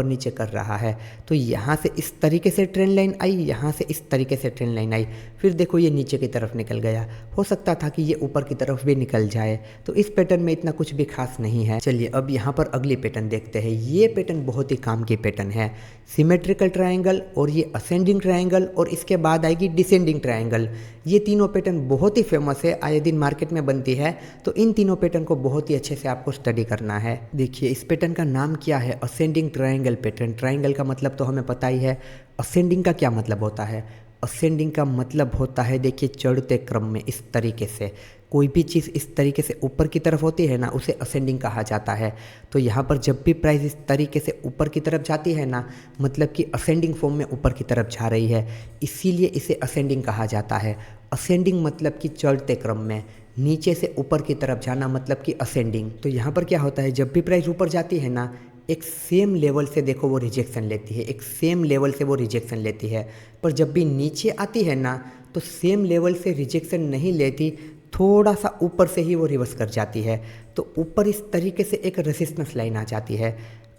नीचे कर रहा है। तो यहाँ से इस तरीके से ट्रेंड लाइन आई, यहाँ से इस तरीके से ट्रेंड लाइन आई, फिर देखो ये नीचे की तरफ निकल गया। हो सकता था कि ये ऊपर की तरफ भी निकल जाए। तो इस पैटर्न में इतना कुछ भी खास नहीं है। चलिए अब यहाँ पर अगली पैटर्न देखते हैं। ये पैटर्न बहुत ही काम की पैटर्न है। सिमेट्रिकल ट्रायंगल और ये असेंडिंग ट्रायंगल और इसके बाद आएगी डिसेंडिंग ट्रायंगल। ये तीनों पैटर्न बहुत ही फेमस है, आए दिन मार्केट में बनती है। तो इन तीनों पैटर्न को बहुत ही अच्छे से आपको स्टडी करना है। देखिए इस पैटर्न का नाम क्या है, असेंडिंग ट्रायंगल पैटर्न। ट्रायंगल का मतलब तो हमें पता ही है। असेंडिंग का क्या मतलब होता है, असेंडिंग का मतलब होता है, देखिए चढ़ते क्रम में इस तरीके से कोई भी चीज़ इस तरीके से ऊपर की तरफ होती है ना, उसे असेंडिंग कहा जाता है। तो यहाँ पर जब भी प्राइस इस तरीके से ऊपर की तरफ जाती है ना, मतलब कि असेंडिंग फॉर्म में ऊपर की तरफ जा रही है, इसीलिए इसे असेंडिंग कहा जाता है। असेंडिंग मतलब कि चढ़ते क्रम में, नीचे से ऊपर की तरफ जाना मतलब कि असेंडिंग। तो यहाँ पर क्या होता है, जब भी प्राइस ऊपर जाती है ना, एक सेम लेवल से देखो वो रिजेक्शन लेती है, एक सेम लेवल से वो रिजेक्शन लेती है। पर जब भी नीचे आती है ना, तो सेम लेवल से रिजेक्शन नहीं लेती, थोड़ा सा ऊपर से ही वो रिवर्स कर जाती है। तो ऊपर इस तरीके से एक रेजिस्टेंस लाइन आ जाती है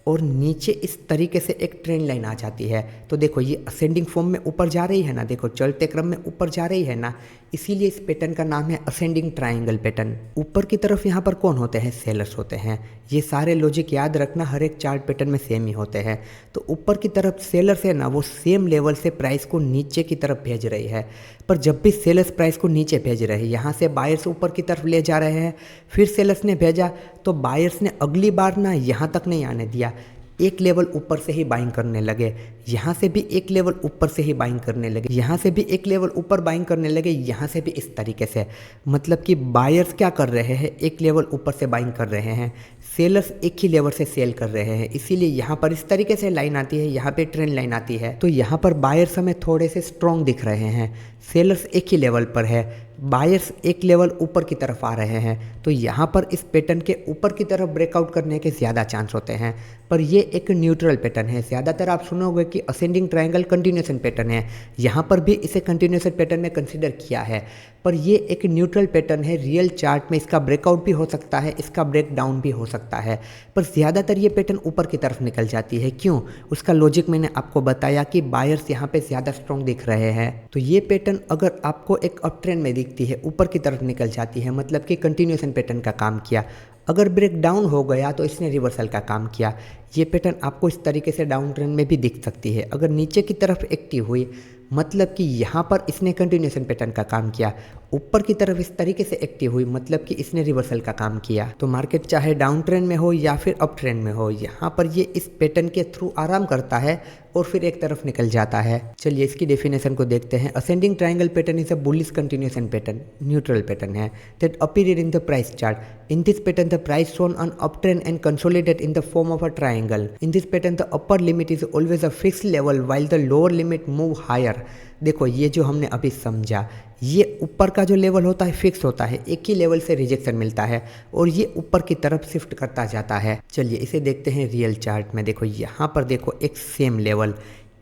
और नीचे इस तरीके से एक ट्रेंड लाइन आ जाती है। तो देखो ये असेंडिंग फॉर्म में ऊपर जा रही है ना, देखो चलते क्रम में ऊपर जा रही है ना, इसीलिए इस पैटर्न का नाम है असेंडिंग ट्रायंगल पैटर्न। ऊपर की तरफ यहाँ पर कौन होते हैं, सेलर्स होते हैं। ये सारे लॉजिक याद रखना, हर एक चार्ट पैटर्न में सेम ही होते हैं। तो ऊपर की तरफ सेलर्स है ना, वो सेम लेवल से प्राइस को नीचे की तरफ भेज रही है। पर जब भी सेलर्स प्राइस को नीचे भेज रहे हैं, यहाँ से बायर्स ऊपर की तरफ ले जा रहे हैं, फिर सेलर्स ने भेजा, तो बायर्स ने अगली बार ना यहाँ तक नहीं आने दिया, एक लेवल ऊपर से ही बाइंग करने लगे। यहाँ से भी एक लेवल ऊपर से ही बाइंग करने लगे, यहाँ से भी एक लेवल ऊपर बाइंग करने लगे, यहाँ से भी इस तरीके से। मतलब कि बायर्स क्या कर रहे हैं, एक लेवल ऊपर से बाइंग कर रहे हैं, सेलर्स एक ही लेवल से सेल कर रहे हैं। इसीलिए यहाँ पर इस तरीके से लाइन आती है, यहाँ पे ट्रेंड लाइन आती है। तो यहाँ पर बायर्स हमें थोड़े से स्ट्रॉन्ग दिख रहे हैं, सेलर्स एक ही लेवल पर है, बायर्स एक लेवल ऊपर की तरफ आ रहे हैं। तो यहाँ पर इस पैटर्न के ऊपर की तरफ ब्रेकआउट करने के ज़्यादा चांस होते हैं। पर ये एक न्यूट्रल पैटर्न है। ज़्यादातर आप सुनोगे कि असेंडिंग ट्रायंगल कंटिन्यूएशन पैटर्न है, यहाँ पर भी इसे कंटिन्यूएशन पैटर्न में कंसीडर किया है। पर ये एक न्यूट्रल पैटर्न है। रियल चार्ट में इसका ब्रेकआउट भी हो सकता है, इसका ब्रेक डाउन भी हो सकता है, पर ज़्यादातर ये पैटर्न ऊपर की तरफ निकल जाती है। क्यों, उसका लॉजिक मैंने आपको बताया कि बायर्स यहाँ पे ज़्यादा स्ट्रॉन्ग दिख रहे हैं। तो ये पैटर्न अगर आपको एक अप ट्रेंड में दिखती है, ऊपर की तरफ निकल जाती है, मतलब कि कंटिन्यूएशन पैटर्न का काम किया। अगर ब्रेक डाउन हो गया तो इसने रिवर्सल का काम किया। ये पैटर्न आपको इस तरीके से डाउन ट्रेंड में भी दिख सकती है। अगर नीचे की तरफ एक्टिव हुई, मतलब कि यहाँ पर इसने कंटिन्यूएशन पैटर्न का काम किया, ऊपर की तरफ इस तरीके से एक्टिव हुई, मतलब कि इसने रिवर्सल का काम किया। तो मार्केट चाहे डाउन ट्रेंड में हो या फिर अप ट्रेंड में हो, यहाँ पर ये इस पैटर्न के थ्रू आराम करता है और फिर एक तरफ निकल जाता है। चलिए इसकी डेफिनेशन को देखते हैं। Ascending triangle pattern is a bullish continuation pattern, neutral pattern है, that appeared in the price chart. In this pattern the price shown on uptrend and consolidate in the form of a triangle. In this pattern the upper limit is always a fixed level while the lower limit move higher. देखो ये जो हमने अभी समझा, ये ऊपर का जो लेवल होता है फिक्स होता है, एक ही लेवल से रिजेक्शन मिलता है और ये ऊपर की तरफ शिफ्ट करता जाता है। चलिए इसे देखते हैं रियल चार्ट में। देखो यहाँ पर देखो एक सेम लेवल,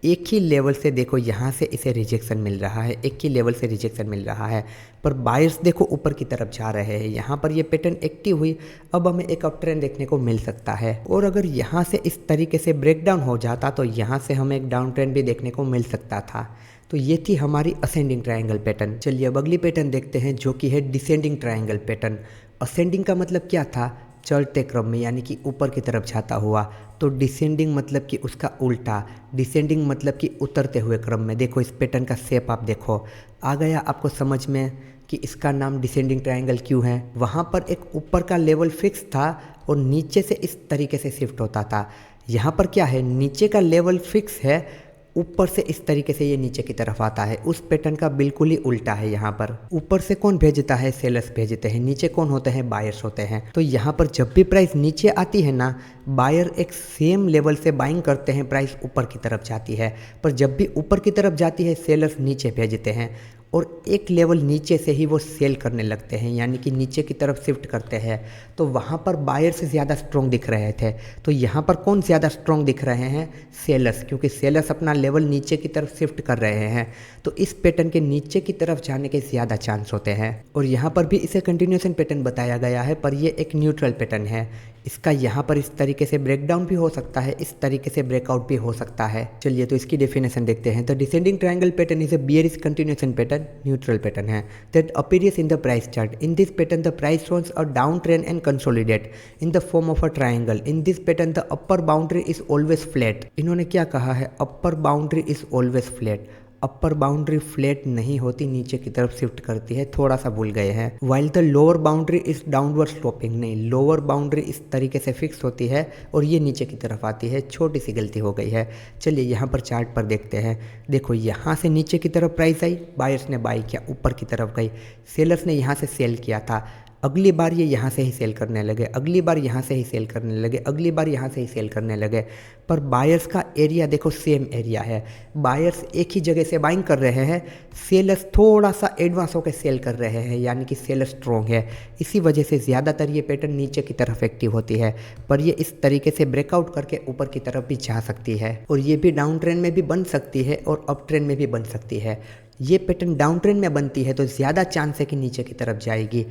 एक ही लेवल से देखो यहाँ से इसे रिजेक्शन मिल रहा है, एक ही लेवल से रिजेक्शन मिल रहा है, पर बायर्स देखो ऊपर की तरफ जा रहे हैं। यहाँ पर ये पैटर्न एक्टिव हुई, अब हमें एक अप ट्रेंड देखने को मिल सकता है। और अगर यहाँ से इस तरीके से ब्रेकडाउन हो जाता तो यहाँ से हमें एक डाउन ट्रेंड भी देखने को मिल सकता था। तो ये थी हमारी असेंडिंग ट्रायंगल पैटर्न। चलिए अब अगली पैटर्न देखते हैं जो कि है डिसेंडिंग ट्रायंगल पैटर्न। असेंडिंग का मतलब क्या था, चढ़ते क्रम में यानी कि ऊपर की तरफ जाता हुआ। तो डिसेंडिंग मतलब कि उसका उल्टा, डिसेंडिंग मतलब कि उतरते हुए क्रम में। देखो इस पैटर्न का शेप आप देखो, आ गया आपको समझ में कि इसका नाम डिसेंडिंग ट्रायंगल क्यों है। वहाँ पर एक ऊपर का लेवल फिक्स था और नीचे से इस तरीके से शिफ्ट होता था। यहाँ पर क्या है, नीचे का लेवल फिक्स है, ऊपर से इस तरीके से ये नीचे की तरफ आता है। उस पैटर्न का बिल्कुल ही उल्टा है। यहाँ पर ऊपर से कौन भेजता है, सेलर्स भेजते हैं, नीचे कौन होते हैं, बायर्स होते हैं। तो यहाँ पर जब भी प्राइस नीचे आती है ना, बायर एक सेम लेवल से बाइंग करते हैं, प्राइस ऊपर की तरफ जाती है। पर जब भी ऊपर की तरफ जाती है, सेलर्स नीचे भेजते हैं और एक लेवल नीचे से ही वो सेल करने लगते हैं, यानी कि नीचे की तरफ शिफ्ट करते हैं। तो वहाँ पर बायर्स ज़्यादा स्ट्रॉन्ग दिख रहे थे। तो यहाँ पर कौन ज़्यादा स्ट्रॉन्ग दिख रहे हैं, सेलर्स, क्योंकि सेलर्स अपना लेवल नीचे की तरफ शिफ्ट कर रहे हैं। तो इस पैटर्न के नीचे की तरफ जाने के ज़्यादा चांस होते हैं। और यहाँ पर भी इसे कंटिन्यूएशन पैटर्न बताया गया है, पर ये एक न्यूट्रल पैटर्न है। इसका यहाँ पर इस तरीके से ब्रेकडाउन भी हो सकता है, इस तरीके से ब्रेकआउट भी हो सकता है। चलिए तो इसकी डेफिनेशन देखते हैं। The descending triangle pattern is a bearish continuation pattern, neutral pattern है, that appears in the price chart. In this pattern the price शोन्स a down trend and consolidate in the form of a triangle. In this pattern the upper boundary is always flat. इन्होंने क्या कहा है, upper boundary is always flat. Upper boundary flat नहीं होती, नीचे की तरफ शिफ्ट करती है, थोड़ा सा भूल गए हैं। While the lower boundary is downward sloping, नहीं, लोअर बाउंड्री इस तरीके से फिक्स होती है और ये नीचे की तरफ आती है। छोटी सी गलती हो गई है। चलिए यहाँ पर चार्ट पर देखते हैं। देखो यहाँ से नीचे की तरफ प्राइस आई, बायर्स ने बाई किया, ऊपर की तरफ गई, सेलर्स ने यहाँ से सेल किया था। अगली बार ये यहाँ से ही सेल करने लगे, अगली बार यहाँ से ही सेल करने लगे, अगली बार यहाँ से ही सेल करने लगे। पर बायर्स का एरिया देखो सेम एरिया है, बायर्स एक ही जगह से बाइंग कर रहे हैं, सेलर्स थोड़ा सा एडवांस होकर सेल कर रहे हैं, यानी कि सेलर स्ट्रॉन्ग है। इसी वजह से ज़्यादातर ये पैटर्न नीचे की तरफ एक्टिव होती है। पर ये इस तरीके से ब्रेकआउट करके ऊपर की तरफ भी जा सकती है, और ये भी डाउन ट्रेंड में भी बन सकती है और अप ट्रेंड में भी बन सकती है। ये पैटर्न डाउन ट्रेंड में बनती है तो ज़्यादा चांस है कि नीचे की तरफ जाएगी।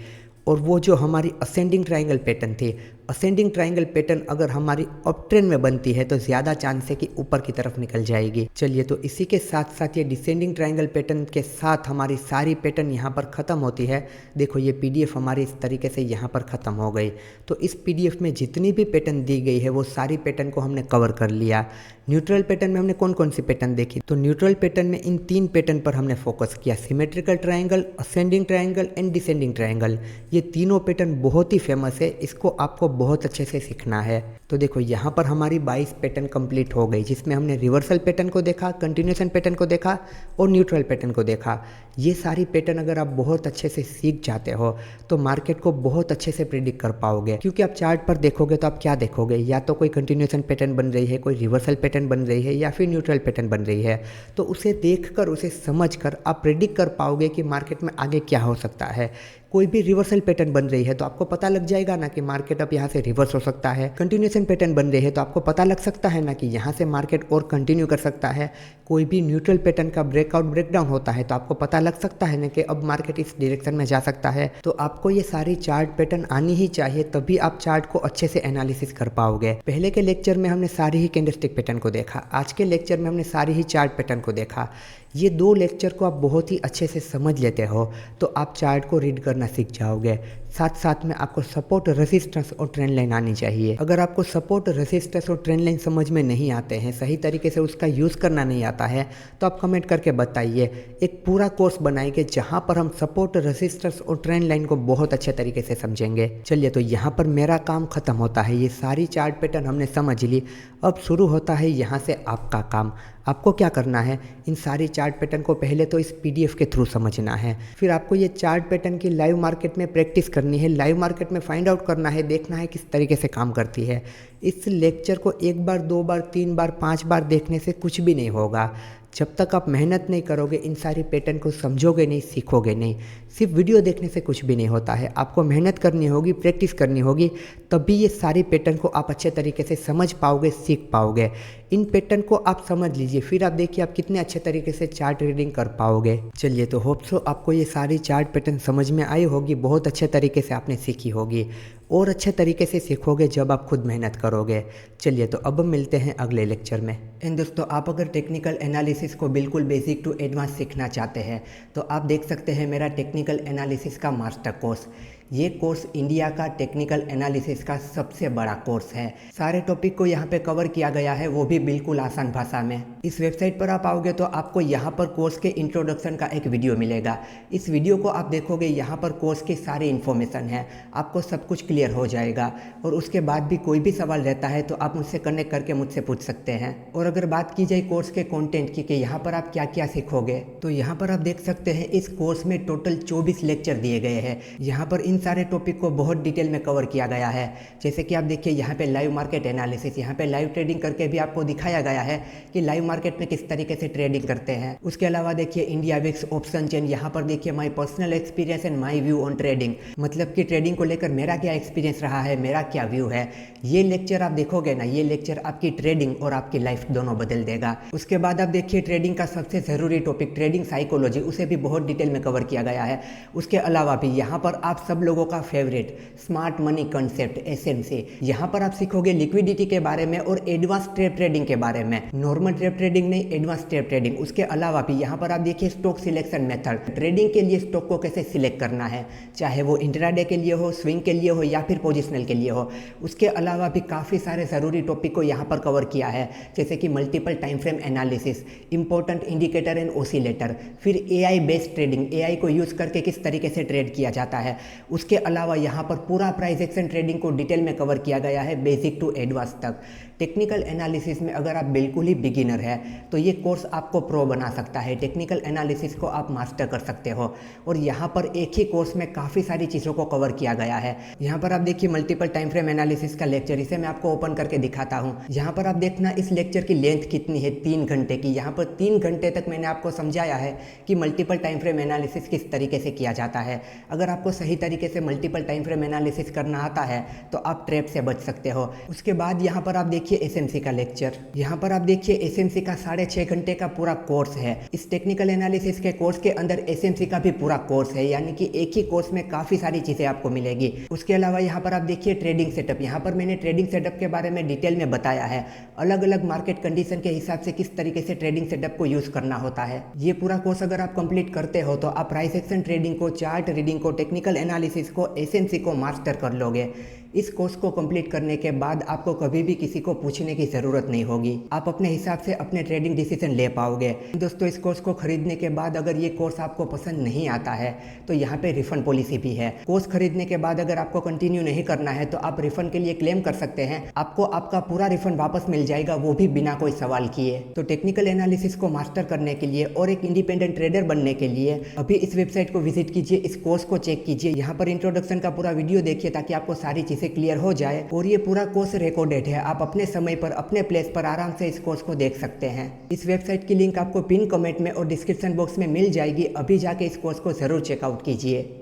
और वो जो हमारी असेंडिंग ट्रायंगल पैटर्न थी, असेंडिंग ट्रायंगल पैटर्न अगर हमारी अप ट्रेंड में बनती है तो ज़्यादा चांस है कि ऊपर की तरफ निकल जाएगी। चलिए तो इसी के साथ साथ ये डिसेंडिंग ट्रायंगल पैटर्न के साथ हमारी सारी पैटर्न यहाँ पर ख़त्म होती है। देखो ये पीडीएफ हमारी इस तरीके से यहाँ पर ख़त्म हो गई। तो इस पीडीएफ में जितनी भी पैटर्न दी गई है वो सारी पैटर्न को हमने कवर कर लिया। न्यूट्रल पैटर्न में हमने कौन कौन सी पैटर्न देखी, तो न्यूट्रल पैटर्न में इन 3 पैटर्न पर हमने फोकस किया, symmetrical triangle, ascending triangle and descending triangle. ये तीनों पैटर्न बहुत ही फेमस है, इसको आपको बहुत अच्छे से सीखना है। तो देखो यहाँ पर हमारी 22 पैटर्न कंप्लीट हो गई, जिसमें हमने रिवर्सल पैटर्न को देखा, कंटिन्यूएशन पैटर्न को देखा और न्यूट्रल पैटर्न को देखा। ये सारी पैटर्न अगर आप बहुत अच्छे से सीख जाते हो तो मार्केट को बहुत अच्छे से प्रिडिक्ट कर पाओगे, क्योंकि आप चार्ट पर देखोगे तो आप क्या देखोगे, या तो कोई कंटिन्यूएशन पैटर्न बन रही है, कोई रिवर्सल पैटर्न बन रही है, या फिर न्यूट्रल पैटर्न बन रही है। तो उसे देखकर, उसे समझकर आप प्रिडिक्ट कर पाओगे कि मार्केट में आगे क्या हो सकता है। कोई भी रिवर्सल पैटर्न बन रही है तो आपको पता लग जाएगा ना कि मार्केट अब यहाँ से रिवर्स हो सकता है। कंटिन्यूएशन पैटर्न बन रही है तो आपको पता लग सकता है ना कि यहाँ से मार्केट और कंटिन्यू कर सकता है। कोई भी न्यूट्रल पैटर्न का ब्रेकआउट ब्रेकडाउन होता है तो आपको पता लग सकता है ना कि अब मार्केट इस डायरेक्शन में जा सकता है। तो आपको ये सारी चार्ट पैटर्न आनी ही चाहिए, तभी आप चार्ट को अच्छे से एनालिसिस कर पाओगे। पहले के लेक्चर में हमने सारी ही कैंडलस्टिक पैटर्न को देखा, आज के लेक्चर में हमने सारी ही चार्ट पैटर्न को देखा। ये 2 लेक्चर को आप बहुत ही अच्छे से समझ लेते हो तो आप चार्ट को रीड करना सीख जाओगे। साथ साथ में आपको सपोर्ट, रेजिस्टेंस और ट्रेंड लाइन आनी चाहिए। अगर आपको सपोर्ट, रेजिस्टेंस और ट्रेंड लाइन समझ में नहीं आते हैं, सही तरीके से उसका यूज़ करना नहीं आता है, तो आप कमेंट करके बताइए। एक पूरा कोर्स बनाएंगे जहां पर हम सपोर्ट, रेजिस्टेंस और ट्रेंड लाइन को बहुत अच्छे तरीके से समझेंगे। चलिए तो यहाँ पर मेरा काम खत्म होता है, ये सारी चार्ट पैटर्न हमने समझ ली। अब शुरू होता है यहाँ से आपका काम। आपको क्या करना है, इन सारी चार्ट पैटर्न को पहले तो इस पीडीएफ के थ्रू समझना है, फिर आपको ये चार्ट पैटर्न की लाइव मार्केट में प्रैक्टिस करनी है, लाइव मार्केट में फाइंड आउट करना है, देखना है किस तरीके से काम करती है। इस लेक्चर को 1 बार, 2 बार, 3 बार, 5 बार देखने से कुछ भी नहीं होगा। जब तक आप मेहनत नहीं करोगे, इन सारी पैटर्न को समझोगे नहीं, सीखोगे नहीं। सिर्फ वीडियो देखने से कुछ भी नहीं होता है, आपको मेहनत करनी होगी, प्रैक्टिस करनी होगी, तभी ये सारी पैटर्न को आप अच्छे तरीके से समझ पाओगे, सीख पाओगे। इन पैटर्न को आप समझ लीजिए, फिर आप देखिए आप कितने अच्छे तरीके से चार्ट रीडिंग कर पाओगे। चलिए तो होप सो आपको ये सारी चार्ट पैटर्न समझ में आई होगी, बहुत अच्छे तरीके से आपने सीखी होगी, और अच्छे तरीके से सीखोगे जब आप खुद मेहनत करोगे। चलिए तो अब मिलते हैं अगले लेक्चर में। एंड दोस्तों, आप अगर टेक्निकल एनालिसिस को बिल्कुल बेसिक टू एडवांस सीखना चाहते हैं तो आप देख सकते हैं मेरा टेक्निकल एनालिसिस का मास्टर कोर्स। ये कोर्स इंडिया का टेक्निकल एनालिसिस का सबसे बड़ा कोर्स है। सारे टॉपिक को यहाँ पे कवर किया गया है, वो भी बिल्कुल आसान भाषा में। इस वेबसाइट पर आप आओगे तो आपको यहाँ पर कोर्स के इंट्रोडक्शन का एक वीडियो मिलेगा। इस वीडियो को आप देखोगे, यहाँ पर कोर्स की सारी इन्फॉर्मेशन है, आपको सब कुछ क्लियर हो जाएगा। और उसके बाद भी कोई भी सवाल रहता है तो आप मुझसे कनेक्ट करके मुझसे पूछ सकते हैं। और अगर बात की जाए कोर्स के कंटेंट की कि यहाँ पर आप क्या क्या सीखोगे, तो यहाँ पर आप देख सकते हैं इस कोर्स में टोटल 24 लेक्चर दिए गए हैं। यहाँ पर इन सारे टॉपिक को बहुत डिटेल में कवर किया गया है। जैसे कि आप देखिए यहाँ पे लाइव मार्केट एनालिसिस, यहाँ पे लाइव ट्रेडिंग करके भी आपको दिखाया गया है कि लाइव मार्केट में किस तरीके से ट्रेडिंग करते हैं। उसके अलावा देखिए इंडिया विक्स ऑप्शन चेन, यहाँ पर देखिए my personal experience and my view on trading, मतलब कि ट्रेडिंग को लेकर मेरा क्या एक्सपीरियंस रहा है, मेरा क्या व्यू है। ये लेक्चर आप देखोगे ना, ये लेक्चर आपकी ट्रेडिंग और आपकी लाइफ दोनों बदल देगा। उसके बाद आप देखिए ट्रेडिंग का सबसे ज़रूरी टॉपिक ट्रेडिंग साइकोलॉजी, उसे भी बहुत डिटेल में कवर किया गया है। उसके अलावा भी यहाँ पर आप सब लोगों का favourite smart money concept SMC, यहाँ पर आप सीखोगे लिक्विडिटी के बारे में और एडवांस ट्रेडिंग के बारे में। नॉर्मल ट्रेडिंग नहीं, एडवांस ट्रेडिंग। उसके अलावा भी यहाँ पर आप देखिए स्टॉक सिलेक्शन मेथड, ट्रेडिंग के लिए स्टॉक को कैसे सिलेक्ट करना है, चाहे वो इंट्राडे के लिए हो, स्विंग के लिए हो या फिर पोजिशनल के लिए हो। उसके अलावा भी काफ़ी सारे ज़रूरी टॉपिक को यहाँ पर कवर किया है, जैसे कि multiple time frame analysis, important indicator and oscillator, फिर AI बेस्ड ट्रेडिंग, AI को यूज़ करके किस तरीके से ट्रेड किया जाता है। उसके अलावा यहाँ पर पूरा प्राइस एक्शन ट्रेडिंग को डिटेल में कवर किया गया है, बेसिक टू एडवांस तक। टेक्निकल एनालिसिस में अगर आप बिल्कुल ही बिगिनर है तो ये कोर्स आपको प्रो बना सकता है। टेक्निकल एनालिसिस को आप मास्टर कर सकते हो। और यहाँ पर एक ही कोर्स में काफ़ी सारी चीज़ों को कवर किया गया है। यहाँ पर आप देखिए मल्टीपल टाइम फ्रेम एनालिसिस का लेक्चर, इसे मैं आपको ओपन करके दिखाता हूँ। यहाँ पर आप देखना इस लेक्चर की लेंथ कितनी है, 3 घंटे की। यहाँ पर 3 घंटे तक मैंने आपको समझाया है कि मल्टीपल टाइम फ्रेम एनालिसिस किस तरीके से किया जाता है। अगर आपको सही तरीके से मल्टीपल टाइम फ्रेम एनालिसिस करना आता है तो आप ट्रैप से बच सकते हो। उसके बाद यहाँ पर आप देखिए SMC का लेक्चर, यहाँ पर आप देखिए SMC का 6.5 घंटे का पूरा कोर्स है। इस टेक्निकल एनालिसिस के कोर्स के अंदर SMC का भी पूरा कोर्स है, यानी कि एक ही कोर्स में काफ़ी सारी चीज़ें आपको मिलेगी। उसके अलावा यहाँ पर आप देखिए ट्रेडिंग सेटअप, यहाँ पर मैंने ट्रेडिंग सेटअप के बारे में डिटेल में बताया है, अलग अलग मार्केट कंडीशन के हिसाब से किस तरीके से ट्रेडिंग सेटअप को यूज़ करना होता है। ये पूरा कोर्स अगर आप कंप्लीट करते हो तो आप प्राइस एक्शन ट्रेडिंग को, चार्ट रीडिंग को, टेक्निकल एनालिसिस को, SMC को मास्टर कर लोगे। इस कोर्स को कंप्लीट करने के बाद आपको कभी भी किसी को पूछने की ज़रूरत नहीं होगी, आप अपने हिसाब से अपने ट्रेडिंग डिसीजन ले पाओगे। दोस्तों, इस कोर्स को खरीदने के बाद अगर ये कोर्स आपको पसंद नहीं आता है तो यहाँ पे रिफंड पॉलिसी भी है। कोर्स खरीदने के बाद अगर आपको कंटिन्यू नहीं करना है तो आप रिफंड के लिए क्लेम कर सकते हैं, आपको आपका पूरा रिफंड वापस मिल जाएगा, वो भी बिना कोई सवाल किए। तो टेक्निकल एनालिसिस को मास्टर करने के लिए और एक इंडिपेंडेंट ट्रेडर बनने के लिए अभी इस वेबसाइट को विजिट कीजिए, इस कोर्स को चेक कीजिए। यहाँ पर इंट्रोडक्शन का पूरा वीडियो देखिए ताकि आपको सारी चीज़ें क्लियर हो जाए। और ये पूरा कोर्स रिकॉर्डेड है, आप अपने समय पर अपने प्लेस पर आराम से इस कोर्स को देख सकते हैं। इस वेबसाइट की लिंक आपको पिन कमेंट में और डिस्क्रिप्शन बॉक्स में मिल जाएगी। अभी जाके इस कोर्स को जरूर चेकआउट कीजिए।